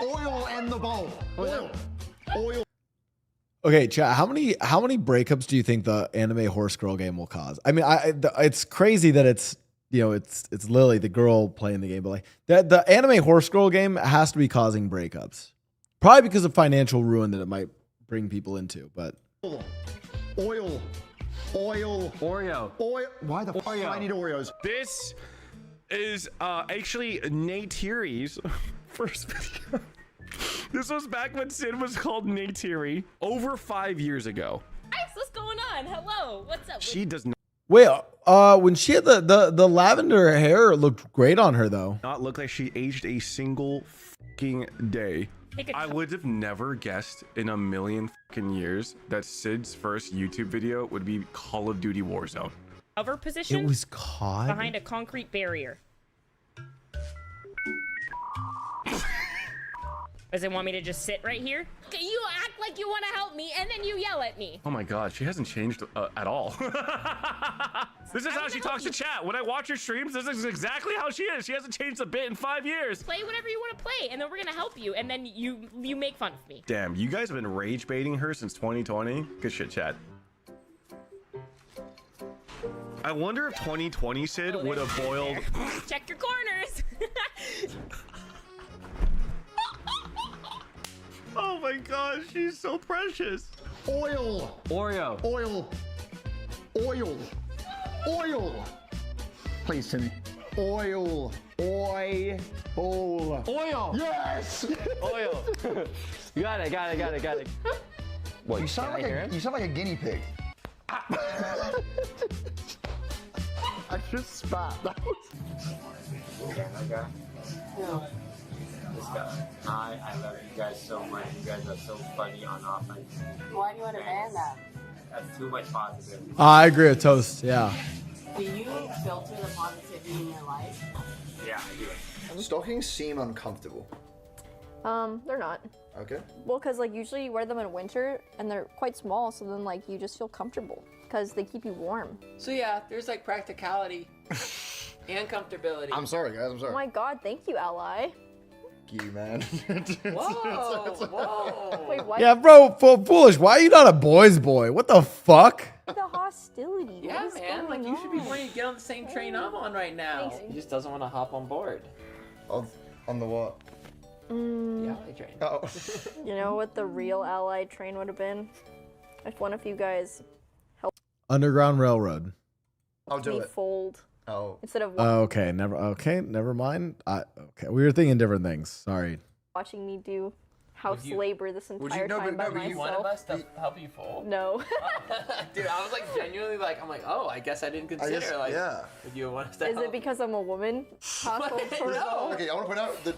Oil and the bowl. Oil. Okay, chat. How many breakups do you think the anime horse girl game will cause? I mean, it's crazy that it's it's Lily, the girl playing the game, but like the anime horse girl game has to be causing breakups, probably because of financial ruin that it might bring people into. But Oil. Oreo. Why the fuck do I need Oreos? This is actually Nate Thierry's first video. This was back when Sid was called Nate Thierry over 5 years ago. Guys, what's going on? Hello, what's up? She does not. wait, when she had the lavender hair, it looked great on her though. Not look like she aged a single fucking day. I would have never guessed in a million fucking years that Sid's first YouTube video would be Call of Duty Warzone. Cover position. It was COD behind a concrete barrier. Does it want me to just sit right here? You act like you want to help me, and then you yell at me. Oh my god, she hasn't changed at all. This is how she talks to chat. When I watch her streams, this is exactly how she is. She hasn't changed a bit in 5 years. Play whatever you want to play, and then we're gonna help you, and then you make fun of me. Damn, you guys have been rage baiting her since 2020. Good shit, chat. I wonder if 2020 Sid would have boiled. Check your corners. Oh my gosh, she's so precious. Oil. Oreo. Oil. Please, Timmy. Oil. Yes. Oil. You got it. What? You sound like a guinea pig. I just spat. That was... I love you guys so much. You guys are so funny on offense. Why do you want to ban that? That's too much positive. I agree with Toast. Yeah. Do you filter the positivity in your life? Yeah, I do. Stockings seem uncomfortable. They're not. Okay. Well, because like usually you wear them in winter and they're quite small, so then like you just feel comfortable because they keep you warm. So yeah, there's like practicality and comfortability. I'm sorry, guys. I'm Oh sorry. my god, thank you, ally. You, man. Whoa. Wait, what? Yeah, bro, foolish. Why are you not a boy's boy? What the fuck? The hostility. Yeah, what is man. Like going you should be on? wanting to get on the same train I'm on right now. He just doesn't want to hop on board. On the what? The ally train. Oh. You know what the real ally train would have been? If one of you guys helped Underground Railroad. I'll do me it. fold Oh. instead of Okay, never mind. Okay, we were thinking different things. Sorry. watching me do house labor this Would entire you know? time by Would you one of myself. us to help you fold? No. Dude, I was like genuinely like, I'm like, oh, I guess I didn't consider like if you want us to Is help. it because I'm a woman? Household chores? No. Okay, I want to point out that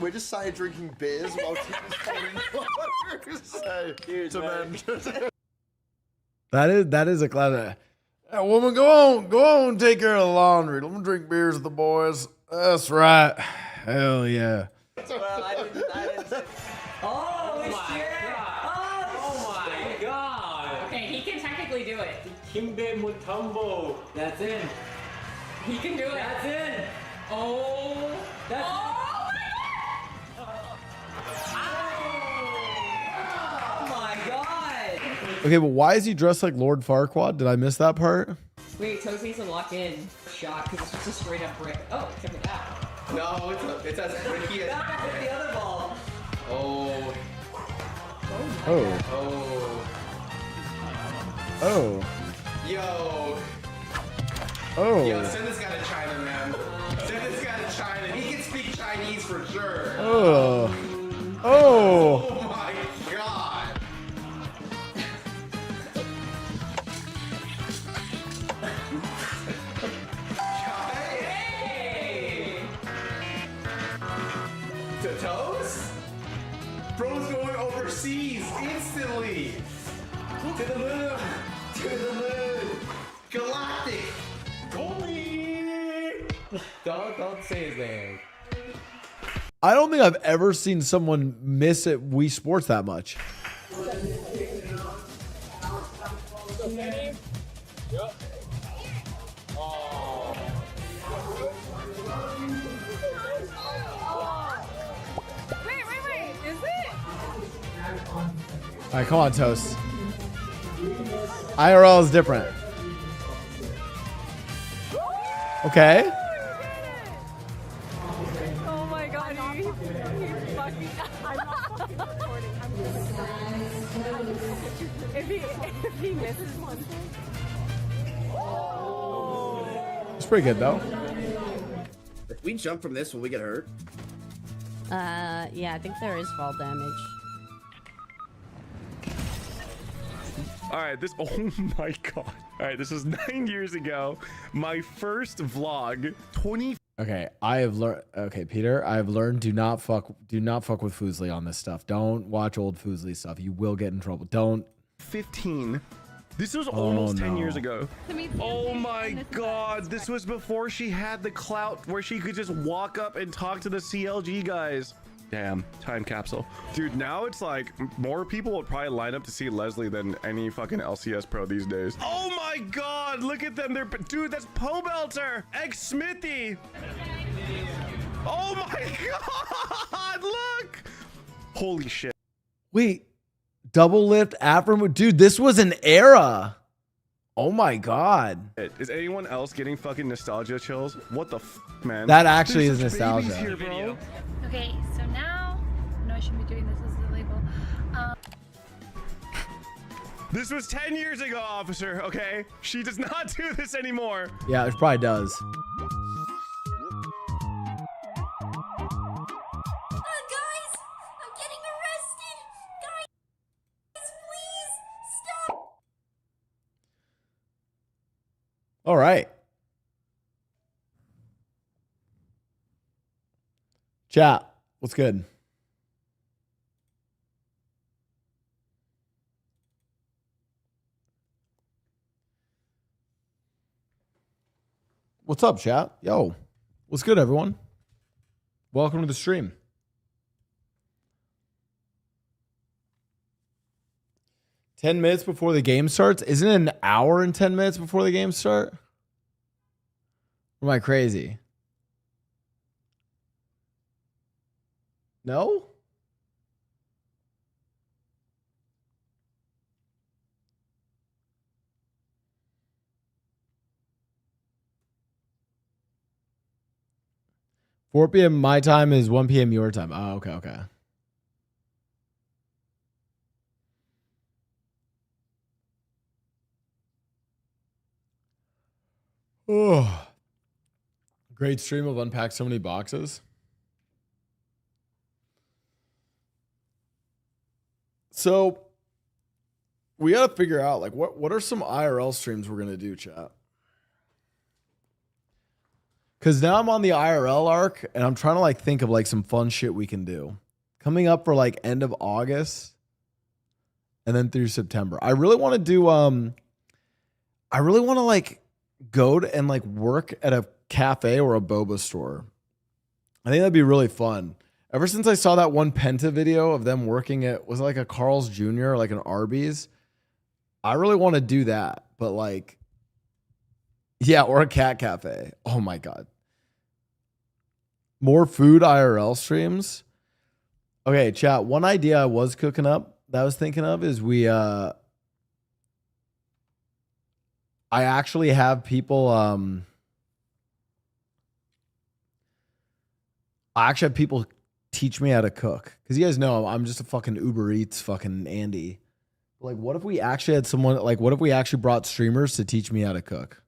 we're just sat here drinking beers while Tim's folding clothes. To men. That is a classic. Hey, woman, go on, take care of the laundry. Let me drink beers with the boys. That's right. Hell yeah. Well, I didn't say. Oh my god! Oh my god! Okay, he can technically do it. Kimbe Mutombo. That's in. He can do it. That's in. Oh. That's. Oh my god! Okay, but why is he dressed like Lord Farquaad? Did I miss that part? Wait, Toast needs to lock in shot because it's just a straight up brick. Oh, except for that. No, it's as tricky as the other ball. Oh. Oh. Oh. Oh. Yo. Oh. Yo, send this guy to China, man. Send this guy to China. He can speak Chinese for sure. Oh. Oh. Oh my god. To toes? Bro's going overseas instantly. To the moon. To the moon. Galactic. Goalie. Don't say his name. I don't think I've ever seen someone miss at Wii Sports that much. Wait. Is it? All right, come on, Toast. IRL is different. Okay. Oh my god, he fucking. I'm not fucking recording. If he misses one thing. It's pretty good though. If we jump from this, will we get hurt? Yeah, I think there is fall damage. All right, this, oh my God. All right, this was 9 years ago. My first vlog, 20. Okay, I have learned. Okay, Peter, I have learned do not fuck with Foosley on this stuff. Don't watch old Foosley stuff. You will get in trouble. Don't. 15. This was almost 10 years ago. me Oh my God, this was before she had the clout where she could just walk up and talk to the CLG guys. Damn, time capsule. Dude, now it's like more people would probably line up to see Leslie than any fucking LCS pro these days. Oh my God, look at them. Dude, that's Pobelter, ex-Smithy. Oh my God, look. Holy shit. Wait, double lift Afro. Dude, this was an era. Oh my God. Is anyone else getting fucking nostalgia chills? What the f, man? That actually There's is such nostalgia. babies here, bro. Okay, so now I know I shouldn't be doing this as the label. This was 10 years ago, officer, okay? She does not do this anymore. Yeah, it probably does. Guys, I'm getting arrested. Guys, please stop. All right. Chat, what's good? What's up, chat? Yo, what's good, everyone? Welcome to the stream. Ten minutes before the game starts? Isn't it an hour and 10 minutes before the game start? Or am I crazy? No? $4 p.m. my time is 1 p.m. your time. Oh, okay. Oh, great stream of unpack so many boxes. So we got to figure out like what are some IRL streams we're gonna do, chat? Because now I'm on the IRL arc and I'm trying to like think of like some fun shit we can do coming up for like end of August and then through September. I really want to do I really want to like go to and like work at a cafe or a boba store. I think that'd be really fun. Ever since I saw that one Penta video of them working at, was it like a Carl's Jr. or like an Arby's? I really want to do that, but like, yeah, or a cat cafe. Oh my God. More food IRL streams. Okay, chat. One idea I was cooking up that I was thinking of is I actually have people, teach me how to cook. Because you guys know I'm just a fucking Uber Eats fucking Andy. Like, what if we actually had someone, like, what if we actually brought streamers to teach me how to cook?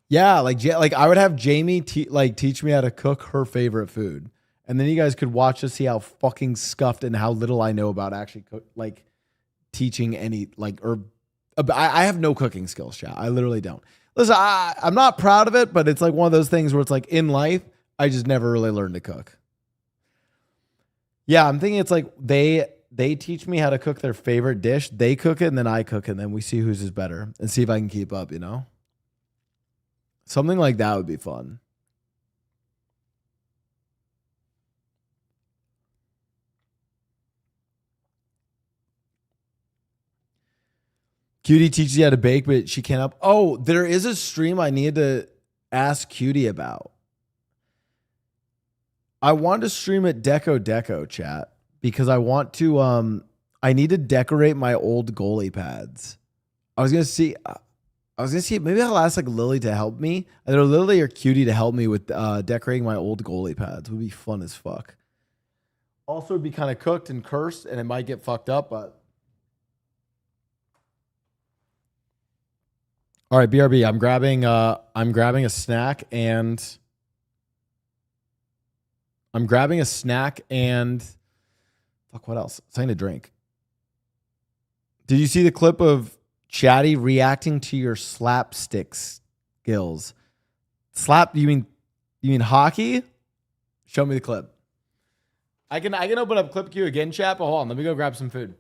Yeah, like I would have Jamie teach me how to cook her favorite food. And then you guys could watch to see how fucking scuffed and how little I know about actually teaching any, like, or I have no cooking skills, chat. I literally don't. Listen, I'm not proud of it, but it's like one of those things where it's like in life, I just never really learned to cook. Yeah, I'm thinking it's like they teach me how to cook their favorite dish. They cook it and then I cook it, and then we see whose is better and see if I can keep up, you know? Something like that would be fun. Cutie teaches you how to bake, but she can't help. Oh, there is a stream I need to ask Cutie about. I want to stream at Deco chat because I want to I need to decorate my old goalie pads. I was gonna see maybe I'll ask like Lily to help me. Either Lily or Cutie to help me with decorating my old goalie pads. It would be fun as fuck. Also it'd be kind of cooked and cursed and it might get fucked up, but all right, BRB, I'm grabbing a snack and fuck, what else? Something to drink. Did you see the clip of Chatty reacting to your slapstick skills? Slap, you mean hockey? Show me the clip. I can open up clip queue again, chat, but hold on, let me go grab some food.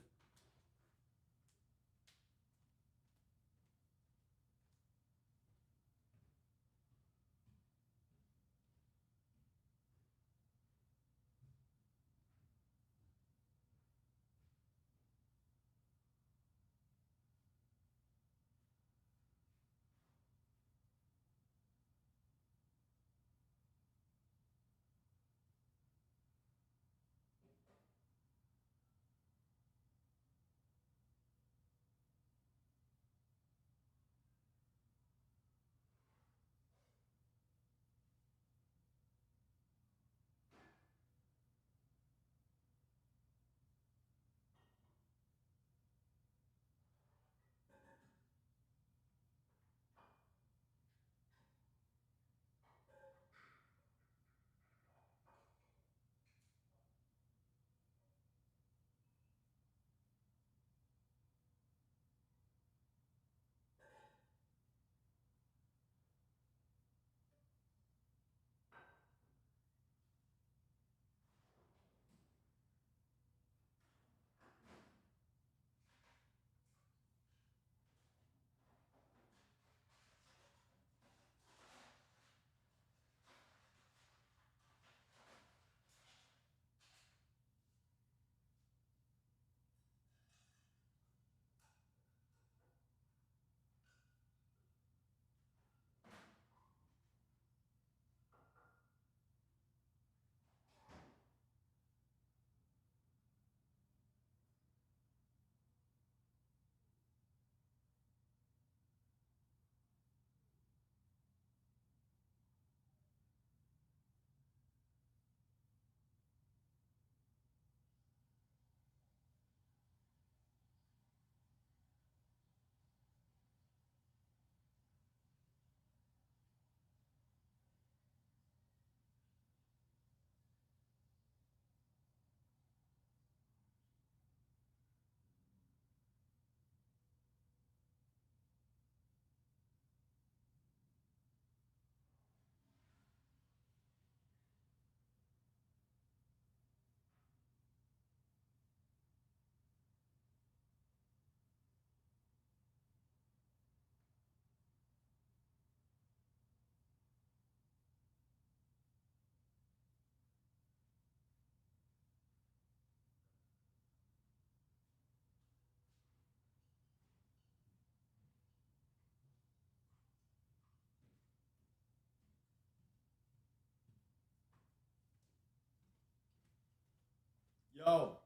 Yo.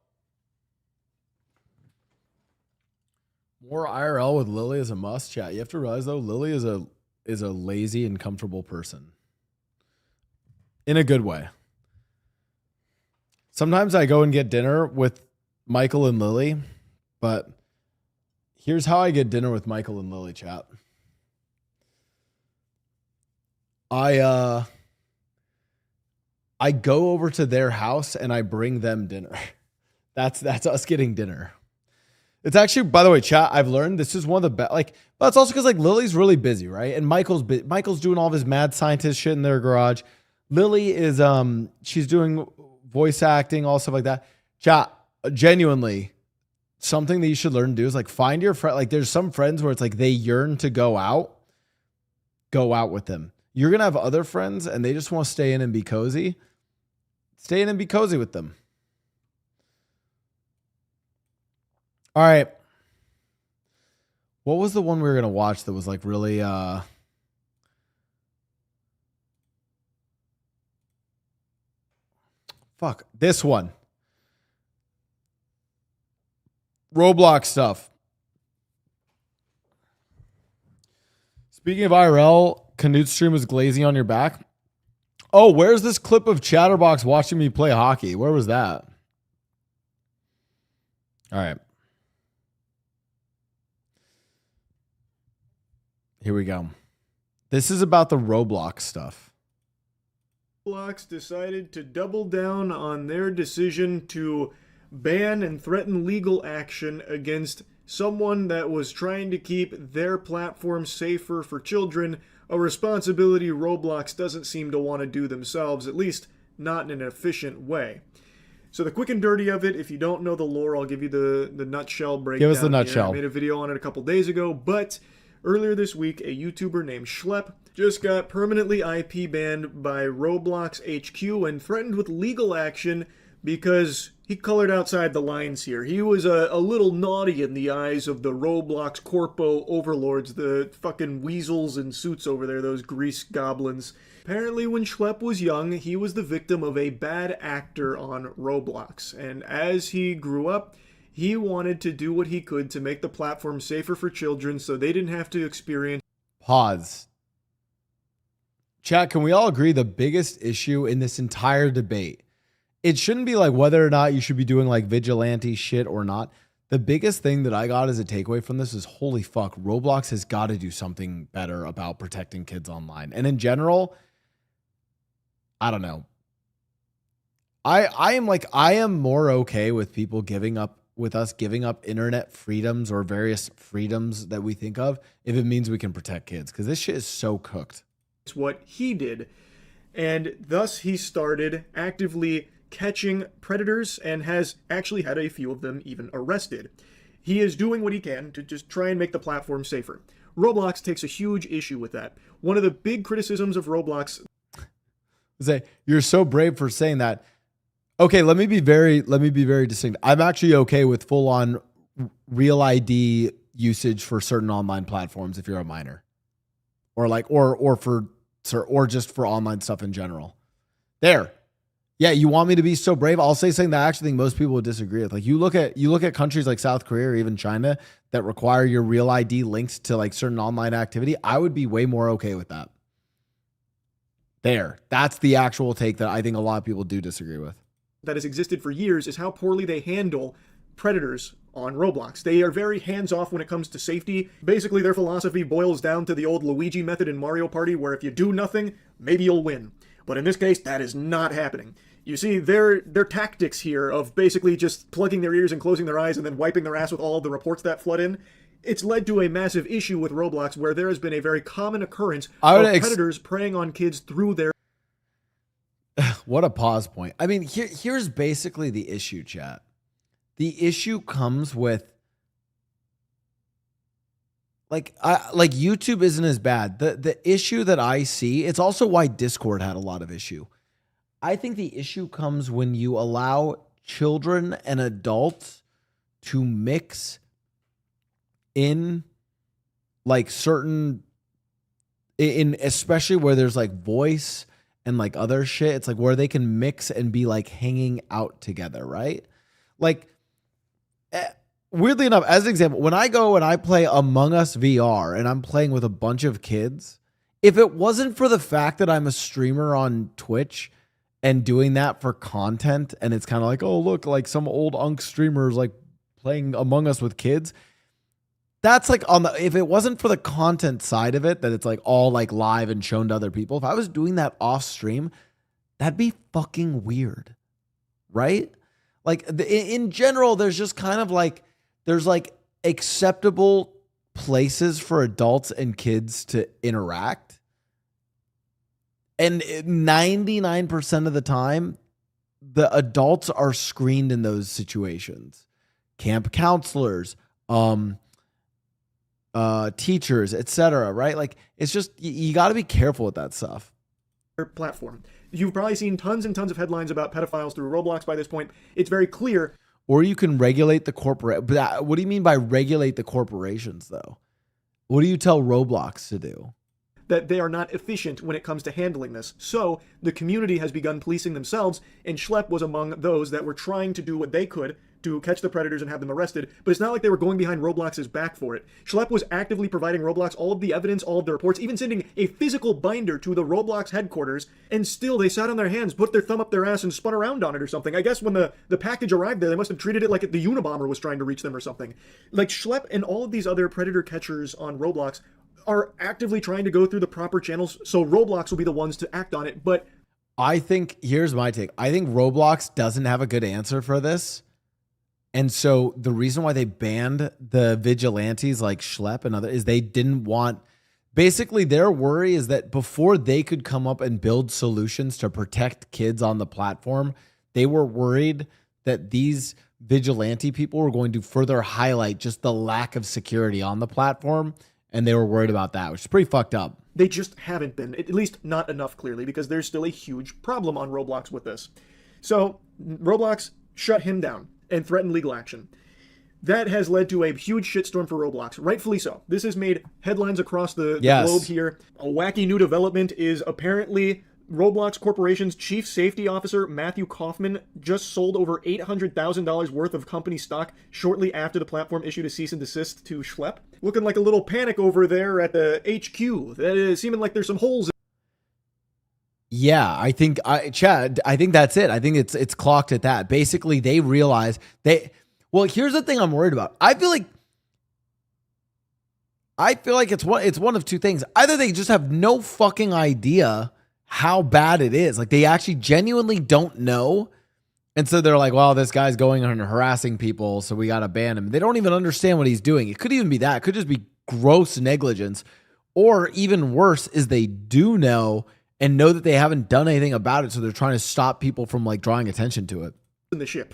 More IRL with Lily is a must, chat. You have to realize though, Lily is a lazy and comfortable person. In a good way. Sometimes I go and get dinner with Michael and Lily, but here's how I get dinner with Michael and Lily, chat. I go over to their house and I bring them dinner. That's us getting dinner. It's actually, by the way, chat, I've learned this is one of the best, like, but it's also because like Lily's really busy, right? And Michael's doing all of his mad scientist shit in their garage. Lily is, she's doing voice acting, all stuff like that. Chat, genuinely, something that you should learn to do is like find your friend. Like there's some friends where it's like they yearn to go out with them. You're going to have other friends and they just want to stay in and be cozy. Stay in and be cozy with them. All right. What was the one we were going to watch that was like really, fuck, this one. Roblox stuff. Speaking of IRL, Canute's stream was glazing on your back. Oh, where's this clip of Chatterbox watching me play hockey? Where was that? All right. Here we go. This is about the Roblox stuff. Roblox decided to double down on their decision to ban and threaten legal action against someone that was trying to keep their platform safer for children, a responsibility Roblox doesn't seem to want to do themselves, at least not in an efficient way. So the quick and dirty of it, if you don't know the lore, I'll give you the nutshell breakdown. Give us the nutshell. I made a video on it a couple days ago, but earlier this week, a YouTuber named Schlep just got permanently IP banned by Roblox HQ and threatened with legal action because he colored outside the lines here. He was a little naughty in the eyes of the Roblox corpo overlords, the fucking weasels in suits over there, those grease goblins. Apparently when Schlep was young, he was the victim of a bad actor on Roblox. And as he grew up, he wanted to do what he could to make the platform safer for children so they didn't have to experience... Pause. Chat, can we all agree the biggest issue in this entire debate, it shouldn't be like whether or not you should be doing like vigilante shit or not. The biggest thing that I got as a takeaway from this is, holy fuck, Roblox has got to do something better about protecting kids online. And in general, I don't know. I am more okay with people giving up internet freedoms or various freedoms that we think of if it means we can protect kids, because this shit is so cooked. It's what he did. And thus he started actively catching predators and has actually had a few of them even arrested. He is doing what he can to just try and make the platform safer. Roblox takes a huge issue with that. One of the big criticisms of Roblox... Say, you're so brave for saying that. Okay, let me be very distinct. I'm actually okay with full on real ID usage for certain online platforms if you're a minor. Or like or just for online stuff in general. There. Yeah, you want me to be so brave? I'll say something that I actually think most people would disagree with. Like you look at countries like South Korea or even China that require your real ID linked to like certain online activity. I would be way more okay with that. There. That's the actual take that I think a lot of people do disagree with. That has existed for years is how poorly they handle predators on Roblox. They are very hands-off when it comes to safety. Basically, their philosophy boils down to the old Luigi method in Mario Party, where if you do nothing, maybe you'll win. But in this case, that is not happening. You see, their tactics here of basically just plugging their ears and closing their eyes and then wiping their ass with all of the reports that flood in, it's led to a massive issue with Roblox where there has been a very common occurrence of predators preying on kids through their... What a pause point. I mean, here's basically the issue, chat. The issue comes with like YouTube isn't as bad. The issue that I see, it's also why Discord had a lot of issue. I think the issue comes when you allow children and adults to mix in like certain especially where there's like voice and like other shit. It's like where they can mix and be like hanging out together, right? Like weirdly enough, as an example, when I go and I play Among Us VR and I'm playing with a bunch of kids, if it wasn't for the fact that I'm a streamer on Twitch and doing that for content, and it's kind of like, oh, look, like some old unk streamers like playing Among Us with kids. That's like if it wasn't for the content side of it, that it's like all like live and shown to other people. If I was doing that off stream, that'd be fucking weird. Right? Like in general, there's just kind of like, there's like acceptable places for adults and kids to interact. And 99% of the time, the adults are screened in those situations. Camp counselors, teachers, etc. Right? Like, it's just, you got to be careful with that stuff. Platform. You've probably seen tons and tons of headlines about pedophiles through Roblox by this point. It's very clear. Or you can regulate the corporate. But what do you mean by regulate the corporations, though? What do you tell Roblox to do? That they are not efficient when it comes to handling this. So the community has begun policing themselves, and Schlepp was among those that were trying to do what they could to catch the predators and have them arrested, but it's not like they were going behind Roblox's back for it. Schlepp was actively providing Roblox all of the evidence, all of the reports, even sending a physical binder to the Roblox headquarters, and still they sat on their hands, put their thumb up their ass, and spun around on it or something. I guess when the package arrived there, they must have treated it like the Unabomber was trying to reach them or something. Like, Schlepp and all of these other predator catchers on Roblox are actively trying to go through the proper channels, so Roblox will be the ones to act on it, but I think, here's my take. I think Roblox doesn't have a good answer for this. And so the reason why they banned the vigilantes like Schlepp and other is they didn't want, basically their worry is that before they could come up and build solutions to protect kids on the platform, they were worried that these vigilante people were going to further highlight just the lack of security on the platform. And they were worried about that, which is pretty fucked up. They just haven't been, at least not enough clearly, because there's still a huge problem on Roblox with this. So Roblox shut him down and threatened legal action. That has led to a huge shitstorm for Roblox, rightfully so. This has made headlines across the globe here. A wacky new development is apparently Roblox Corporation's chief safety officer, Matthew Kaufman, just sold over $800,000 worth of company stock shortly after the platform issued a cease and desist to Schlepp. Looking like a little panic over there at the HQ. That is seeming like there's some holes. Yeah, I think Chad, I think that's it. I think it's clocked at that. Basically, they realize well, here's the thing I'm worried about. I feel like it's one of two things. Either they just have no fucking idea how bad it is. Like, they actually genuinely don't know. And so they're like, well, this guy's going and harassing people, so we got to ban him. They don't even understand what he's doing. It could even be that. It could just be gross negligence. Or even worse is they do know and know that they haven't done anything about it, so they're trying to stop people from like drawing attention to it. In the ship.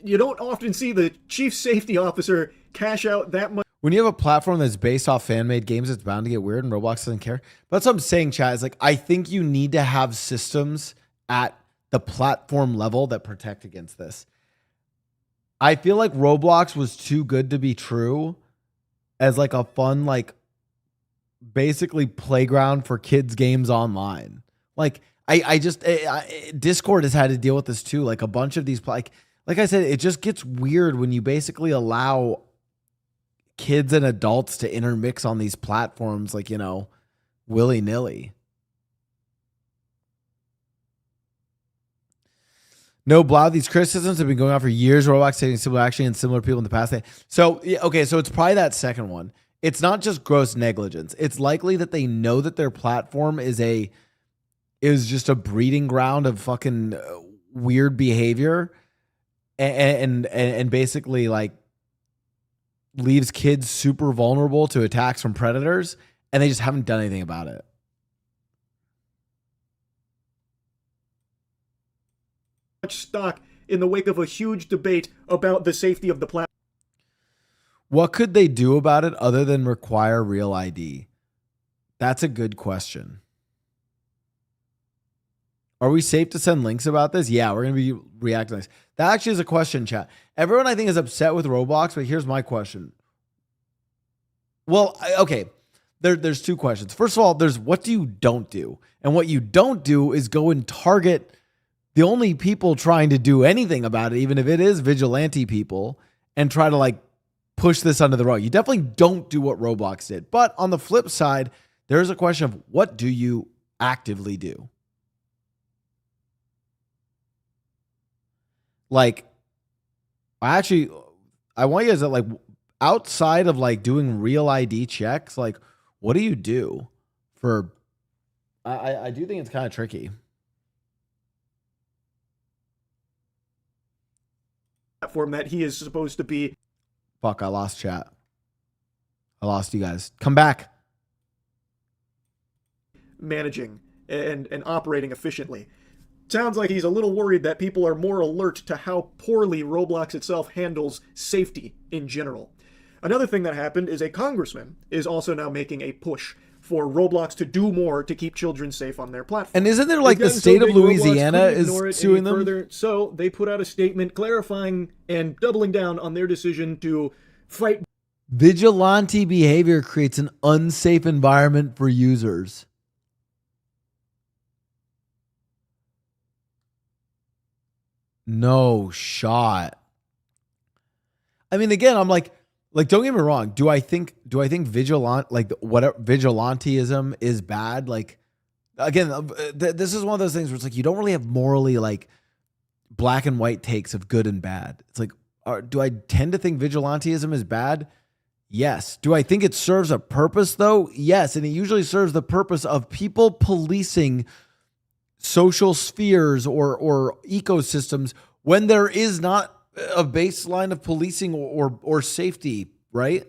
You don't often see the chief safety officer cash out that much. When you have a platform that's based off fan-made games, it's bound to get weird, and Roblox doesn't care. But that's what I'm saying, Chad. Is like, I think you need to have systems at the platform level that protect against this. I feel like Roblox was too good to be true as like a fun, like basically playground for kids games online. Like, I just Discord has had to deal with this too. Like, a bunch of these, like I said, it just gets weird when you basically allow kids and adults to intermix on these platforms, like, you know, willy-nilly. No, Blau, these criticisms have been going on for years. Roblox taking similar action and similar people in the past. So, okay, so it's probably that second one. It's not just gross negligence. It's likely that they know that their platform is just a breeding ground of fucking weird behavior and basically like leaves kids super vulnerable to attacks from predators, and they just haven't done anything about it. Much stock in the wake of a huge debate about the safety of the platform. What could they do about it other than require real ID? That's a good question. Are we safe to send links about this? Yeah, we're going to be reacting to this. That actually is a question, chat. Everyone, I think, is upset with Roblox, but here's my question. Well, okay, there's two questions. First of all, there's what do you don't do? And what you don't do is go and target the only people trying to do anything about it, even if it is vigilante people, and try to like push this under the rug. You definitely don't do what Roblox did. But on the flip side, there's a question of what do you actively do? Like, I want you guys to like, outside of like doing real ID checks, like, what do you do for, I do think it's kind of tricky. Platform that he is supposed to be. Fuck, I lost chat. I lost you guys. Come back. Managing and operating efficiently. Sounds like he's a little worried that people are more alert to how poorly Roblox itself handles safety in general. Another thing that happened is a congressman is also now making a push for Roblox to do more to keep children safe on their platform. And isn't there like the state of Louisiana is suing them? Further, so they put out a statement clarifying and doubling down on their decision to fight. Vigilante behavior creates an unsafe environment for users. No shot. I mean, again, I'm like, don't get me wrong. Do I think vigilantism is bad? Like, again, this is one of those things where it's like, you don't really have morally like black and white takes of good and bad. It's like, do I tend to think vigilantism is bad? Yes. Do I think it serves a purpose though? Yes. And it usually serves the purpose of people policing social spheres or ecosystems when there is not a baseline of policing or safety, right?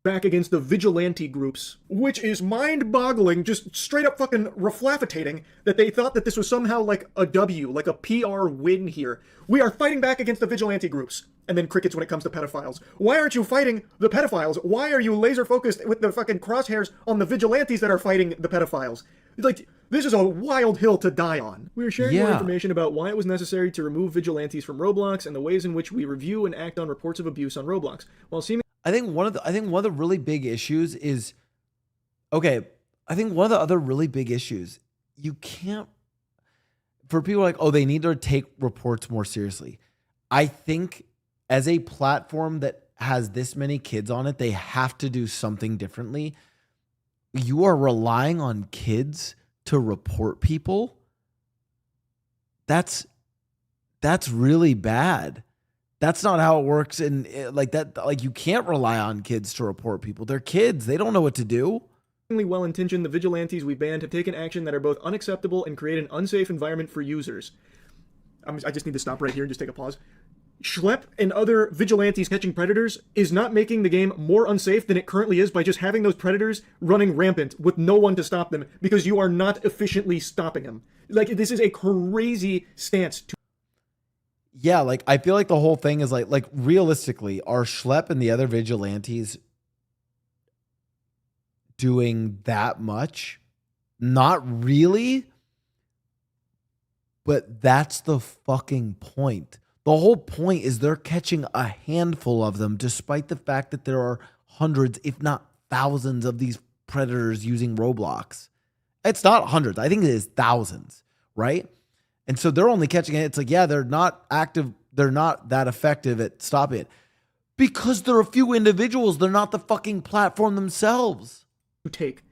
Back against the vigilante groups, which is mind-boggling, just straight up fucking reflaffitating that they thought that this was somehow like a W, like a PR win here. We are fighting back against the vigilante groups. And then crickets when it comes to pedophiles. Why aren't you fighting the pedophiles? Why are you laser focused with the fucking crosshairs on the vigilantes that are fighting the pedophiles? Like, this is a wild hill to die on. We are sharing more information about why it was necessary to remove vigilantes from Roblox and the ways in which we review and act on reports of abuse on Roblox. While seeming I think one of the really big issues is, okay, I think one of the other really big issues, you can't, for people like, oh, they need to take reports more seriously. I think as a platform that has this many kids on it, they have to do something differently. You are relying on kids to report people. That's really bad. That's not how it works. And like that, like you can't rely on kids to report people. They're kids. They don't know what to do. Well-intentioned, the vigilantes we banned have taken action that are both unacceptable and create an unsafe environment for users. I just need to stop right here and just take a pause. Schlep and other vigilantes catching predators is not making the game more unsafe than it currently is by just having those predators running rampant with no one to stop them because you are not efficiently stopping them. Like, this is a crazy stance to... Yeah, like, I feel like the whole thing is like realistically, are Schlep and the other vigilantes doing that much? Not really. But that's the fucking point. The whole point is they're catching a handful of them, despite the fact that there are hundreds, if not thousands, of these predators using Roblox. It's not hundreds. I think it is thousands, right? And so they're only catching it. It's like, yeah, they're not active. They're not that effective at stopping it because they're a few individuals. They're not the fucking platform themselves. Take.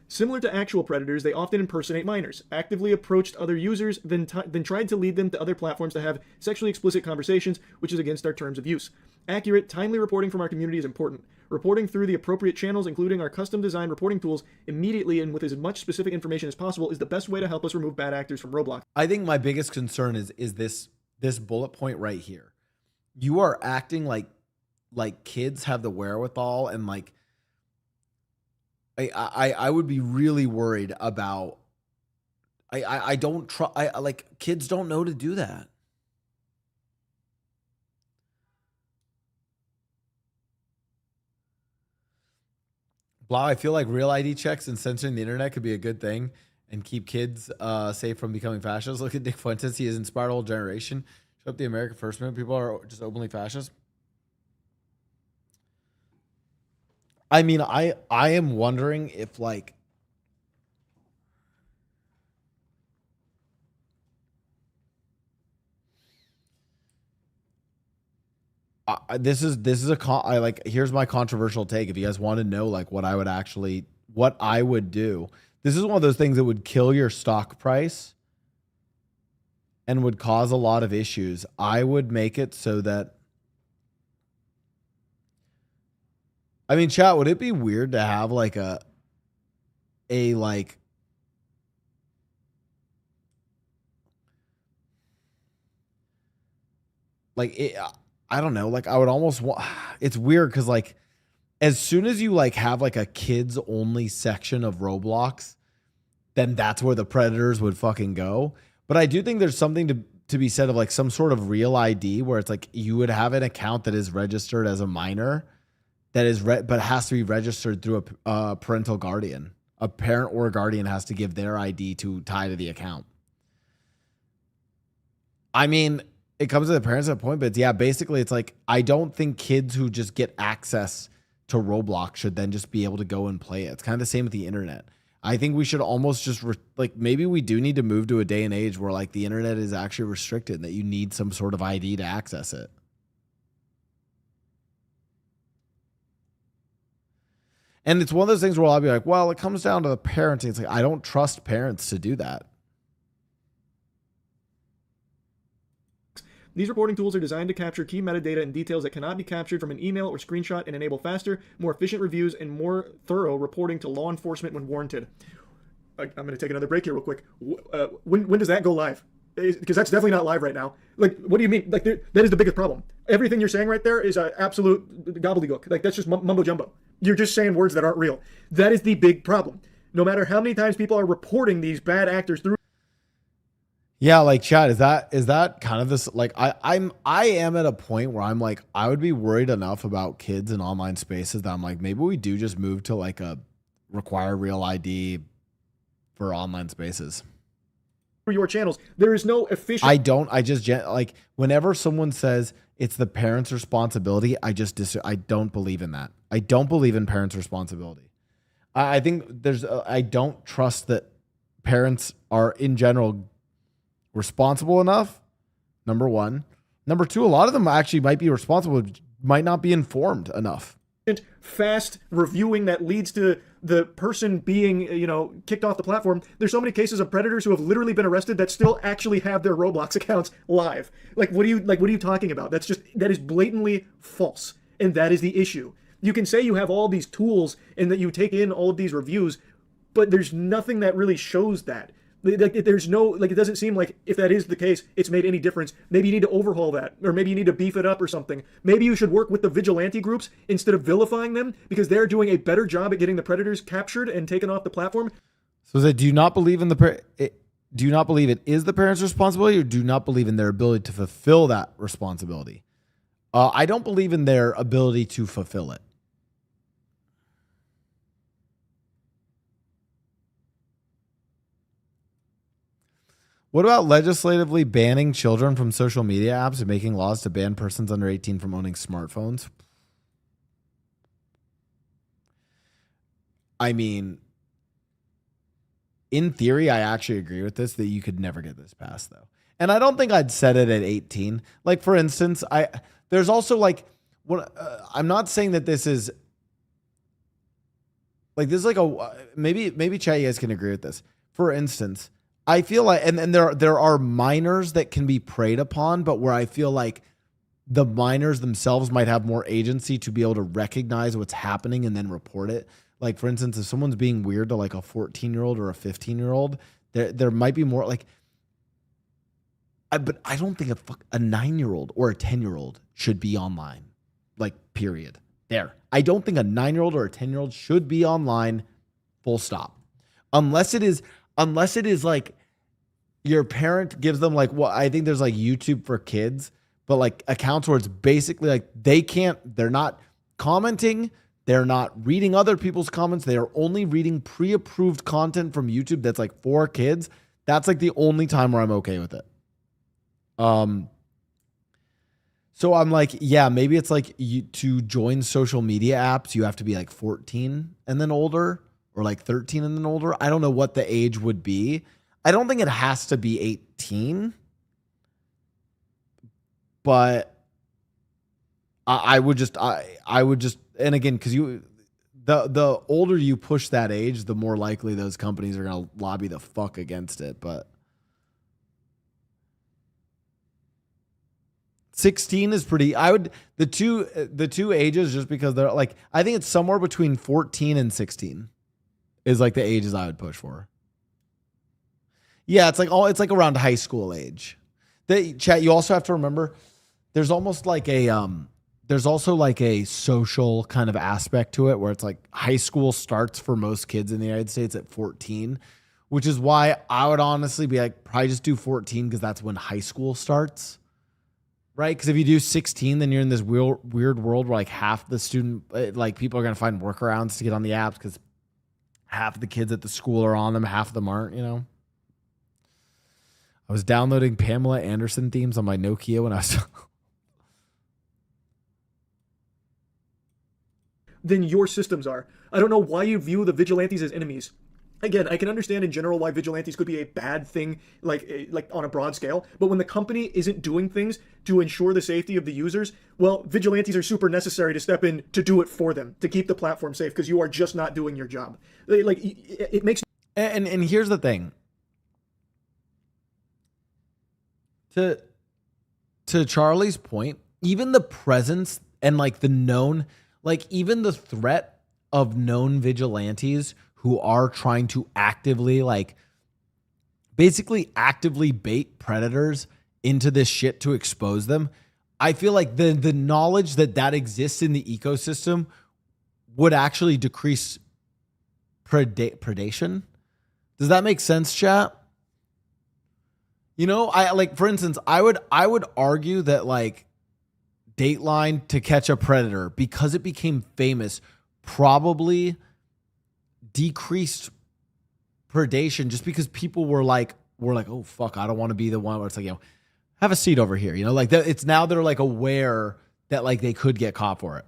Similar to actual predators, they often impersonate minors, actively approached other users, then tried to lead them to other platforms to have sexually explicit conversations, which is against our terms of use. Accurate, timely reporting from our community is important. Reporting through the appropriate channels, including our custom-designed reporting tools, immediately and with as much specific information as possible is the best way to help us remove bad actors from Roblox. I think my biggest concern is this bullet point right here. You are acting like kids have the wherewithal and like I would be really worried about I don't trust like kids don't know to do that. Blau, I feel like real ID checks and censoring the internet could be a good thing and keep kids safe from becoming fascists. Look at Nick Fuentes. He has inspired a whole generation. Show up the American First Movement. People are just openly fascist. I mean, I am wondering if like this is a here's my controversial take. If you guys want to know like what I would do, this is one of those things that would kill your stock price and would cause a lot of issues. I would make it so that, I mean, chat, would it be weird to have like a like it, I don't know. Like I would almost want, it's weird because like as soon as you like have like a kids only section of Roblox, then that's where the predators would fucking go. But I do think there's something to be said of like some sort of real ID where it's like you would have an account that is registered as a minor that is but has to be registered through a parental guardian. A parent or a guardian has to give their ID to tie to the account. I mean, it comes to the parents at a point, but yeah, basically it's like, I don't think kids who just get access to Roblox should then just be able to go and play it. It's kind of the same with the internet. I think we should almost just like maybe we do need to move to a day and age where like the internet is actually restricted and that you need some sort of ID to access it. And it's one of those things where I'll be like, well, it comes down to the parenting. It's like, I don't trust parents to do that. These reporting tools are designed to capture key metadata and details that cannot be captured from an email or screenshot and enable faster, more efficient reviews and more thorough reporting to law enforcement when warranted. I'm going to take another break here real quick. When does that go live? Because that's definitely not live right now. Like, what do you mean? Like, that is the biggest problem. Everything you're saying right there is absolute gobbledygook. Like, that's just mumbo jumbo. You're just saying words that aren't real. That is the big problem. No matter how many times people are reporting these bad actors through. Yeah, like Chad, is that kind of this like I am at a point where I'm like I would be worried enough about kids in online spaces that I'm like maybe we do just move to like a require real ID for online spaces. For your channels, there is no official. I just like whenever someone says it's the parents' responsibility, I don't believe in that. I don't believe in parents' responsibility. I think I don't trust that parents are in general responsible enough, number one. Number two, a lot of them actually might be responsible, might not be informed enough. Fast reviewing that leads to the person being, kicked off the platform. There's so many cases of predators who have literally been arrested that still actually have their Roblox accounts live. What are you talking about? That is blatantly false. And that is the issue. You can say you have all these tools and that you take in all of these reviews, but there's nothing that really shows that. There's no, it doesn't seem like if that is the case, it's made any difference. Maybe you need to overhaul that, or maybe you need to beef it up or something. Maybe you should work with the vigilante groups instead of vilifying them because they're doing a better job at getting the predators captured and taken off the platform. So do you not believe in do you not believe it is the parents' responsibility, or do you not believe in their ability to fulfill that responsibility? I don't believe in their ability to fulfill it. What about legislatively banning children from social media apps and making laws to ban persons under 18 from owning smartphones? I mean, in theory, I actually agree with this, that you could never get this passed, though. And I don't think I'd set it at 18. Like, for instance, there's also like, I'm not saying that this is like, this is like maybe chat, you guys can agree with this. For instance, I feel like, and there are minors that can be preyed upon, but where I feel like the minors themselves might have more agency to be able to recognize what's happening and then report it. Like, for instance, if someone's being weird to like a 14-year-old or a 15-year-old, there might be more like, but I don't think a 9-year-old or a 10-year-old should be online. Like, period. There. I don't think a 9-year-old or a 10-year-old should be online, full stop. Unless it is like your parent gives them like, well, I think there's like YouTube for kids, but like accounts where it's basically like they're not commenting, they're not reading other people's comments, they are only reading pre-approved content from YouTube that's like for kids. That's like the only time where I'm okay with it. So I'm like, yeah, maybe it's like to join social media apps, you have to be like 14 and then older, or like 13 and then older. I don't know what the age would be. I don't think it has to be 18, but I would just, and again, because the older you push that age, the more likely those companies are going to lobby the fuck against it. But 16 is pretty, the two ages, just because they're like, I think it's somewhere between 14 and 16 is like the ages I would push for. Yeah, it's like around high school age. Chat, you also have to remember there's almost like a there's also like a social kind of aspect to it where it's like high school starts for most kids in the United States at 14, which is why I would honestly be like, probably just do 14 because that's when high school starts, right? Because if you do 16, then you're in this weird world where like half the like people are going to find workarounds to get on the apps because half of the kids at the school are on them, half of them aren't, you know? I was downloading Pamela Anderson themes on my Nokia when I was... than your systems are. I don't know why you view the vigilantes as enemies. Again, I can understand in general why vigilantes could be a bad thing, like on a broad scale, but when the company isn't doing things to ensure the safety of the users, well, vigilantes are super necessary to step in to do it for them, to keep the platform safe, because you are just not doing your job. Like, it makes... And here's the thing. To Charlie's point, even the presence and like the known... Like even the threat of known vigilantes who are trying to actively basically actively bait predators into this shit to expose them. I feel like the knowledge that exists in the ecosystem would actually decrease predation. Does that make sense, chat? You know, for instance, I would argue that like Dateline To Catch a Predator, because it became famous, probably decreased predation just because people were like, oh fuck, I don't want to be the one where it's like, you know, have a seat over here, you know, like that. It's now they're like aware that like they could get caught for it.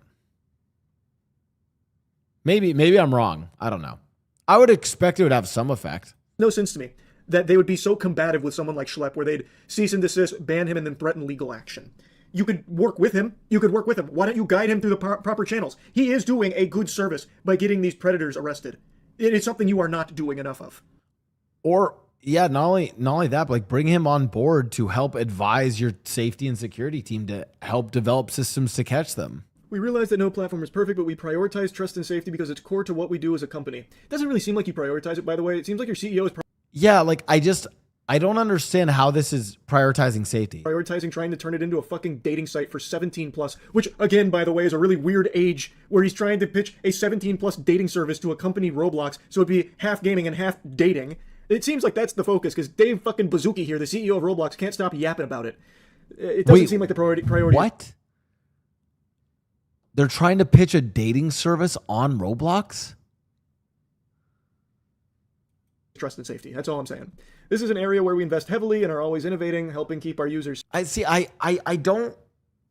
Maybe I'm wrong. I don't know. I would expect it would have some effect. No sense to me that they would be so combative with someone like Schlepp where they'd cease and desist, ban him, and then threaten legal action. You could work with him. Why don't you guide him through the proper channels? He is doing a good service by getting these predators arrested. It is something you are not doing enough of. Or, yeah, not only that, but like bring him on board to help advise your safety and security team to help develop systems to catch them. We realize that no platform is perfect, but we prioritize trust and safety because it's core to what we do as a company. It doesn't really seem like you prioritize it, by the way. It seems like your CEO is... Yeah, like I don't understand how this is prioritizing safety. Prioritizing trying to turn it into a fucking dating site for 17 plus, which again, by the way, is a really weird age where he's trying to pitch a 17 plus dating service to a company, Roblox, so it'd be half gaming and half dating. It seems like that's the focus because Dave fucking Bazooki here, the CEO of Roblox, can't stop yapping about it. It doesn't seem like the priority. What? They're trying to pitch a dating service on Roblox? Trust and safety. That's all I'm saying. This is an area where we invest heavily and are always innovating, helping keep our users. I don't.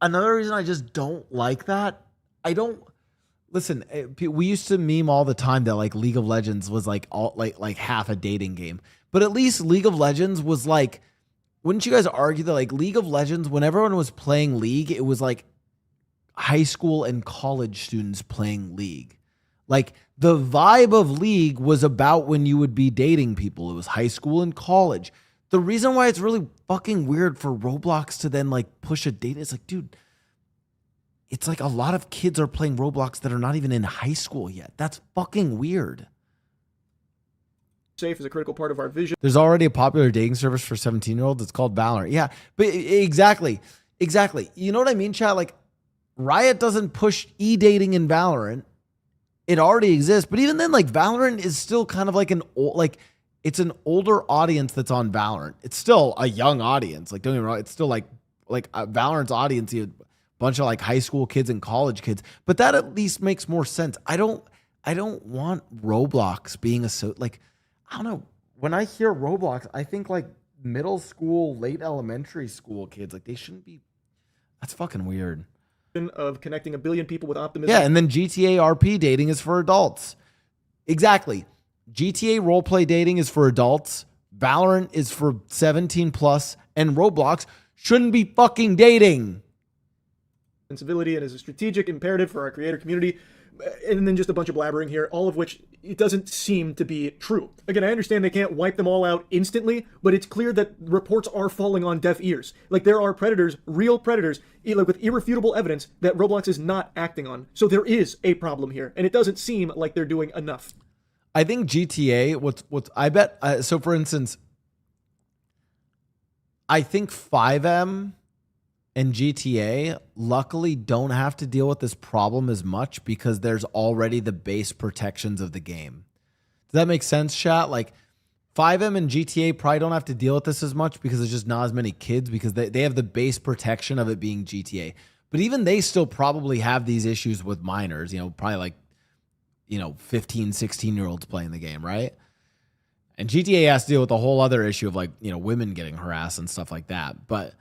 Another reason I just don't like that. I don't listen. We used to meme all the time that like League of Legends was like half a dating game, but at least League of Legends was like. Wouldn't you guys argue that like League of Legends, when everyone was playing League, it was like high school and college students playing League. Like the vibe of League was about when you would be dating people. It was high school and college. The reason why it's really fucking weird for Roblox to then like push a date is like, dude, it's like a lot of kids are playing Roblox that are not even in high school yet. That's fucking weird. Safe is a critical part of our vision. There's already a popular dating service for 17-year-olds. It's called Valorant. Yeah, but exactly. You know what I mean, chat? Like Riot doesn't push e-dating in Valorant. It already exists, but even then, like Valorant is still kind of like it's an older audience that's on Valorant. It's still a young audience. Like don't get me wrong, it's still like Valorant's audience, a bunch of like high school kids and college kids. But that at least makes more sense. I don't want Roblox being like I don't know. When I hear Roblox, I think like middle school, late elementary school kids. Like they shouldn't be. That's fucking weird. Of connecting a billion people with optimism. Yeah, and then GTA RP dating is for adults. Exactly. GTA roleplay dating is for adults. Valorant is for 17 plus, and Roblox shouldn't be fucking dating. Civility and is a strategic imperative for our creator community. And then just a bunch of blabbering here, all of which it doesn't seem to be true. Again, I understand they can't wipe them all out instantly, but it's clear that reports are falling on deaf ears. Like there are predators, real predators, like with irrefutable evidence that Roblox is not acting on. So there is a problem here, and it doesn't seem like they're doing enough. I think GTA, I bet, so for instance, I think 5M and GTA luckily don't have to deal with this problem as much because there's already the base protections of the game. Does that make sense, chat? Like 5M and GTA probably don't have to deal with this as much because there's just not as many kids because they have the base protection of it being GTA. But even they still probably have these issues with minors, you know, probably like, you know, 15, 16-year-olds playing the game, right? And GTA has to deal with a whole other issue of like, you know, women getting harassed and stuff like that. But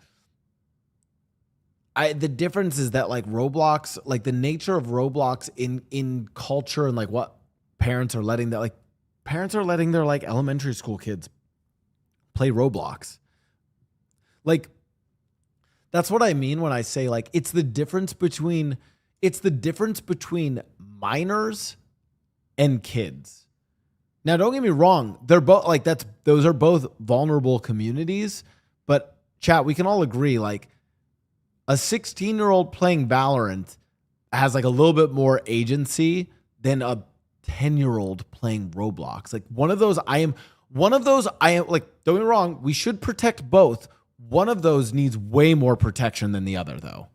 the difference is that like Roblox, like the nature of Roblox in culture and like what parents are letting their like elementary school kids play Roblox. Like that's what I mean when I say like it's the difference between minors and kids. Now don't get me wrong, they're both like those are both vulnerable communities, but chat, we can all agree like a 16-year-old playing Valorant has like a little bit more agency than a 10-year-old playing Roblox. Like one of those I am like, don't get me wrong, we should protect both. One of those needs way more protection than the other though.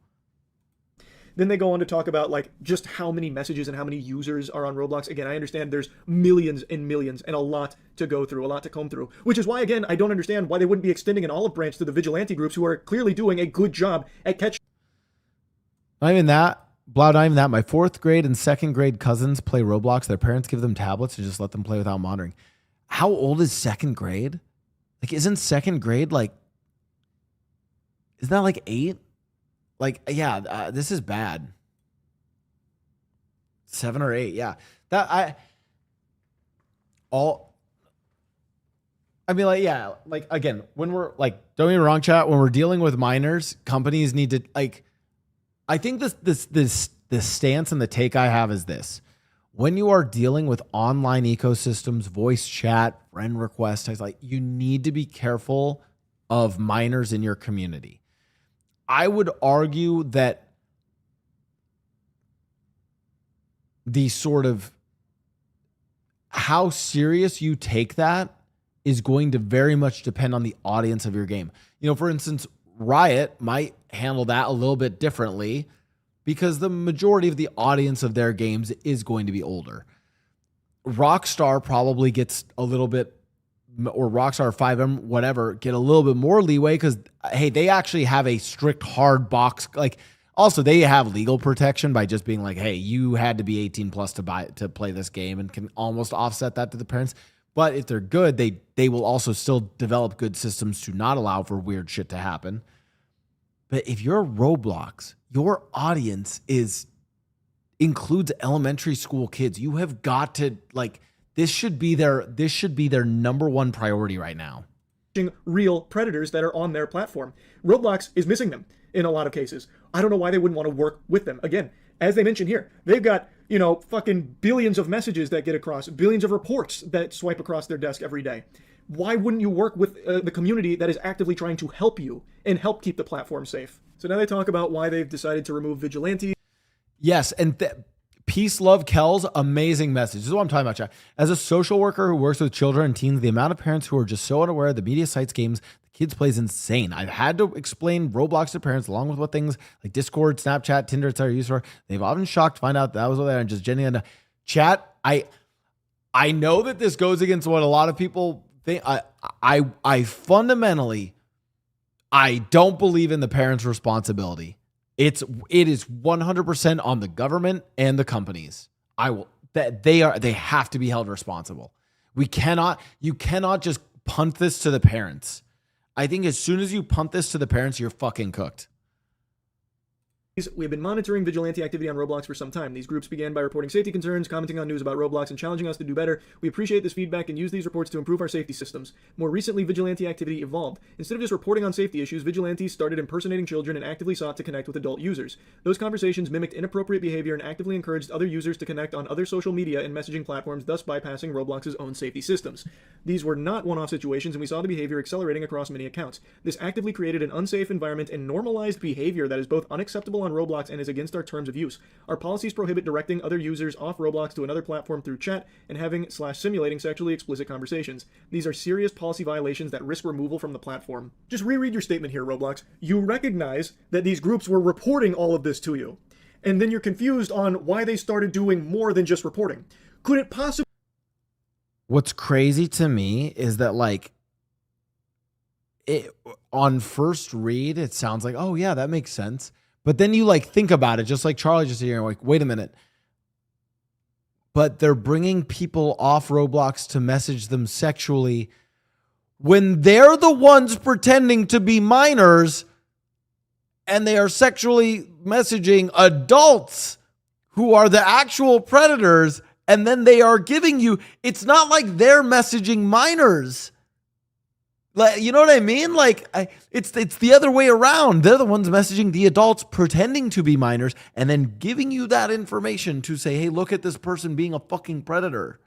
Then they go on to talk about like just how many messages and how many users are on Roblox. Again, I understand there's millions and millions and a lot to go through, a lot to comb through, which is why, again, I don't understand why they wouldn't be extending an olive branch to the vigilante groups who are clearly doing a good job at catching. Not even that. Blau, not even that. My 4th grade and 2nd grade cousins play Roblox. Their parents give them tablets and just let them play without monitoring. How old is 2nd grade? Like, isn't 2nd grade like, isn't that like 8? Like, yeah, this is bad. 7 or 8, yeah. I mean, like, yeah, like, again, when we're, like, don't get me wrong, chat, when we're dealing with minors, companies need to, like, I think this stance and the take I have is this. When you are dealing with online ecosystems, voice chat, friend requests, like, you need to be careful of minors in your community. I would argue that the sort of how serious you take that is going to very much depend on the audience of your game. You know, for instance, Riot might handle that a little bit differently because the majority of the audience of their games is going to be older. Rockstar probably gets a little bit, or Rockstar 5M, whatever, get a little bit more leeway because, hey, they actually have a strict hard box. Like, also, they have legal protection by just being like, hey, you had to be 18 plus to play this game and can almost offset that to the parents. But if they're good, they will also still develop good systems to not allow for weird shit to happen. But if you're Roblox, your audience includes elementary school kids. You have got to, like, this should be their number one priority right now. Real predators that are on their platform. Roblox is missing them in a lot of cases. I don't know why they wouldn't want to work with them. Again, as they mentioned here, they've got, you know, fucking billions of messages that get across, billions of reports that swipe across their desk every day. Why wouldn't you work with the community that is actively trying to help you and help keep the platform safe? So now they talk about why they've decided to remove vigilante. Yes, and Peace, Love, Kells, amazing message. This is what I'm talking about, chat. As a social worker who works with children and teens, the amount of parents who are just so unaware of the media sites, games the kids play is insane. I've had to explain Roblox to parents along with what things like Discord, Snapchat, Tinder, etc. are used for. They've often shocked to find out that was what they are and just genuine. Chat, I know that this goes against what a lot of people think. I fundamentally, I don't believe in the parents' responsibility. It is 100% on the government and the companies. They have to be held responsible. You cannot just punt this to the parents. I think as soon as you punt this to the parents, you're fucking cooked. We have been monitoring vigilante activity on Roblox for some time. These groups began by reporting safety concerns, commenting on news about Roblox, and challenging us to do better. We appreciate this feedback and use these reports to improve our safety systems. More recently, vigilante activity evolved. Instead of just reporting on safety issues, vigilantes started impersonating children and actively sought to connect with adult users. Those conversations mimicked inappropriate behavior and actively encouraged other users to connect on other social media and messaging platforms, thus bypassing Roblox's own safety systems. These were not one-off situations, and we saw the behavior accelerating across many accounts. This actively created an unsafe environment and normalized behavior that is both unacceptable on Roblox and is against our terms of use. Our policies prohibit directing other users off Roblox to another platform through chat and having/simulating sexually explicit conversations. These are serious policy violations that risk removal from the platform. Just reread your statement here, Roblox. You recognize that these groups were reporting all of this to you, and then you're confused on why they started doing more than just reporting. Could it possibly... What's crazy to me is that, like, on first read, it sounds like, oh yeah, that makes sense. But then you like think about it, just like Charlie just here, like, wait a minute. But they're bringing people off Roblox to message them sexually when they're the ones pretending to be minors, and they are sexually messaging adults who are the actual predators. And then they are giving you, it's not like they're messaging minors. Like, you know what I mean? Like, it's the other way around. They're the ones messaging the adults pretending to be minors and then giving you that information to say, hey, look at this person being a fucking predator.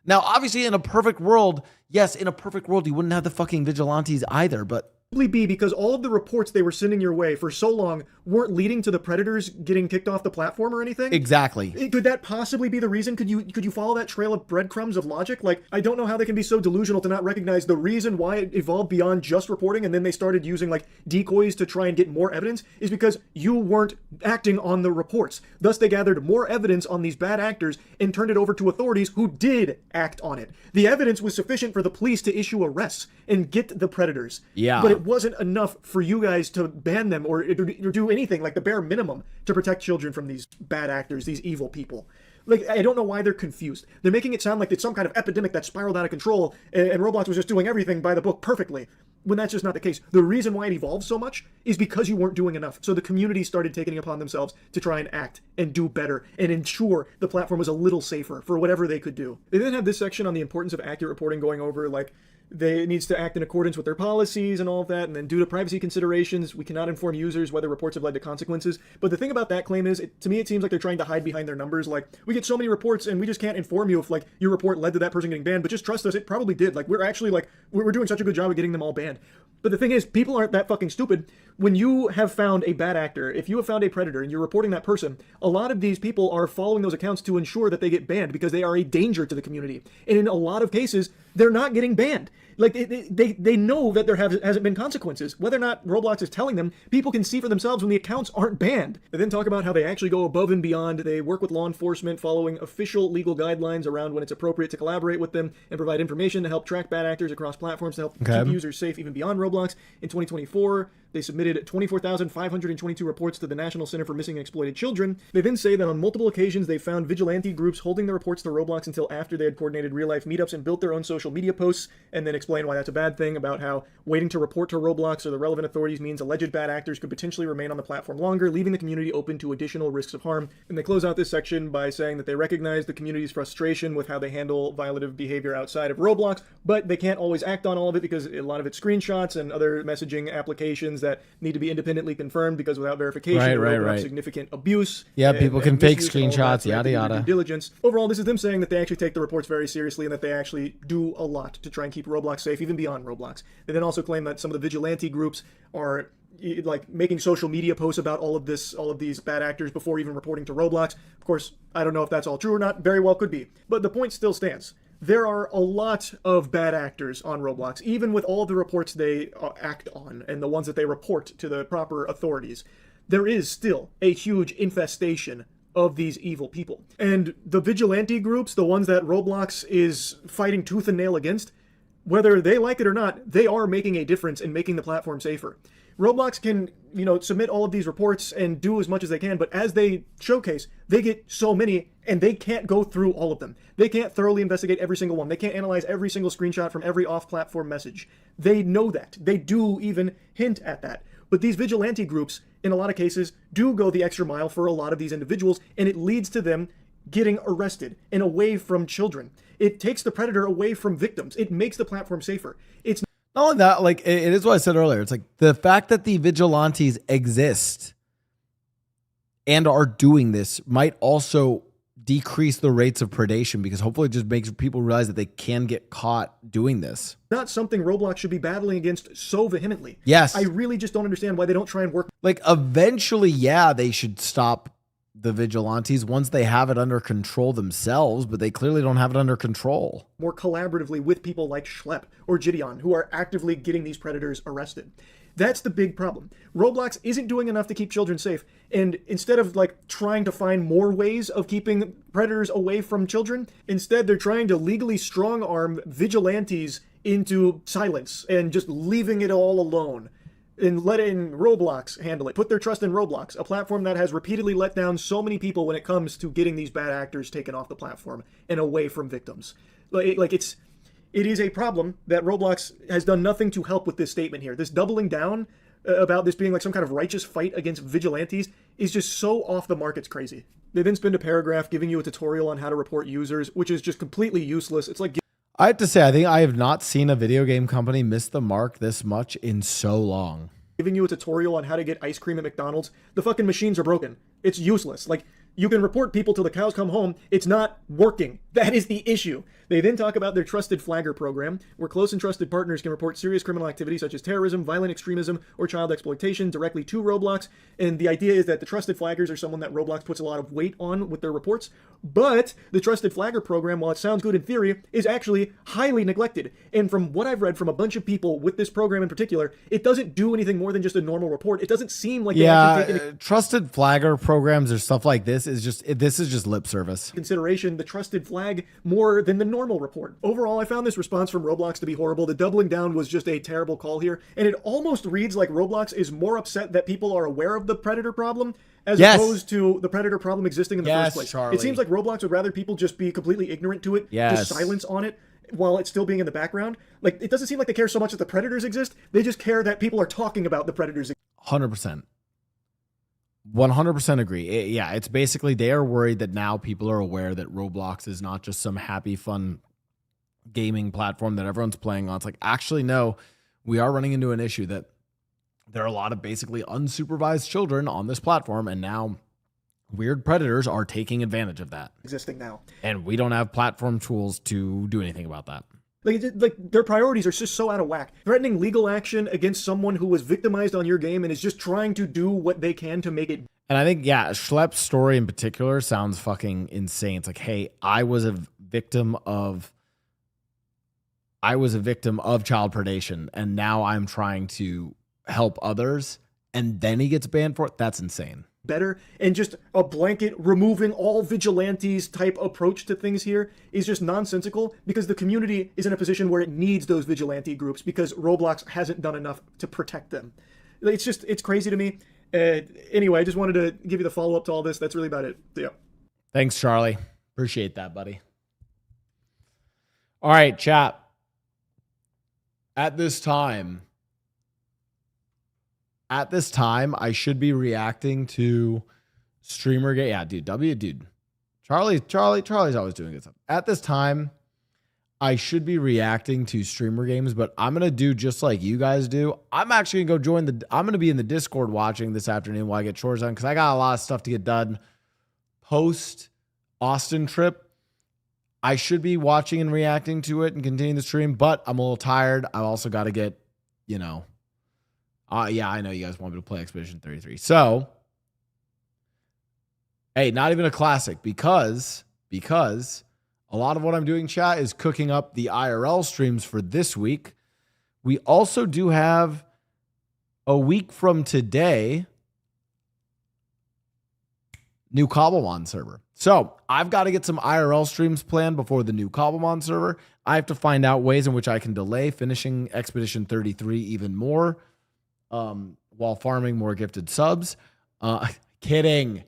Now, obviously, in a perfect world, yes, in a perfect world, you wouldn't have the fucking vigilantes either, but be because all of the reports they were sending your way for so long weren't leading to the predators getting kicked off the platform or anything? Exactly. Could that possibly be the reason? Could you follow that trail of breadcrumbs of logic? Like, I don't know how they can be so delusional to not recognize the reason why it evolved beyond just reporting and then they started using like decoys to try and get more evidence is because you weren't acting on the reports. Thus, they gathered more evidence on these bad actors and turned it over to authorities who did act on it. The evidence was sufficient for the police to issue arrests and get the predators. Yeah. But it wasn't enough for you guys to ban them or do anything, like the bare minimum, to protect children from these bad actors, these evil people. Like, I don't know why they're confused. They're making it sound like it's some kind of epidemic that spiraled out of control and Roblox was just doing everything by the book perfectly, when that's just not the case. The reason why it evolved so much is because you weren't doing enough. So the community started taking it upon themselves to try and act and do better and ensure the platform was a little safer for whatever they could do. They then have this section on the importance of accurate reporting, going over like it needs to act in accordance with their policies and all of that, and then due to privacy considerations, we cannot inform users whether reports have led to consequences. But the thing about that claim is, to me, it seems like they're trying to hide behind their numbers. Like, we get so many reports, and we just can't inform you if, like, your report led to that person getting banned, but just trust us, it probably did. Like, we're actually, like, we're doing such a good job of getting them all banned. But the thing is, people aren't that fucking stupid. When you have found a bad actor, if you have found a predator and you're reporting that person, a lot of these people are following those accounts to ensure that they get banned because they are a danger to the community. And in a lot of cases, they're not getting banned. Like, they know that there hasn't been consequences. Whether or not Roblox is telling them, people can see for themselves when the accounts aren't banned. They then talk about how they actually go above and beyond. They work with law enforcement, following official legal guidelines around when it's appropriate to collaborate with them and provide information to help track bad actors across platforms to help keep users safe even beyond Roblox. In 2024, they submitted 24,522 reports to the National Center for Missing and Exploited Children. They then say that on multiple occasions they found vigilante groups holding the reports to Roblox until after they had coordinated real-life meetups and built their own social media posts, and then explain why that's a bad thing, about how waiting to report to Roblox or the relevant authorities means alleged bad actors could potentially remain on the platform longer, leaving the community open to additional risks of harm. And they close out this section by saying that they recognize the community's frustration with how they handle violative behavior outside of Roblox, but they can't always act on all of it because a lot of it's screenshots and other messaging applications that need to be independently confirmed, because without verification, it would open up significant abuse. Yeah, people can fake screenshots, so yada yada. Due diligence. Overall, this is them saying that they actually take the reports very seriously and that they actually do a lot to try and keep Roblox safe, even beyond Roblox. They then also claim that some of the vigilante groups are like making social media posts about all of these bad actors before even reporting to Roblox. Of course, I don't know if that's all true or not. Very well could be. But the point still stands. There are a lot of bad actors on Roblox, even with all the reports they act on and the ones that they report to the proper authorities. There is still a huge infestation of these evil people. And the vigilante groups, the ones that Roblox is fighting tooth and nail against, whether they like it or not, they are making a difference in making the platform safer. Roblox can, submit all of these reports and do as much as they can, but as they showcase, they get so many and they can't go through all of them. They can't thoroughly investigate every single one. They can't analyze every single screenshot from every off-platform message. They know that. They do even hint at that. But these vigilante groups, in a lot of cases, do go the extra mile for a lot of these individuals, and it leads to them getting arrested and away from children. It takes the predator away from victims. It makes the platform safer. It's not only that, like, it is what I said earlier. It's like the fact that the vigilantes exist and are doing this might also decrease the rates of predation, because hopefully it just makes people realize that they can get caught doing this. Not something Roblox should be battling against so vehemently. Yes. I really just don't understand why they don't try and work. Like, eventually, yeah, they should stop the vigilantes once they have it under control themselves, but they clearly don't have it under control. More collaboratively with people like Schlep or Gideon, who are actively getting these predators arrested. That's the big problem. Roblox isn't doing enough to keep children safe, and instead of like trying to find more ways of keeping predators away from children, instead they're trying to legally strong-arm vigilantes into silence and just leaving it all alone and letting Roblox handle it. Put their trust in Roblox, a platform that has repeatedly let down so many people when it comes to getting these bad actors taken off the platform and away from victims. It is a problem that Roblox has done nothing to help with this statement here. This doubling down about this being like some kind of righteous fight against vigilantes is just so off the mark, it's crazy. They then spend a paragraph giving you a tutorial on how to report users, which is just completely useless. It's like... I have to say, I think I have not seen a video game company miss the mark this much in so long. Giving you a tutorial on how to get ice cream at McDonald's. The fucking machines are broken. It's useless. Like, you can report people till the cows come home. It's not working. That is the issue. They then talk about their Trusted Flagger program, where close and trusted partners can report serious criminal activity such as terrorism, violent extremism, or child exploitation directly to Roblox. And the idea is that the Trusted Flaggers are someone that Roblox puts a lot of weight on with their reports. But the Trusted Flagger program, while it sounds good in theory, is actually highly neglected. And from what I've read from a bunch of people with this program in particular, it doesn't do anything more than just a normal report. It doesn't seem like they actually take any Trusted Flagger programs or stuff like this is just lip service. Consideration the trusted flag more than the normal report. Overall, I found this response from Roblox to be horrible. The doubling down was just a terrible call here, and it almost reads like Roblox is more upset that people are aware of the predator problem as opposed to the predator problem existing in the first place. Charlie. It seems like Roblox would rather people just be completely ignorant to it, just silence on it while it's still being in the background. Like, it doesn't seem like they care so much that the predators exist. They just care that people are talking about the predators. 100%. 100% agree. Yeah, it's basically they are worried that now people are aware that Roblox is not just some happy, fun gaming platform that everyone's playing on. It's like, actually, no, we are running into an issue that there are a lot of basically unsupervised children on this platform, and now weird predators are taking advantage of that. Existing now. And we don't have platform tools to do anything about that. Like their priorities are just so out of whack. Threatening legal action against someone who was victimized on your game and is just trying to do what they can to make it. And I think, yeah, Schlepp's story in particular sounds fucking insane. It's like, hey, I was a victim of child predation, and now I'm trying to help others, and then he gets banned for it. That's insane. Better, and just a blanket removing all vigilantes type approach to things here is just nonsensical, because the community is in a position where it needs those vigilante groups because Roblox hasn't done enough to protect them. It's crazy to me. Anyway, I just wanted to give you the follow-up to all this. That's really about it. Yeah. Thanks, Charlie. Appreciate that, buddy. All right, chat. At this time, I should be reacting to streamer game. Yeah, dude. Charlie's always doing good stuff. At this time, I should be reacting to streamer games, but I'm gonna do just like you guys do. I'm actually gonna go I'm gonna be in the Discord watching this afternoon while I get chores done, because I got a lot of stuff to get done post Austin trip. I should be watching and reacting to it and continuing the stream, but I'm a little tired. I've also got to get, yeah, I know you guys want me to play Expedition 33. So, hey, not even a classic, because a lot of what I'm doing, chat, is cooking up the IRL streams for this week. We also do have a week from today, new Cobblemon server. So I've got to get some IRL streams planned before the new Cobblemon server. I have to find out ways in which I can delay finishing Expedition 33 even more while farming more gifted subs. Kidding.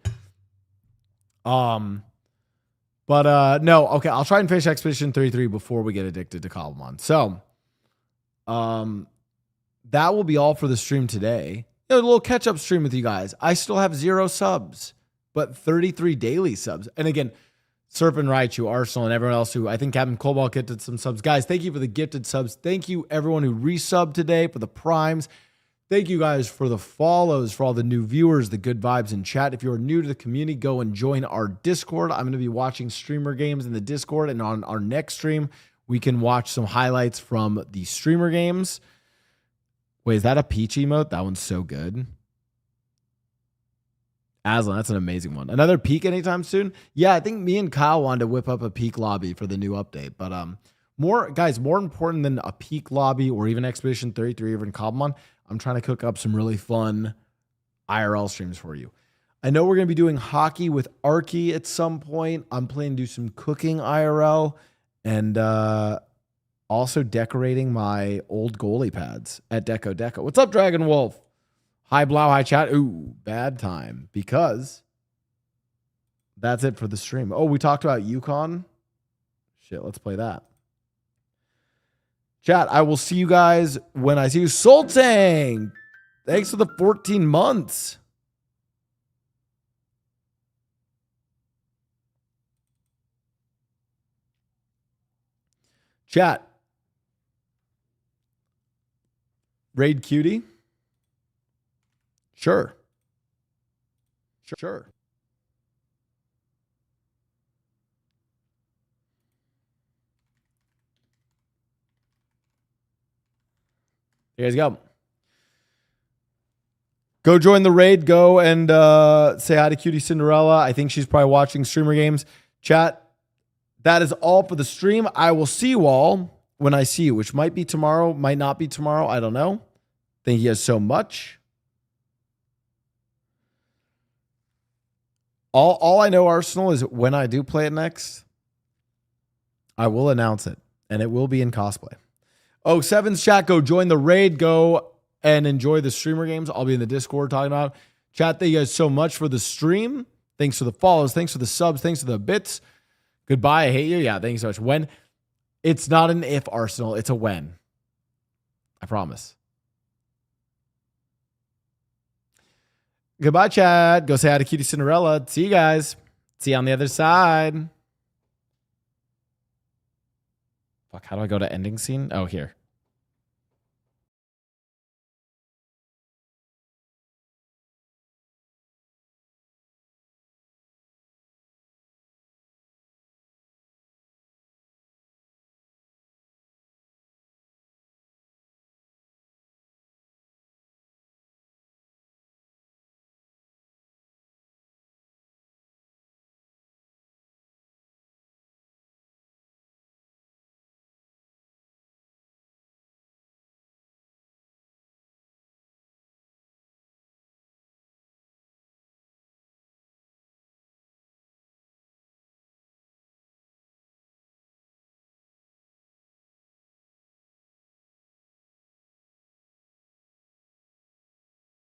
But no, okay, I'll try and finish Expedition 33 before we get addicted to Cobblemon. So that will be all for the stream today. A little catch-up stream with you guys. I still have 0 subs, but 33 daily subs. And again, Surf and Raichu, Arsenal, and everyone else who, I think Captain Cobalt gifted some subs. Guys, thank you for the gifted subs. Thank you, everyone who resubbed today for the primes. Thank you guys for the follows, for all the new viewers, the good vibes in chat. If you're new to the community, go and join our Discord. I'm going to be watching streamer games in the Discord, and on our next stream, we can watch some highlights from the streamer games. Wait, is that a peach emote? That one's so good. Aslan, that's an amazing one. Another peak anytime soon? Yeah, I think me and Kyle wanted to whip up a peak lobby for the new update. But more important than a peak lobby or even Expedition 33 or even Cobblemon, I'm trying to cook up some really fun IRL streams for you. I know we're going to be doing hockey with Arky at some point. I'm planning to do some cooking IRL and also decorating my old goalie pads at Deco. What's up, Dragon Wolf? Hi, Blau. Hi, chat. Ooh, bad time because that's it for the stream. Oh, we talked about Yukon. Shit, let's play that. Chat, I will see you guys when I see you. Sultang, thanks for the 14 months. Chat. Raid Cutie? Sure. Sure. Here you guys go. Go join the raid. Go and say hi to Cutie Cinderella. I think she's probably watching streamer games. Chat, that is all for the stream. I will see you all when I see you, which might be tomorrow, might not be tomorrow. I don't know. Thank you guys so much. All I know, Arsenal, is when I do play it next, I will announce it, and it will be in cosplay. Oh, Sevens chat, go join the raid. Go and enjoy the streamer games. I'll be in the Discord talking about. Chat, thank you guys so much for the stream. Thanks for the follows. Thanks for the subs. Thanks for the bits. Goodbye. I hate you. Yeah, thank you so much. When. It's not an if, Arsenal. It's a when. I promise. Goodbye, chat. Go say hi to Cutie Cinderella. See you guys. See you on the other side. Fuck, how do I go to ending scene? Oh, here.